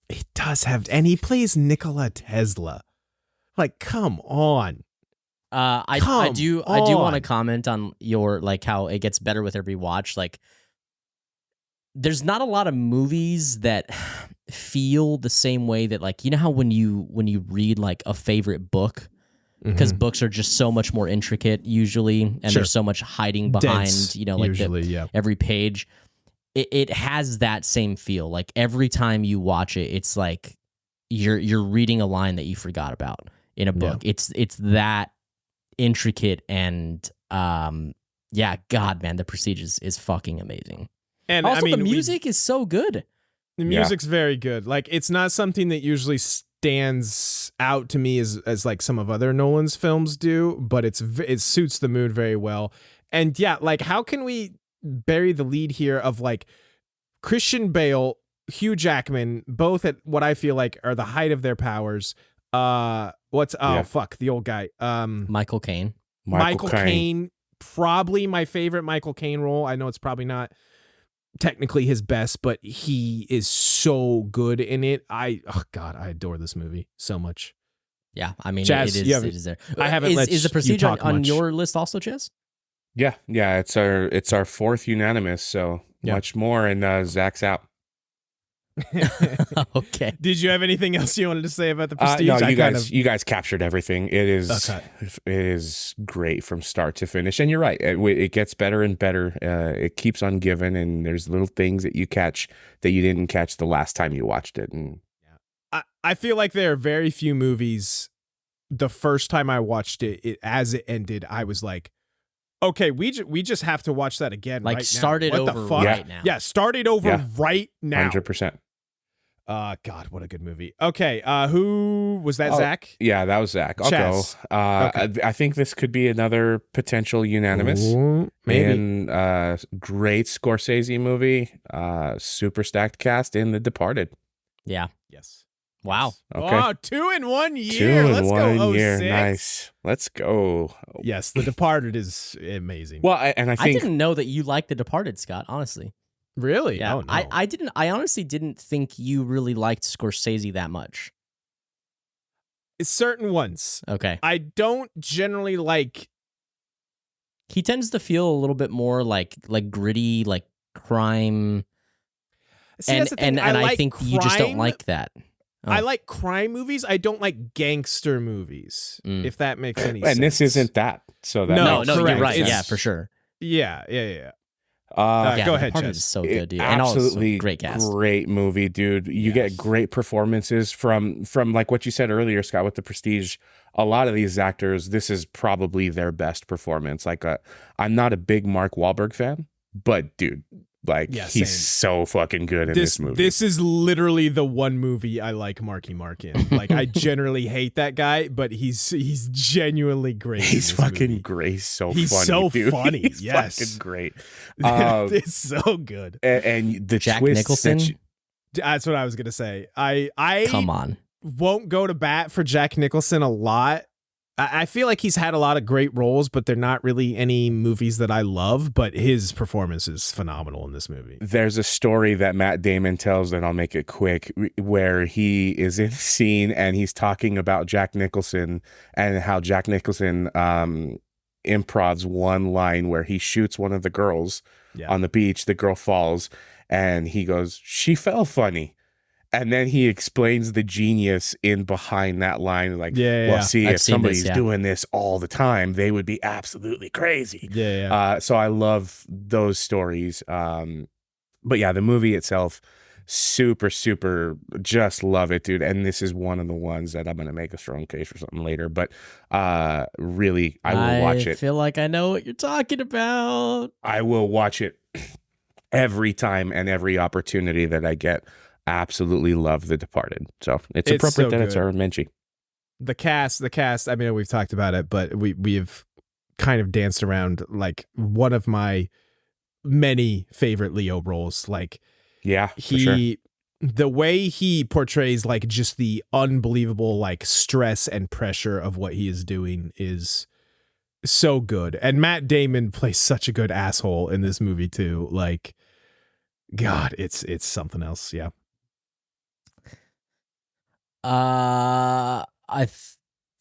it does have, and he plays Nikola Tesla. Like, come on. I Come do want to on. comment on your, like, how it gets better with every watch. Like, there's not a lot of movies that feel the same way that, like, you know how when you read like a favorite book, because Mhm. books are just so much more intricate usually, and Sure. there's so much hiding behind, Dense, like usually, yeah. every page. It has that same feel. Like, every time you watch it, it's like you're reading a line that you forgot about in a book. It's that intricate, and God, man, The Prestige is fucking amazing. And Also, I mean, the music is so good. the music's very good. Like, it's not something that usually stands out to me as like some of other Nolan's films do, but it suits the mood very well. And yeah, like, how can we bury the lead here of, like, Christian Bale, Hugh Jackman, both at what I feel like are the height of their powers. The old guy. Michael Caine. Michael Caine, probably my favorite Michael Caine role. I know it's probably not technically his best, but he is so good in it. I adore this movie so much. Yeah, I mean, Chaz, it is there. I haven't let Is The you Prestige talk on much. your list also, Chaz? Yeah. It's our fourth unanimous. So much more, and Zach's out. Okay. Did you have anything else you wanted to say about The Prestige? No, you guys captured everything. It is Okay. it is great from start to finish, and you're right. It gets better and better. It keeps on giving, and there's little things that you catch that you didn't catch the last time you watched it. And I feel like there are very few movies. The first time I watched it, as it ended, I was like, okay, we just have to watch that again. Like, right start now. it What over the fuck? right now. Yeah, start it over right now. 100%. God, what a good movie. Okay, who was that? Oh, Zach? Yeah, that was Zach. I'll Chazz. go. I think this could be another potential unanimous. Ooh, maybe. In great Scorsese movie, super stacked cast in The Departed. Yeah. Yes. Wow. Yes. Okay. Oh, 2 in 1 year. 2 in Let's 1 go. year. 06. Nice. Let's go. Yes, The Departed is amazing. Well, and I I think didn't know that you liked The Departed, Scott, honestly. Really? Yeah. Oh, no. I honestly didn't think you really liked Scorsese that much. Certain ones. Okay. I don't generally like. He tends to feel a little bit more like gritty, like crime. See, that's the thing. And I like think you just don't crime. like that. Oh. I like crime movies. I don't like gangster movies, if that makes any sense. and this isn't that. So that No, makes you're correct. right. It's- Yeah, for sure. Yeah. Yeah, Go The ahead, Departed Chazz. is so good, dude. And also absolutely great cast. great movie, dude. You Yes. get great performances from like what you said earlier, Scott, with The Prestige. A lot of these actors, this is probably their best performance. Like, I'm not a big Mark Wahlberg fan, but dude, like Yeah, he's same. so fucking good in this movie. This is literally the one movie I like Marky Mark in. Like, I generally hate that guy, but he's genuinely great. in He's this fucking movie. great. He's so He's funny, so dude. funny, He's yes. fucking great. It's so good. And the Jack twists Nicholson? that That's what I was gonna say. I Come on. won't go to bat for Jack Nicholson a lot. I feel like he's had a lot of great roles, but they're not really any movies that I love. But his performance is phenomenal in this movie. there's a story that Matt Damon tells, and I'll make it quick, where he is in a scene and he's talking about Jack Nicholson and how Jack Nicholson improvs one line where he shoots one of the girls Yeah. on the beach. The girl falls and he goes, "She fell funny." And then he explains the genius in behind that line. Like, Yeah, well, yeah. see, I've if seen somebody's this, yeah. doing this all the time, they would be absolutely crazy. Yeah. So I love those stories. But yeah, the movie itself, super, just love it, dude. And this is one of the ones that I'm going to make a strong case for something later. But really, I will watch I it. feel like I know what you're talking about. I will watch it every time and every opportunity that I get. Absolutely love The Departed. So it's appropriate so that it's good. our mention. The cast. I mean, we've talked about it, but we've kind of danced around like one of my many favorite Leo roles. Like, Yeah, for sure. the way he portrays like just the unbelievable like stress and pressure of what he is doing is so good. And Matt Damon plays such a good asshole in this movie too. Like, God, it's something else. Yeah. I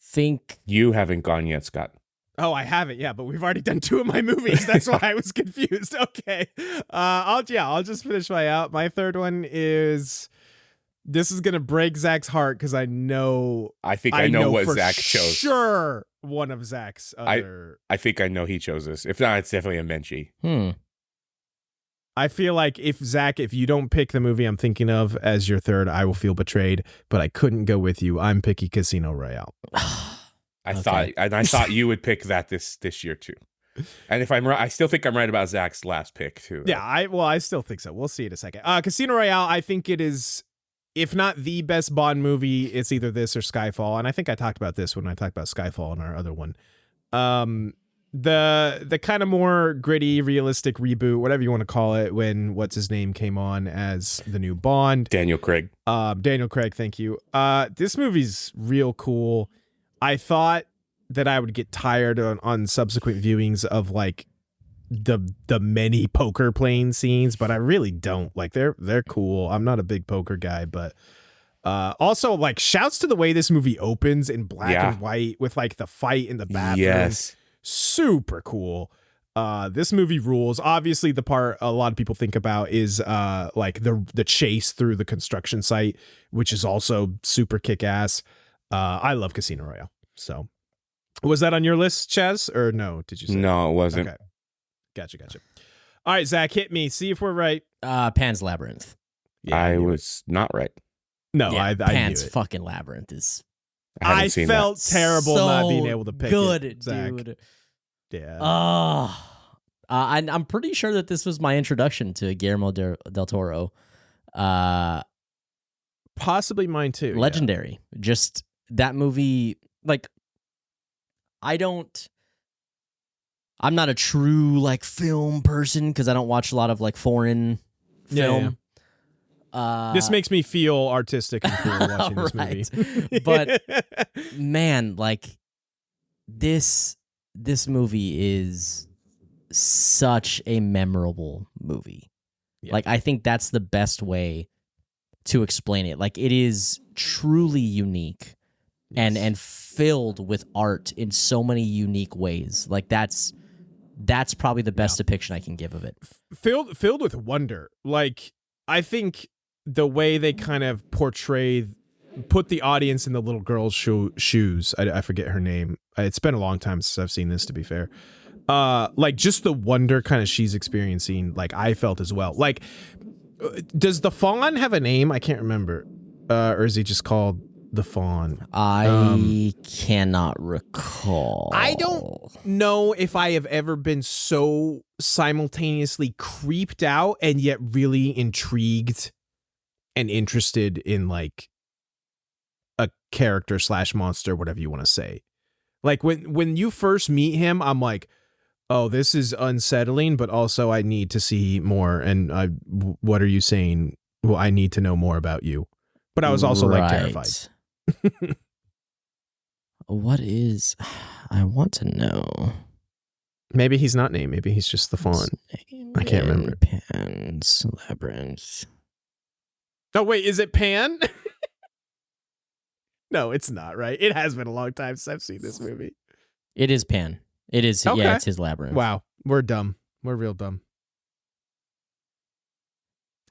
think You haven't gone yet, Scott. Oh, I haven't. Yeah, but we've already done 2 of my movies. That's why I was confused. Okay. I'll just finish my out. My third one is, this is gonna break Zach's heart because I know I know what for Zach chose. Sure, one of Zach's other. I think I know he chose this. If not, it's definitely a Menchie. I feel like if you don't pick the movie I'm thinking of as your third, I will feel betrayed. But I couldn't go with you. I'm picking Casino Royale. I thought you would pick that this year too. And if I'm right, I still think I'm right about Zach's last pick too. Yeah, I still think so. We'll see in a second. Casino Royale, I think it is, if not the best Bond movie, it's either this or Skyfall. And I think I talked about this when I talked about Skyfall in our other one. The kind of more gritty, realistic reboot, whatever you want to call it, when what's his name came on as the new Bond. Daniel Craig. Daniel Craig, thank you. This movie's real cool. I thought that I would get tired on subsequent viewings of like the many poker playing scenes, but I really don't. Like they're cool. I'm not a big poker guy, but also like shouts to the way this movie opens in black and white with like the fight in the bathroom. Yes. Super cool. This movie rules. Obviously, the part a lot of people think about is like the chase through the construction site, which is also super kick-ass. I love Casino Royale. So, was that on your list, Chazz, or no? Did you say? No, it wasn't. Okay. Gotcha. All right, Zach, hit me. See if we're right. Pan's Labyrinth. Yeah, I knew it. was not right. No, Yeah, I Pan's knew it. fucking Labyrinth is I haven't I seen felt terrible so not being able to pick good, it, Zach. dude. Yeah. I'm pretty sure that this was my introduction to Guillermo del Toro. Possibly mine too. yeah. Legendary. Just that movie, like, I'm not a true like film person because I don't watch a lot of like foreign film. This makes me feel artistic and cool watching this movie. But man, like this movie is such a memorable movie. Yeah. Like I think that's the best way to explain it. Like it is truly unique and filled with art in so many unique ways. Like that's probably the best depiction I can give of it. Filled with wonder. Like I think the way they kind of put the audience in the little girl's shoes. I forget her name. It's been a long time since I've seen this, to be fair. Like just the wonder kind of she's experiencing, like I felt as well. Like, does the fawn have a name? I can't remember. Or is he just called the fawn? I cannot recall. I don't know if I have ever been so simultaneously creeped out and yet really intrigued and interested in like a character / monster, whatever you want to say. Like when you first meet him, I'm like, oh, this is unsettling, but also I need to see more. And what are you saying? Well, I need to know more about you. But I was also like terrified. What is? I want to know. Maybe he's not named. Maybe he's just the fawn. I can't remember. Pan's Labyrinth. Oh, wait, is it Pan? No, it's not, right? It has been a long time since I've seen this movie. It is Pan. It is. Okay. Yeah, it's his labyrinth. Wow, we're dumb. We're real dumb.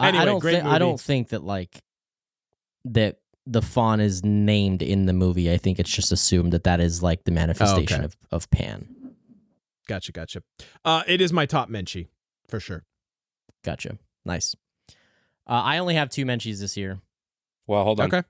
Anyway, I don't think that like that the fawn is named in the movie. I think it's just assumed that is like the manifestation of Pan. Gotcha. It is my top Menchie for sure. Gotcha. Nice. I only have 2 Menchies this year. Well, hold on. Okay.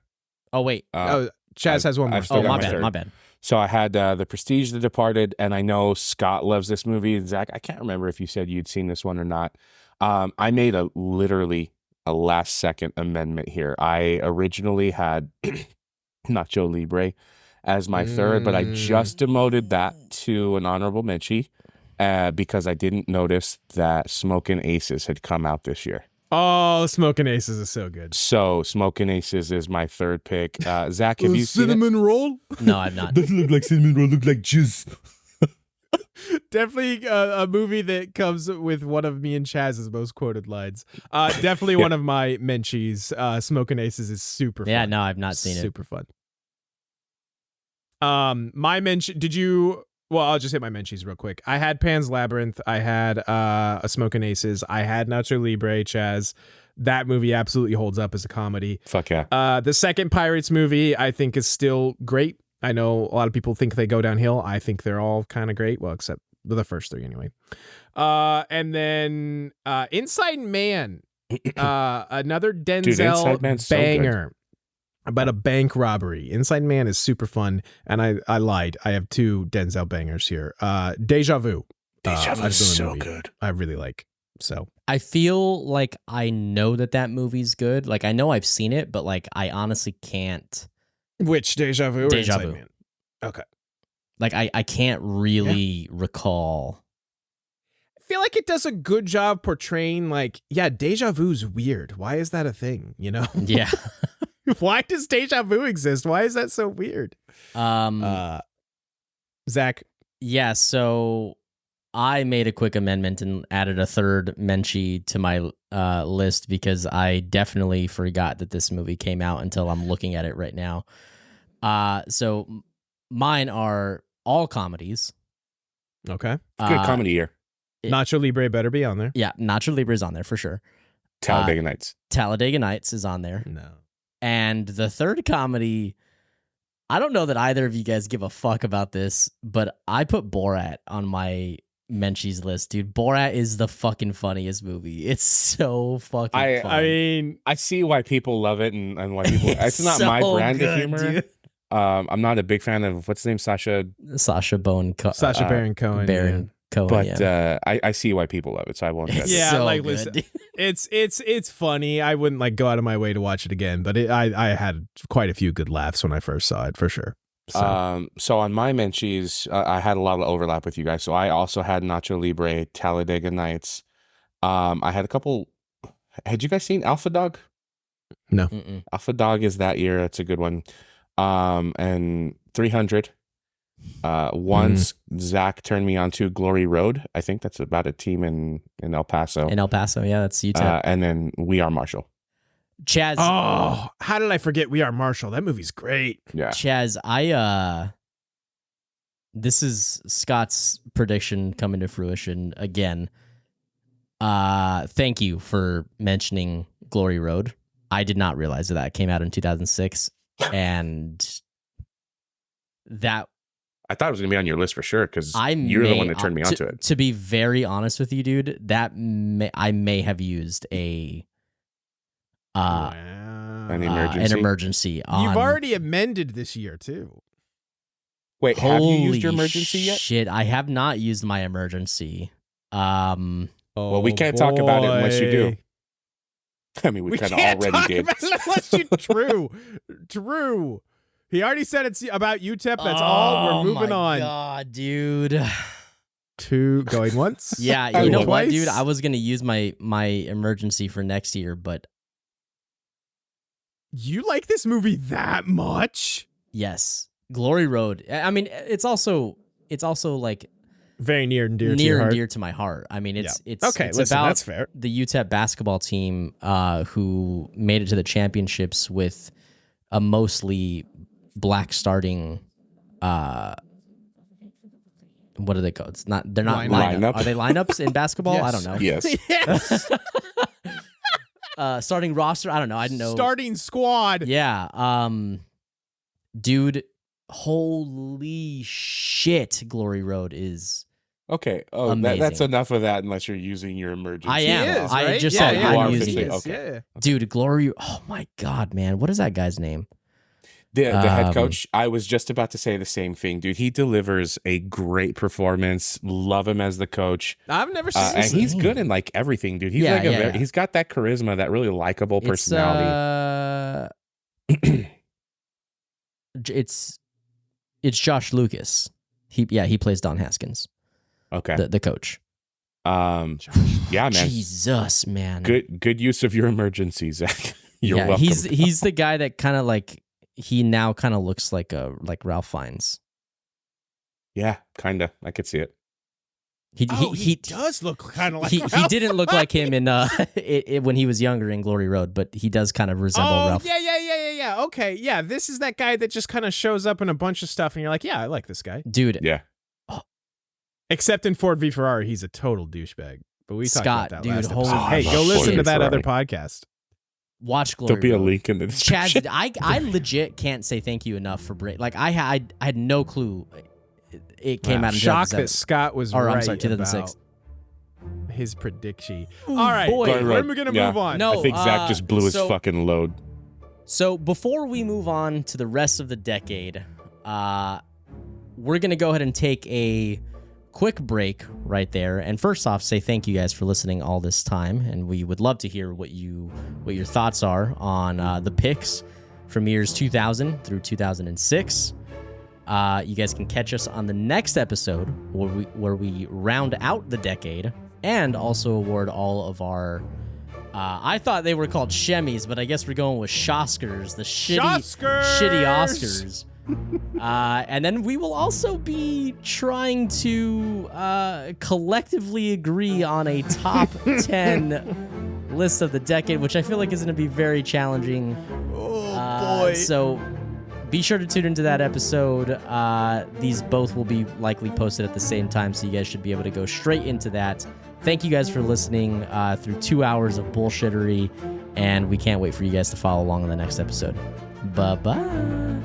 Oh wait. Chaz has one more. I've still got my bad. So I had The Prestige, The Departed, and I know Scott loves this movie. And Zach, I can't remember if you said you'd seen this one or not. I made literally a last-second amendment here. I originally had Nacho Libre as my third, but I just demoted that to an honorable mention because I didn't notice that Smokin' Aces had come out this year. Oh, Smokin' Aces is so good. So Smokin' Aces is my third pick. Zach, have you seen cinnamon roll? No, I've not. Doesn't look like cinnamon roll. Look like juice. Definitely a movie that comes with one of me and Chazz's most quoted lines. Definitely one of my Menchies. Smokin' Aces is super fun. Yeah, no, I've not seen it. Super fun. My Menchie, well, I'll just hit my Menchies real quick. I had Pan's Labyrinth. I had a Smokin' Aces. I had Nacho Libre, Chazz. That movie absolutely holds up as a comedy. Fuck yeah. The second Pirates movie I think is still great. I know a lot of people think they go downhill. I think they're all kind of great. Well, except the first 3 anyway. And then Inside Man. Another Denzel banger. About a bank robbery. Inside Man is super fun, and I lied. I have 2 Denzel bangers here. Deja Vu. Deja Vu is so good. I really like. So I feel like I know that movie's good. Like I know I've seen it, but like I honestly can't. Which Deja Vu? Deja or Inside Vu. Man? Okay. Like I can't really recall. I feel like it does a good job portraying like, yeah, Deja Vu's weird. Why is that a thing? You know? Yeah. Why does Deja Vu exist? Why is that so weird? Zach. Yeah, so I made a quick amendment and added a third Menchie to my list because I definitely forgot that this movie came out until I'm looking at it right now. So mine are all comedies. Okay. Good comedy year. Nacho Libre better be on there. Yeah, Nacho Libre is on there for sure. Talladega Nights. Talladega Nights is on there. No. And the third comedy, I don't know that either of you guys give a fuck about this, but I put Borat on my Menchie's list, dude. Borat is the fucking funniest movie. It's so fucking fun. I mean, I see why people love it and why people. It's not so my brand good, of humor. Dude. I'm not a big fan of what's his name, Sacha Baron Cohen. Baron Cohen. Baron. Cohen, But yeah. I see why people love it, so I won't judge it. Yeah, so like, good. listen, it's funny. I wouldn't like go out of my way to watch it again, but I had quite a few good laughs when I first saw it, for sure. So on my Menchies, I had a lot of overlap with you guys. So I also had Nacho Libre, Talladega Nights. I had a couple. Had you guys seen Alpha Dog? No. Mm-mm. Alpha Dog is that year. It's a good one. And 300. Once Zach turned me on to Glory Road. I think that's about a team in El Paso. In El Paso, yeah, that's UTEP. And then We Are Marshall. Chazz. Oh, how did I forget We Are Marshall? That movie's great. Yeah. Chazz, this is Scott's prediction coming to fruition again. Thank you for mentioning Glory Road. I did not realize that came out in 2006, and that I thought it was gonna be on your list for sure because you're the one that turned me onto it. To be very honest with you, dude, I may have used an emergency. An emergency. You've already amended this year too. Wait, have you used your Holy emergency yet? Shit, I have not used my emergency. Well, we can't talk about it unless you do. I mean, we kind of already did. Unless you, true. He already said it's about UTEP. That's all. We're moving on. God, dude. Two going once. Yeah, you know what, twice? dude? I was gonna use my emergency for next year, but You like this movie that much? yes, Glory Road. I mean, it's also like Very near and dear to your heart. dear to my heart. I mean, it's Okay, it's listen, about that's fair. the UTEP basketball team who made it to the championships with a mostly black starting. What are they called? It's not. They're not Lineup. Are they lineups in basketball? I don't know. Yes. Yes. Starting roster. I don't know. I didn't know. Starting squad. Yeah. Dude. Holy shit! Glory Road is. Okay. Oh, Amazing. that's enough of that. Unless you're using your emergency. I am. He is, I right? just yeah, said yeah, I'm you are using officially- it. Okay. Yeah. Dude, Glory. Oh my god, man! What is that guy's name? The head Um, coach. I was just about to say the same thing, dude. He delivers a great performance. Love him as the coach, I've never seen and this. he's good in like everything, dude. He's Yeah, like yeah. he's got that charisma, that really likable personality. It's Josh Lucas. He plays Don Haskins, Okay. the coach. Yeah, man. Jesus, man. Good use of your emergency, Zach. You're yeah, welcome. he's the guy that kind of like he now kind of looks like Ralph Fiennes. Yeah, kinda. I could see it. He does look kind of like he Ralph. didn't look like him in when he was younger in Glory Road, but he does kind of resemble Ralph. Yeah. Okay, yeah. This is that guy that just kind of shows up in a bunch of stuff, and you're like, yeah, I like this guy. Dude, Yeah. Except in Ford v Ferrari, he's a total douchebag. But we talked Scott, about that dude, last holy episode. Hey, shit. go listen to Ford that v other Ferrari. podcast. watch Glory There'll be a Road. link in the description. Chazz, I legit can't say thank you enough for like I had no clue it came out in Shocked that 2007. Scott was Or, right I'm sorry, 2006. about his prediction. Ooh, All right, boy. when are we going to Yeah. move on? No. I think Zach just blew his so- fucking load. So before we move on to the rest of the decade, we're gonna go ahead and take a quick break right there. And first off, say thank you guys for listening all this time, and we would love to hear what your thoughts are on the picks from years 2000 through 2006. You guys can catch us on the next episode where we round out the decade and also award all of our. I thought they were called Shemmys, but I guess we're going with Shoskers, the shitty Oscars. And then we will also be trying to collectively agree on a top 10 list of the decade, which I feel like is going to be very challenging. Oh, boy. So be sure to tune into that episode. These both will be likely posted at the same time, so you guys should be able to go straight into that. Thank you guys for listening through 2 hours of bullshittery, and we can't wait for you guys to follow along in the next episode. Bye-bye.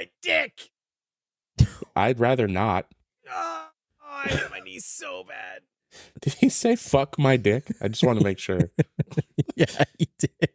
my dick. I'd rather not. Oh, I hit my knee so bad. Did he say fuck my dick? I just want to make sure. Yeah, he did.